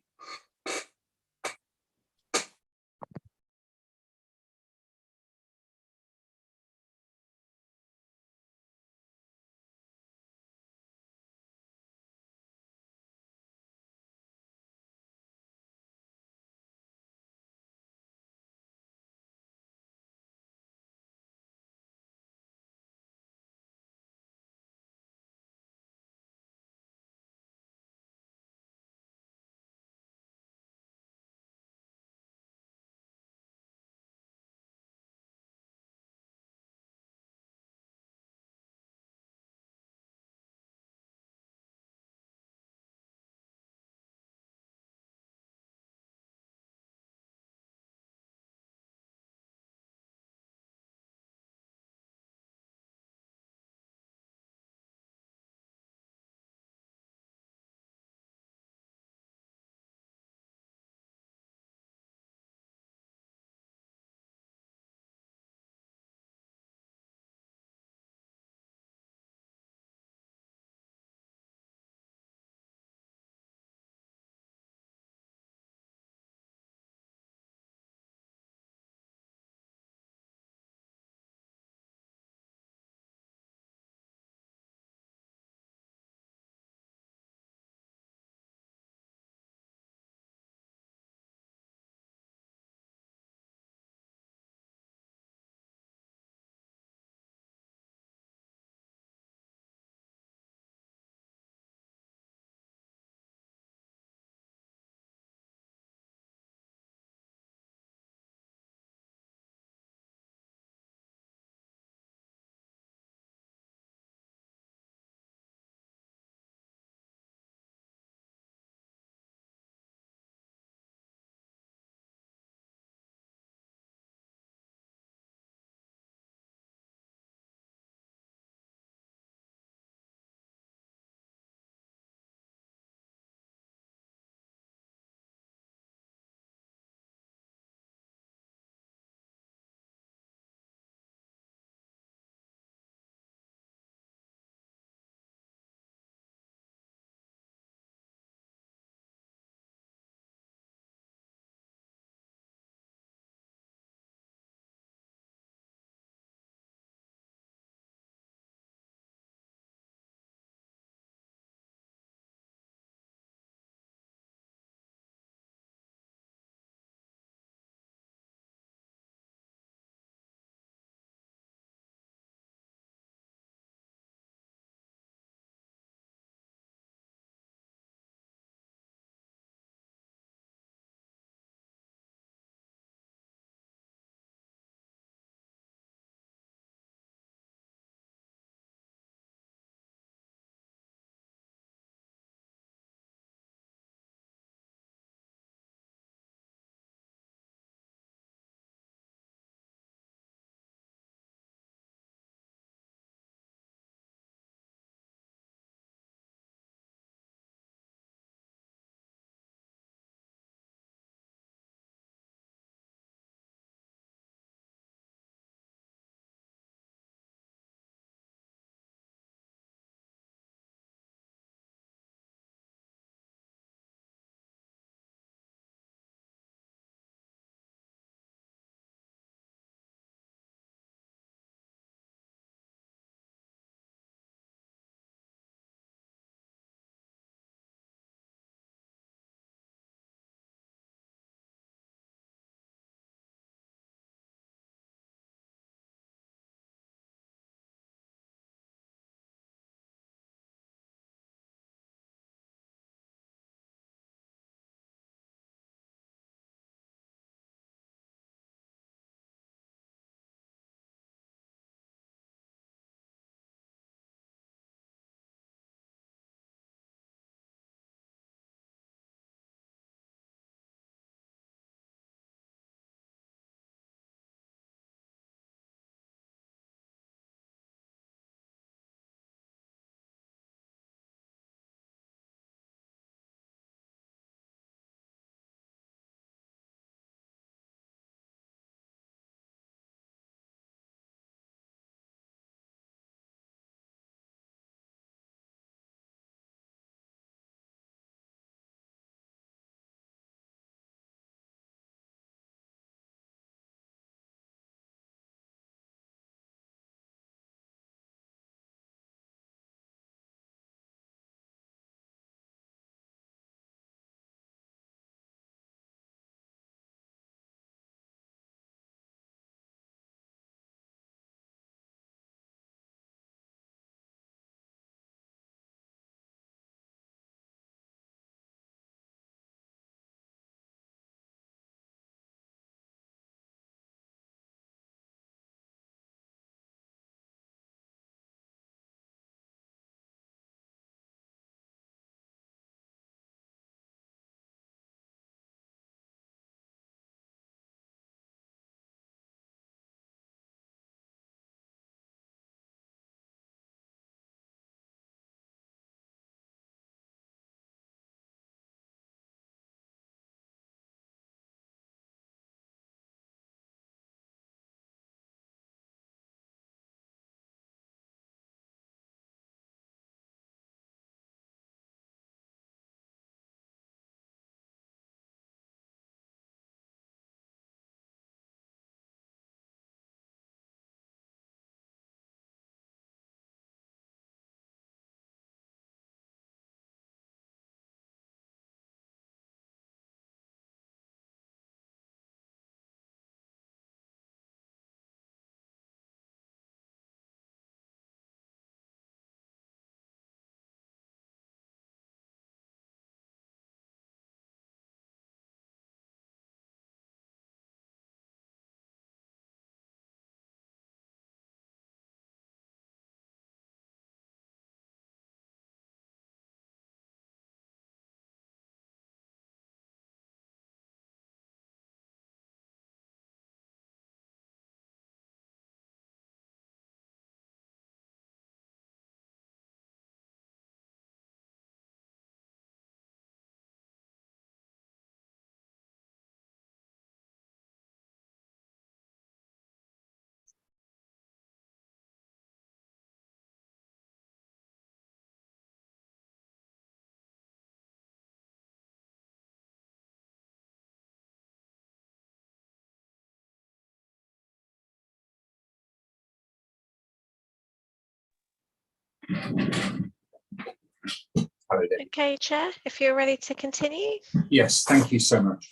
Okay, Chair, if you're ready to continue. Yes, thank you so much.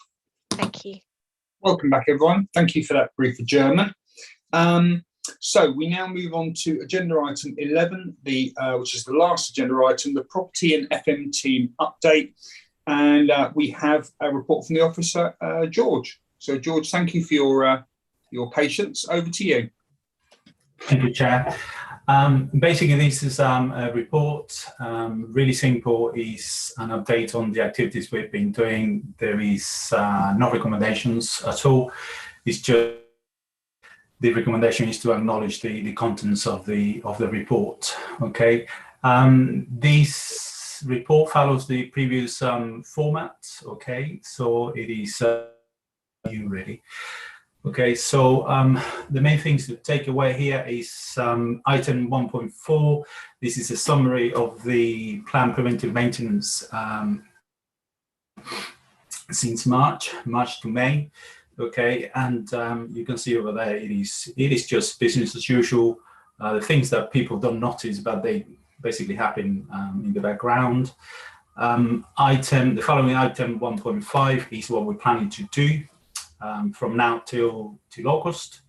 Thank you. Welcome back, everyone. Thank you for that brief adjournment. So we now move on to agenda item 11, which is the last agenda item, the property and FM team update. And we have a report from the officer, George. So, George, thank you for your patience. Over to you. Thank you, Chair. Basically, this is a report, really simple, is an update on the activities we've been doing. There is no recommendations at all. It's just the recommendation is to acknowledge the contents of the report. Okay, this report follows the previous format. Okay, so it is new really. Okay, so the main things to take away here is item 1.4. This is a summary of the planned preventive maintenance since March to May. Okay, and you can see over there it is just business as usual. The things that people don't notice, but they basically happen in the background. The following item 1.5 is what we're planning to do from now till August.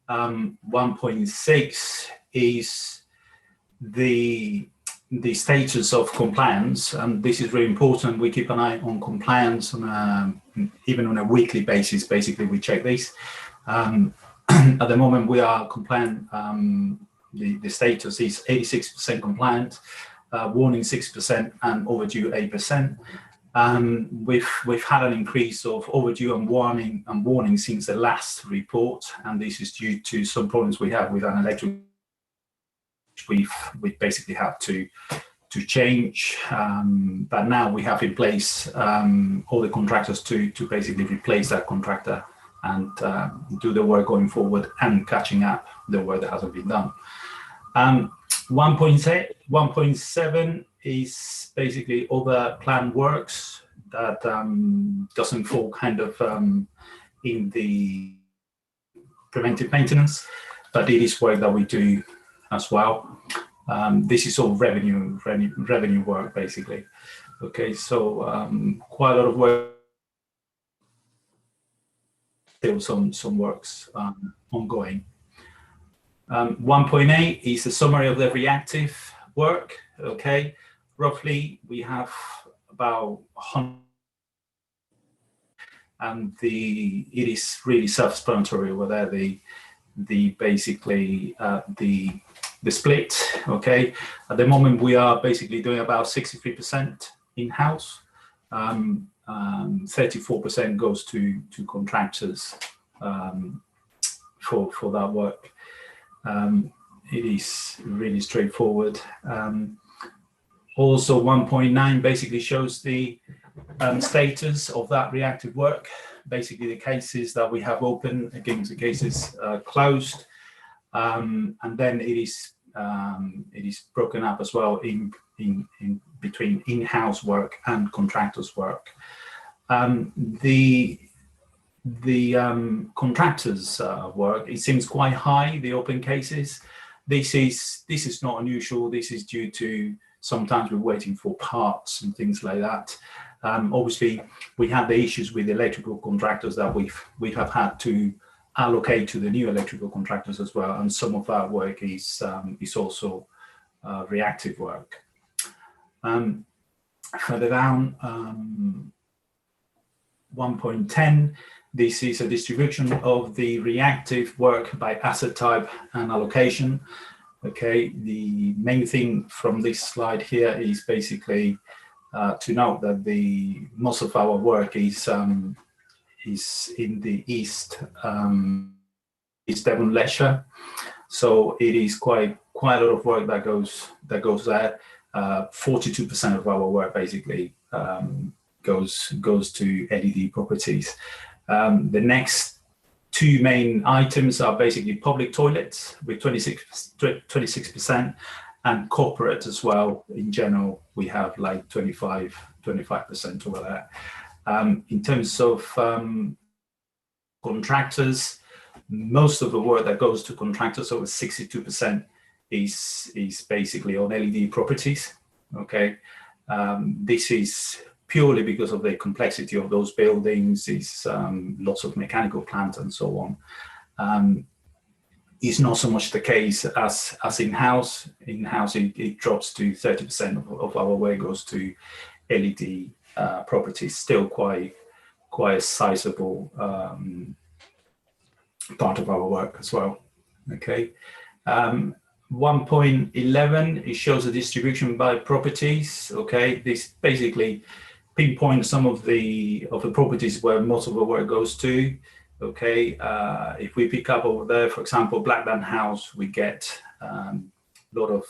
1.6 is the status of compliance, and this is really important. We keep an eye on compliance on even on a weekly basis. Basically, we check this. At the moment, we are compliant. The status is 86% compliant, warning 6%, and overdue 8%. We've had an increase of overdue and warning since the last report, and this is due to some problems we have with an electric. We basically have to change, but now we have in place all the contractors to basically replace that contractor and do the work going forward and catching up the work that hasn't been done. 1.7 is basically other planned works that doesn't fall kind of in the preventive maintenance, but it is work that we do as well. This is all revenue work basically. Okay, so quite a lot of work. Still some works ongoing. 1.8 is a summary of the reactive work. Okay, roughly we have about 100, and it is really self-explanatory over there. The split. Okay, at the moment we are basically doing about 63% in-house. 34% goes to contractors for that work. It is really straightforward. Also 1.9 basically shows the status of that reactive work, basically the cases that we have open against the cases closed, and then it is broken up as well in between in-house work and contractors work. The contractors work, it seems quite high, the open cases. This is not unusual. This is due to sometimes we're waiting for parts and things like that. Obviously, we had the issues with electrical contractors that we have had to allocate to the new electrical contractors as well, and some of that work is also reactive work. Further down, 1.10, this is a distribution of the reactive work by asset type and allocation. Okay, the main thing from this slide here is basically to note that most of our work is in the East Devon Leisure, so it is quite a lot of work that goes there. 42% of our work basically goes to LED properties. The next two main items are basically public toilets with 26%, and corporate as well. In general, we have like 25% over there. In terms of contractors, most of the work that goes to contractors, over 62%, is basically on LED properties. Okay, this is purely because of the complexity of those buildings. Is lots of mechanical plant and so on. It's not so much the case as in-house. In-house, it drops to 30% of our work goes to LED properties. Still quite a sizable part of our work as well. Okay. 1.11, it shows the distribution by properties. Okay, this basically pinpoints some of the properties where most of the work goes to. Okay, if we pick up over there, for example, Blackburn House, we get a lot of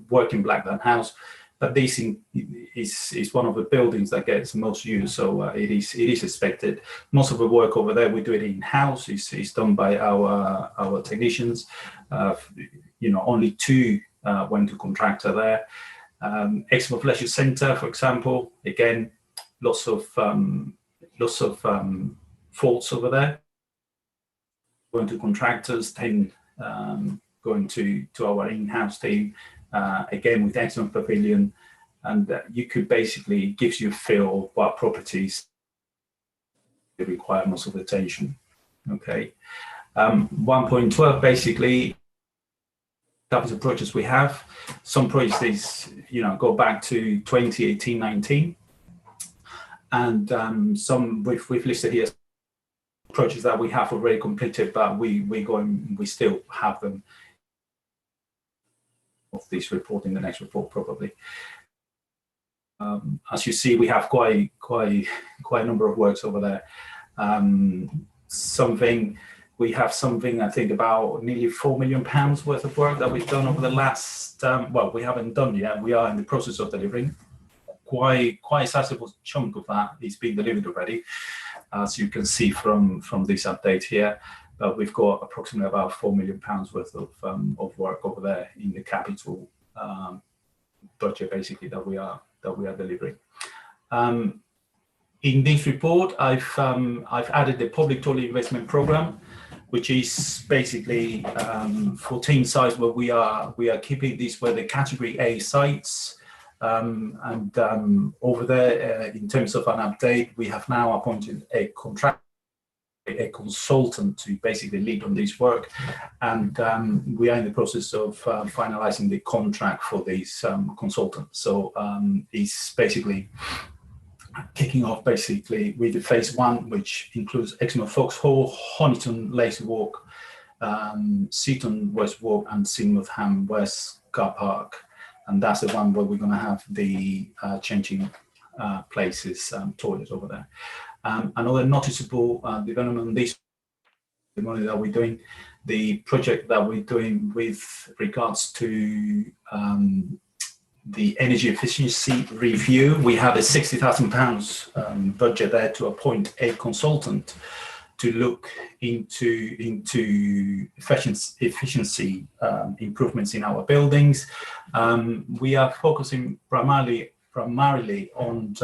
work in Blackburn House, but this is one of the buildings that gets most use, so it is expected. Most of the work over there, we do it in-house. It's done by our technicians. Only 2 went to contractor there. Exmouth Leisure Centre, for example, again, lots of faults over there. Going to contractors, 10 going to our in-house team. Again, with Exmouth Pavilion, and you could basically gives you a feel of what properties require most of the attention. Okay, 1.12 basically covers the projects we have. Some projects go back to 2018-19, and some we've listed here projects that we have already completed, but we still have them of this report in the next report probably. As you see, we have quite a number of works over there. We have something I think about nearly £4 million worth of work that we've done over the last. Well, we haven't done yet. We are in the process of delivering. Quite a sizable chunk of that is being delivered already, as you can see from this update here. But we've got approximately about £4 million worth of work over there in the capital budget, basically, that we are delivering. In this report, I've added the public toilet investment program, which is basically 14 sites where we are keeping these were the category A sites. Over there, in terms of an update, we have now appointed a consultant to basically lead on this work, and we are in the process of finalizing the contract for these consultants. So it's basically kicking off basically with the phase 1, which includes Exmouth Foxhall, Honiton Lazy Walk, Seaton West Walk, and Sidmouth Ham West Car Park. And that's the one where we're going to have the changing places toilets over there. Another noticeable development, the money that we're doing, the project that we're doing with regards to the energy efficiency review. We have a £60,000 budget there to appoint a consultant to look into efficiency improvements in our buildings. We are focusing primarily on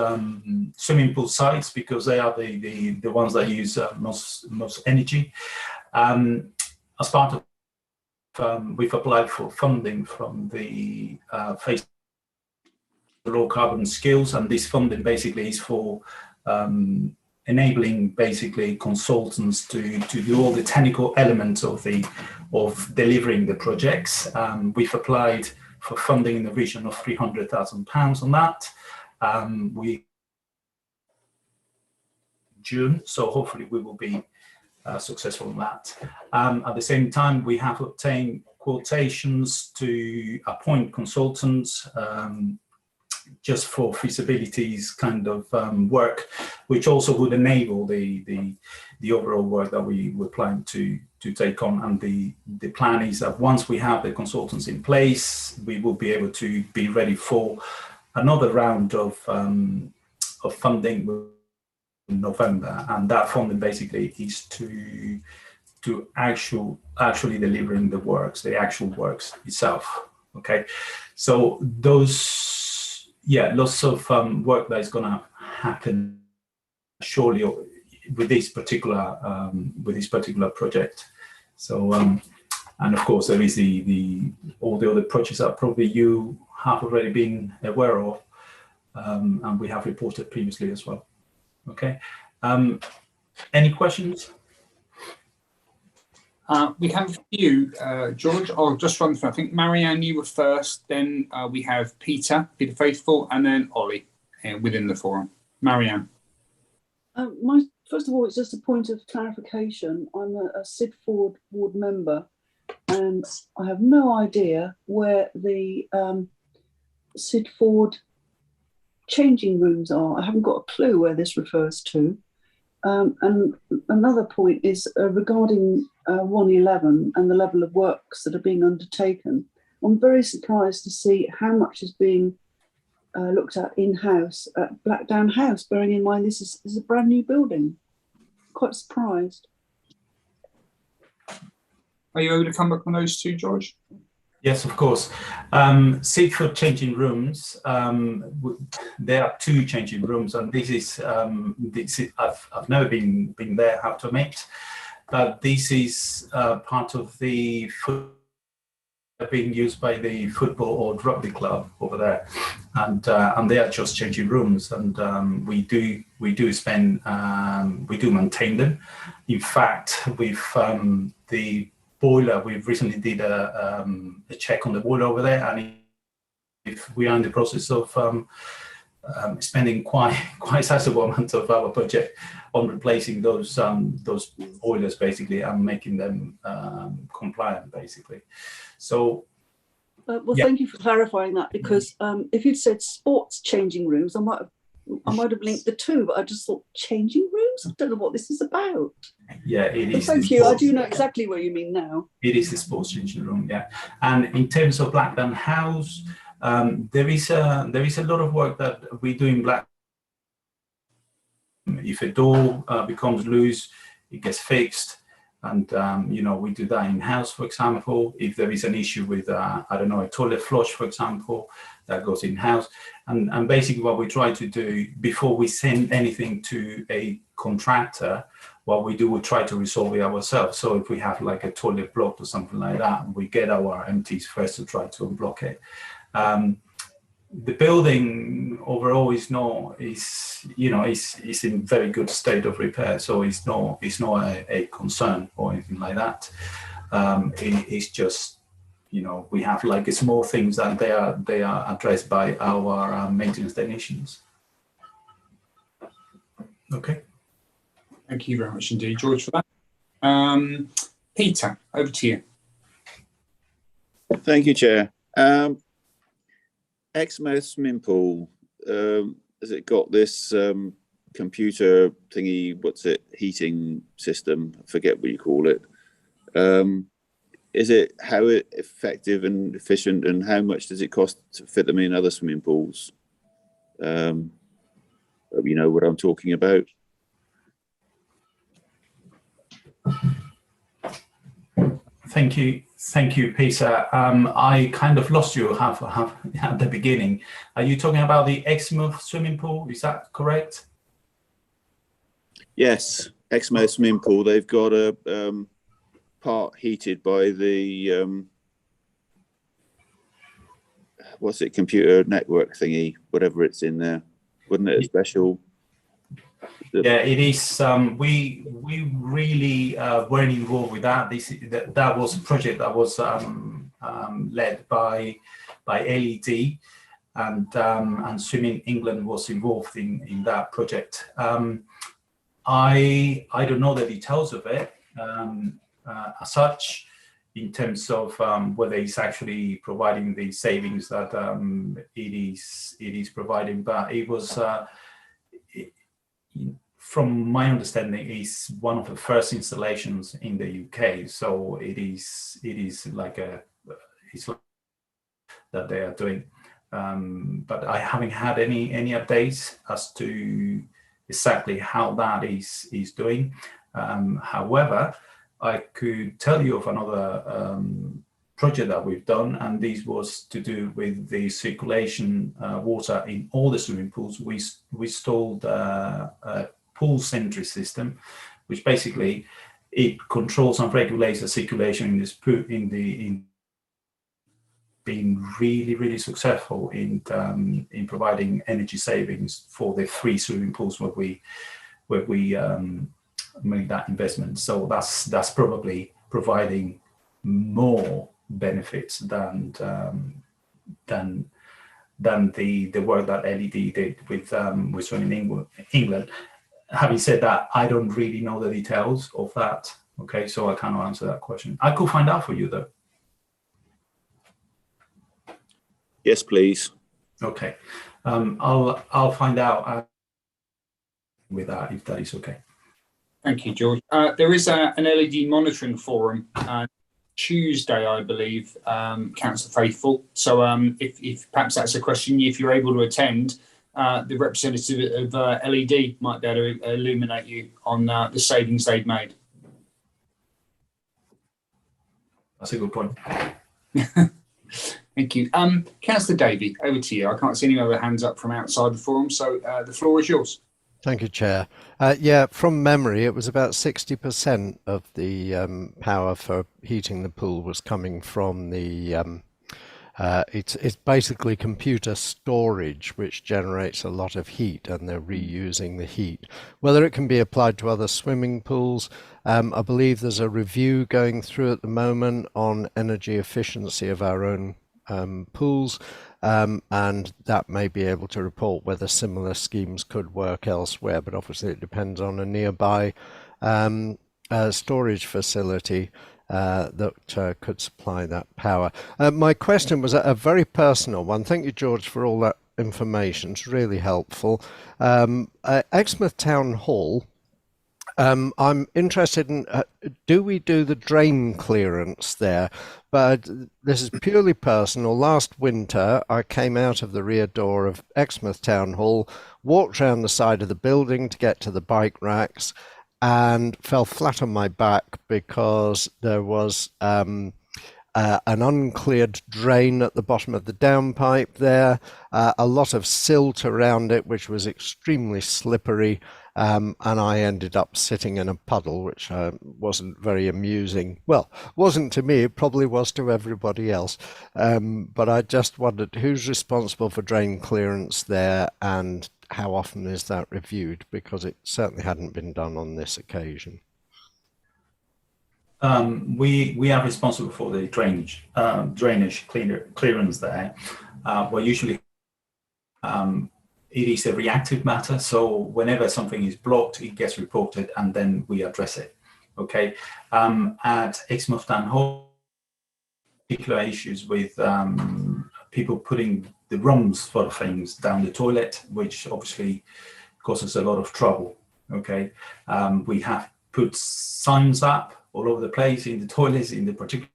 swimming pool sites because they are the ones that use most energy. As part of we've applied for funding from the phase low carbon skills, and this funding basically is for enabling basically consultants to do all the technical elements of delivering the projects. We've applied for funding in the region of £300,000 on that. We June, so hopefully we will be successful in that. At the same time, we have obtained quotations to appoint consultants just for feasibilities kind of work, which also would enable the overall work that we were planning to take on. And the plan is that once we have the consultants in place, we will be able to be ready for another round of funding in November, and that funding basically is to actually delivering the works, the actual works itself. Okay, so those, lots of work that is going to happen surely with this particular project. So And of course, there is all the other projects that probably you have already been aware of, and we have reported previously as well. Okay. Any questions? We have a few, George. I'll just run through. I think Marianne, you were first. Then we have Peter Faithful, and then Ollie within the forum. Marianne. First of all, it's just a point of clarification. I'm a Sid Ford ward member, and I have no idea where the Sid Ford changing rooms are. I haven't got a clue where this refers to. And another point is regarding 111 and the level of works that are being undertaken. I'm very surprised to see how much is being looked at in-house at Blackdown House, bearing in mind this is a brand new building. Quite surprised. Are you able to come back on those two, George? Yes, of course. Sid Ford changing rooms. There are 2 changing rooms, and this is I've never been there, have to admit, but this is part of the being used by the football or rugby club over there, and they are just changing rooms, and we do maintain them. In fact, with the boiler, we've recently did a check on the boiler over there, and if we are in the process of spending quite sizable amount of our budget on replacing those boilers basically, and making them compliant basically. So well, yeah. Thank you for clarifying that, because if you'd said sports changing rooms, I might have linked the two, but I just thought changing rooms? I don't know what this is about. Yeah, it is. Thank you. I do know exactly what you mean now. It is the sports changing room, yeah. And in terms of Blackdown House, there is a lot of work that we do in Black. If a door becomes loose, it gets fixed, and we do that in house. For example, if there is an issue with I don't know, a toilet flush, for example, that goes in house. And basically, what we try to do before we send anything to a contractor, what we do, we try to resolve it ourselves. So if we have like a toilet blocked or something like that, we get our MTs first to try to unblock it. The building overall is in very good state of repair, so it's not a concern or anything like that. It's just, we have like small things that they are addressed by our maintenance technicians. Okay. Thank you very much indeed, George, for that. Peter, over to you. Thank you, Chair. Exmouth swimming pool, has it got this computer thingy, what's it, heating system? I forget what you call it. Is it, how effective and efficient, and how much does it cost to fit them in other swimming pools? You know what I'm talking about? Thank you, Peter. I kind of lost you at the beginning. Are you talking about the Exmouth swimming pool? Is that correct? Yes, Exmouth swimming pool. They've got a part heated by the what's it, computer network thingy, whatever it's in there. Wasn't it a special? Yeah, it is. We really weren't involved with that. That was a project that was led by LED, and Swimming England was involved in that project. I don't know the details of it as such, in terms of whether it's actually providing the savings that it is providing, but it was. From my understanding, is one of the first installations in the UK. So it is like it's like that they are doing, but I haven't had any updates as to exactly how that is doing. However, I could tell you of another project that we've done, and this was to do with the circulation water in all the swimming pools. We installed a pool sentry system, which basically it controls and regulates the circulation in this in being really successful in providing energy savings for the 3 swimming pools where we make that investment. So that's probably providing more benefits than the work that LED did with Swimming England. Having said that, I don't really know the details of that. Okay, so I cannot answer that question. I could find out for you though. Yes, please. Okay, I'll find out with that if that is okay. Thank you, George. There is an LED monitoring forum Tuesday, I believe, Councillor Faithful. So if perhaps that's a question, if you're able to attend, the representative of LED might be able to illuminate you on the savings they've made. That's a good point. Thank you. Councillor Davey, over to you. I can't see any other hands up from outside the forum, so the floor is yours. Thank you, Chair. Yeah, from memory, it was about 60% of the power for heating the pool was coming from the, it's basically computer storage, which generates a lot of heat, and they're reusing the heat. Whether it can be applied to other swimming pools, I believe there's a review going through at the moment on energy efficiency of our own pools. And that may be able to report whether similar schemes could work elsewhere, but obviously it depends on a nearby storage facility that could supply that power. My question was a very personal one. Thank you, George, for all that information. It's really helpful. Exmouth Town Hall, I'm interested in, do we do the drain clearance there? But this is purely personal. Last winter, I came out of the rear door of Exmouth Town Hall, walked around the side of the building to get to the bike racks, and fell flat on my back because there was an uncleared drain at the bottom of the downpipe there, a lot of silt around it, which was extremely slippery. And I ended up sitting in a puddle, which wasn't very amusing. Well, wasn't to me, it probably was to everybody else. But I just wondered who's responsible for drain clearance there and how often is that reviewed? Because it certainly hadn't been done on this occasion. We are responsible for the drainage clearance there. Well, usually it is a reactive matter, so whenever something is blocked, it gets reported and then we address it. Okay. At Exmouth Town Hall, particular issues with people putting the rungs for things down the toilet, which obviously causes a lot of trouble. Okay. We have put signs up all over the place in the toilets in the particular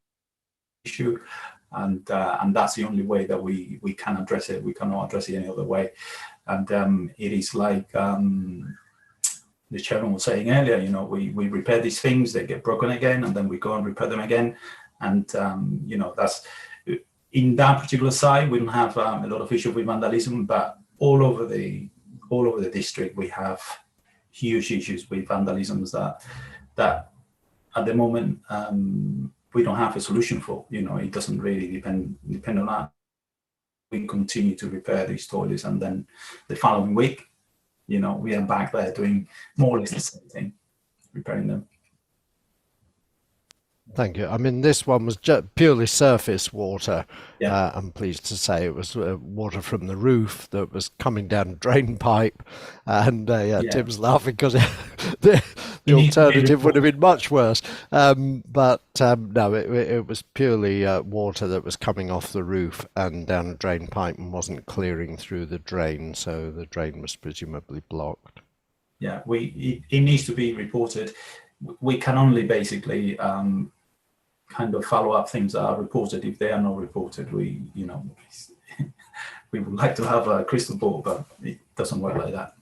issue. And that's the only way that we can address it. We cannot address it any other way. And it is like the chairman was saying earlier, you know, we repair these things, they get broken again, and then we go and repair them again. And, you know, that's in that particular site, we don't have a lot of issue with vandalism, but all over the district, we have huge issues with vandalisms that at the moment, we don't have a solution for. You know, it doesn't really depend on that. We continue to repair these toilets, and then the following week, you know, we are back there doing more or less the same thing, repairing them. Thank you. I mean, this one was just purely surface water. Yeah. I'm pleased to say it was water from the roof that was coming down a drain pipe. And Tim's laughing because the alternative would have been much worse. But no, it was purely water that was coming off the roof and down a drain pipe and wasn't clearing through the drain. So the drain was presumably blocked. Yeah, it needs to be reported. We can only basically kind of follow up things that are reported. If they are not reported, we would like to have a crystal ball, but it doesn't work like that.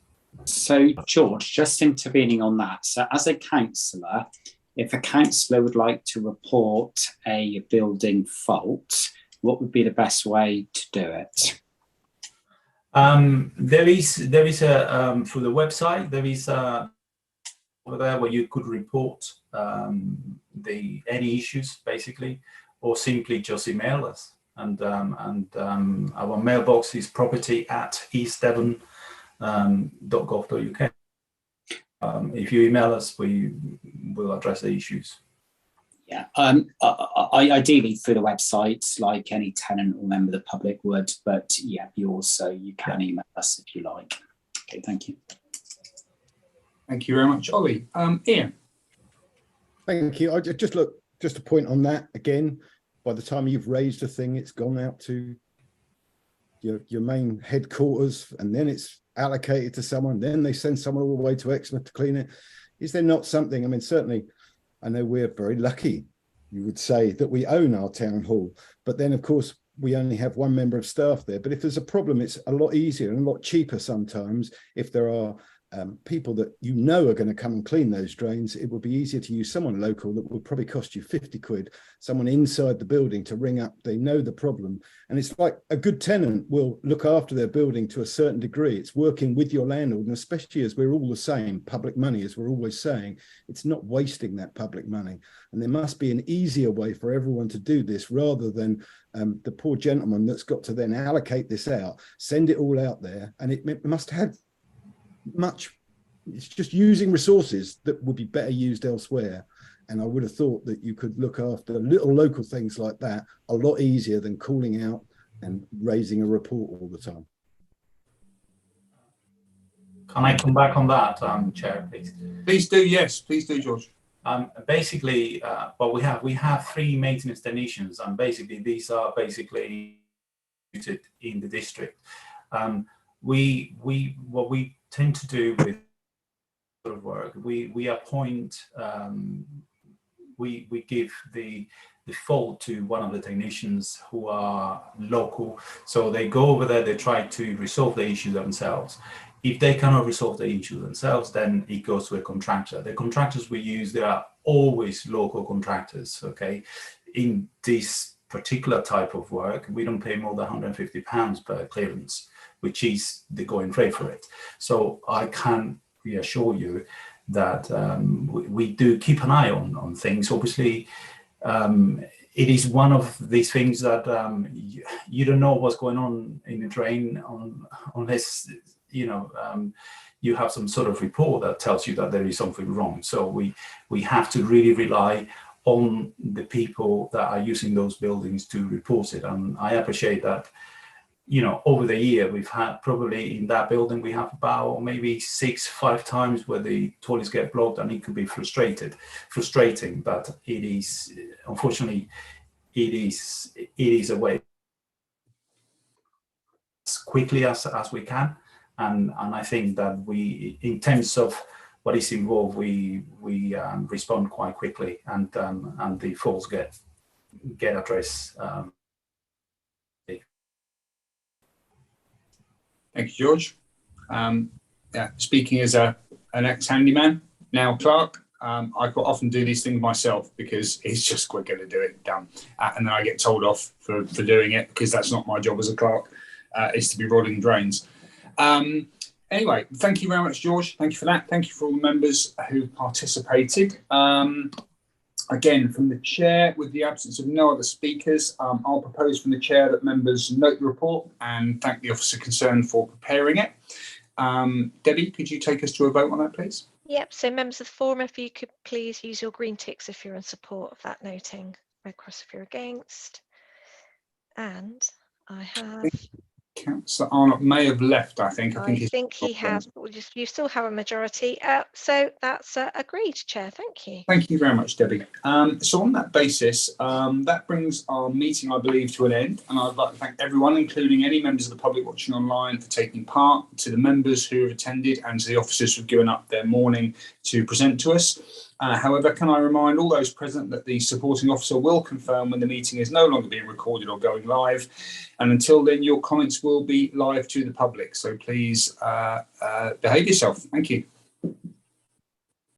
So, George, just intervening on that. So, as a councillor, if a councillor would like to report a building fault, what would be the best way to do it? There is a through the website. There is over there where you could report any issues basically, or simply just email us. And our mailbox is property@eastdevon.gov.uk. If you email us, we will address the issues. Yeah, ideally through the website, like any tenant or member of the public would, but yeah, you can email us if you like. Okay, thank you. Thank you very much, Ollie. Ian. Thank you. Just a point on that again. By the time you've raised a thing, it's gone out to your main headquarters, and then it's allocated to someone. Then they send someone all the way to Exmouth to clean it. Is there not something? I mean, certainly, I know we're very lucky, you would say, that we own our town hall, but then of course we only have one member of staff there. But if there's a problem, it's a lot easier and a lot cheaper sometimes if there are people that you know are going to come and clean those drains. It would be easier to use someone local that would probably cost you 50 quid, someone inside the building to ring up. They know the problem. And it's like a good tenant will look after their building to a certain degree. It's working with your landlord, and especially as we're all the same, public money, as we're always saying, it's not wasting that public money. And there must be an easier way for everyone to do this, rather than the poor gentleman that's got to then allocate this out, send it all out there, and it must have it's just using resources that would be better used elsewhere. And I would have thought that you could look after little local things like that a lot easier than calling out and raising a report all the time. Can I come back on that, Chair, please? Please do, yes, please do, George. Basically, well, we have 3 maintenance technicians, and basically these are basically in the district. What we tend to do with sort of work, we appoint, we give the fault to one of the technicians who are local. So they go over there, they try to resolve the issue themselves. If they cannot resolve the issue themselves, then it goes to a contractor. The contractors we use, they are always local contractors, okay? In this particular type of work, we don't pay more than £150 per clearance, which is the going rate for it. So I can reassure you that we do keep an eye on things. Obviously, it is one of these things that you don't know what's going on in the drain unless you have some sort of report that tells you that there is something wrong. So we have to really rely on the people that are using those buildings to report it. And I appreciate that, over the year, we've had probably in that building, we have about maybe 5 times where the toilets get blocked, and it could be frustrating, but it is, unfortunately, it is a way as quickly as we can. And I think that we, in terms of what is involved, we respond quite quickly, and the faults get addressed. Thank you, George. Speaking as an ex-handyman, now clerk, I quite often do these things myself because it's just quicker to do it done. And then I get told off for doing it because that's not my job as a clerk, is to be rolling drains. Anyway, thank you very much, George. Thank you for that. Thank you for all the members who participated. Again, from the chair, with the absence of no other speakers, I'll propose from the chair that members note the report and thank the officer concerned for preparing it. Debbie, could you take us to a vote on that, please? Yep, so members of the forum, if you could please use your green ticks if you're in support of that noting, red cross if you're against. And I have... Councillor Arnott may have left, I think. I think he has, but you still have a majority. So that's agreed, Chair. Thank you. Thank you very much, Debbie. So on that basis, that brings our meeting, I believe, to an end. And I'd like to thank everyone, including any members of the public watching online, for taking part, to the members who have attended, and to the officers who've given up their morning to present to us. However, can I remind all those present that the supporting officer will confirm when the meeting is no longer being recorded or going live. And until then, your comments will be live to the public. So please behave yourself. Thank you.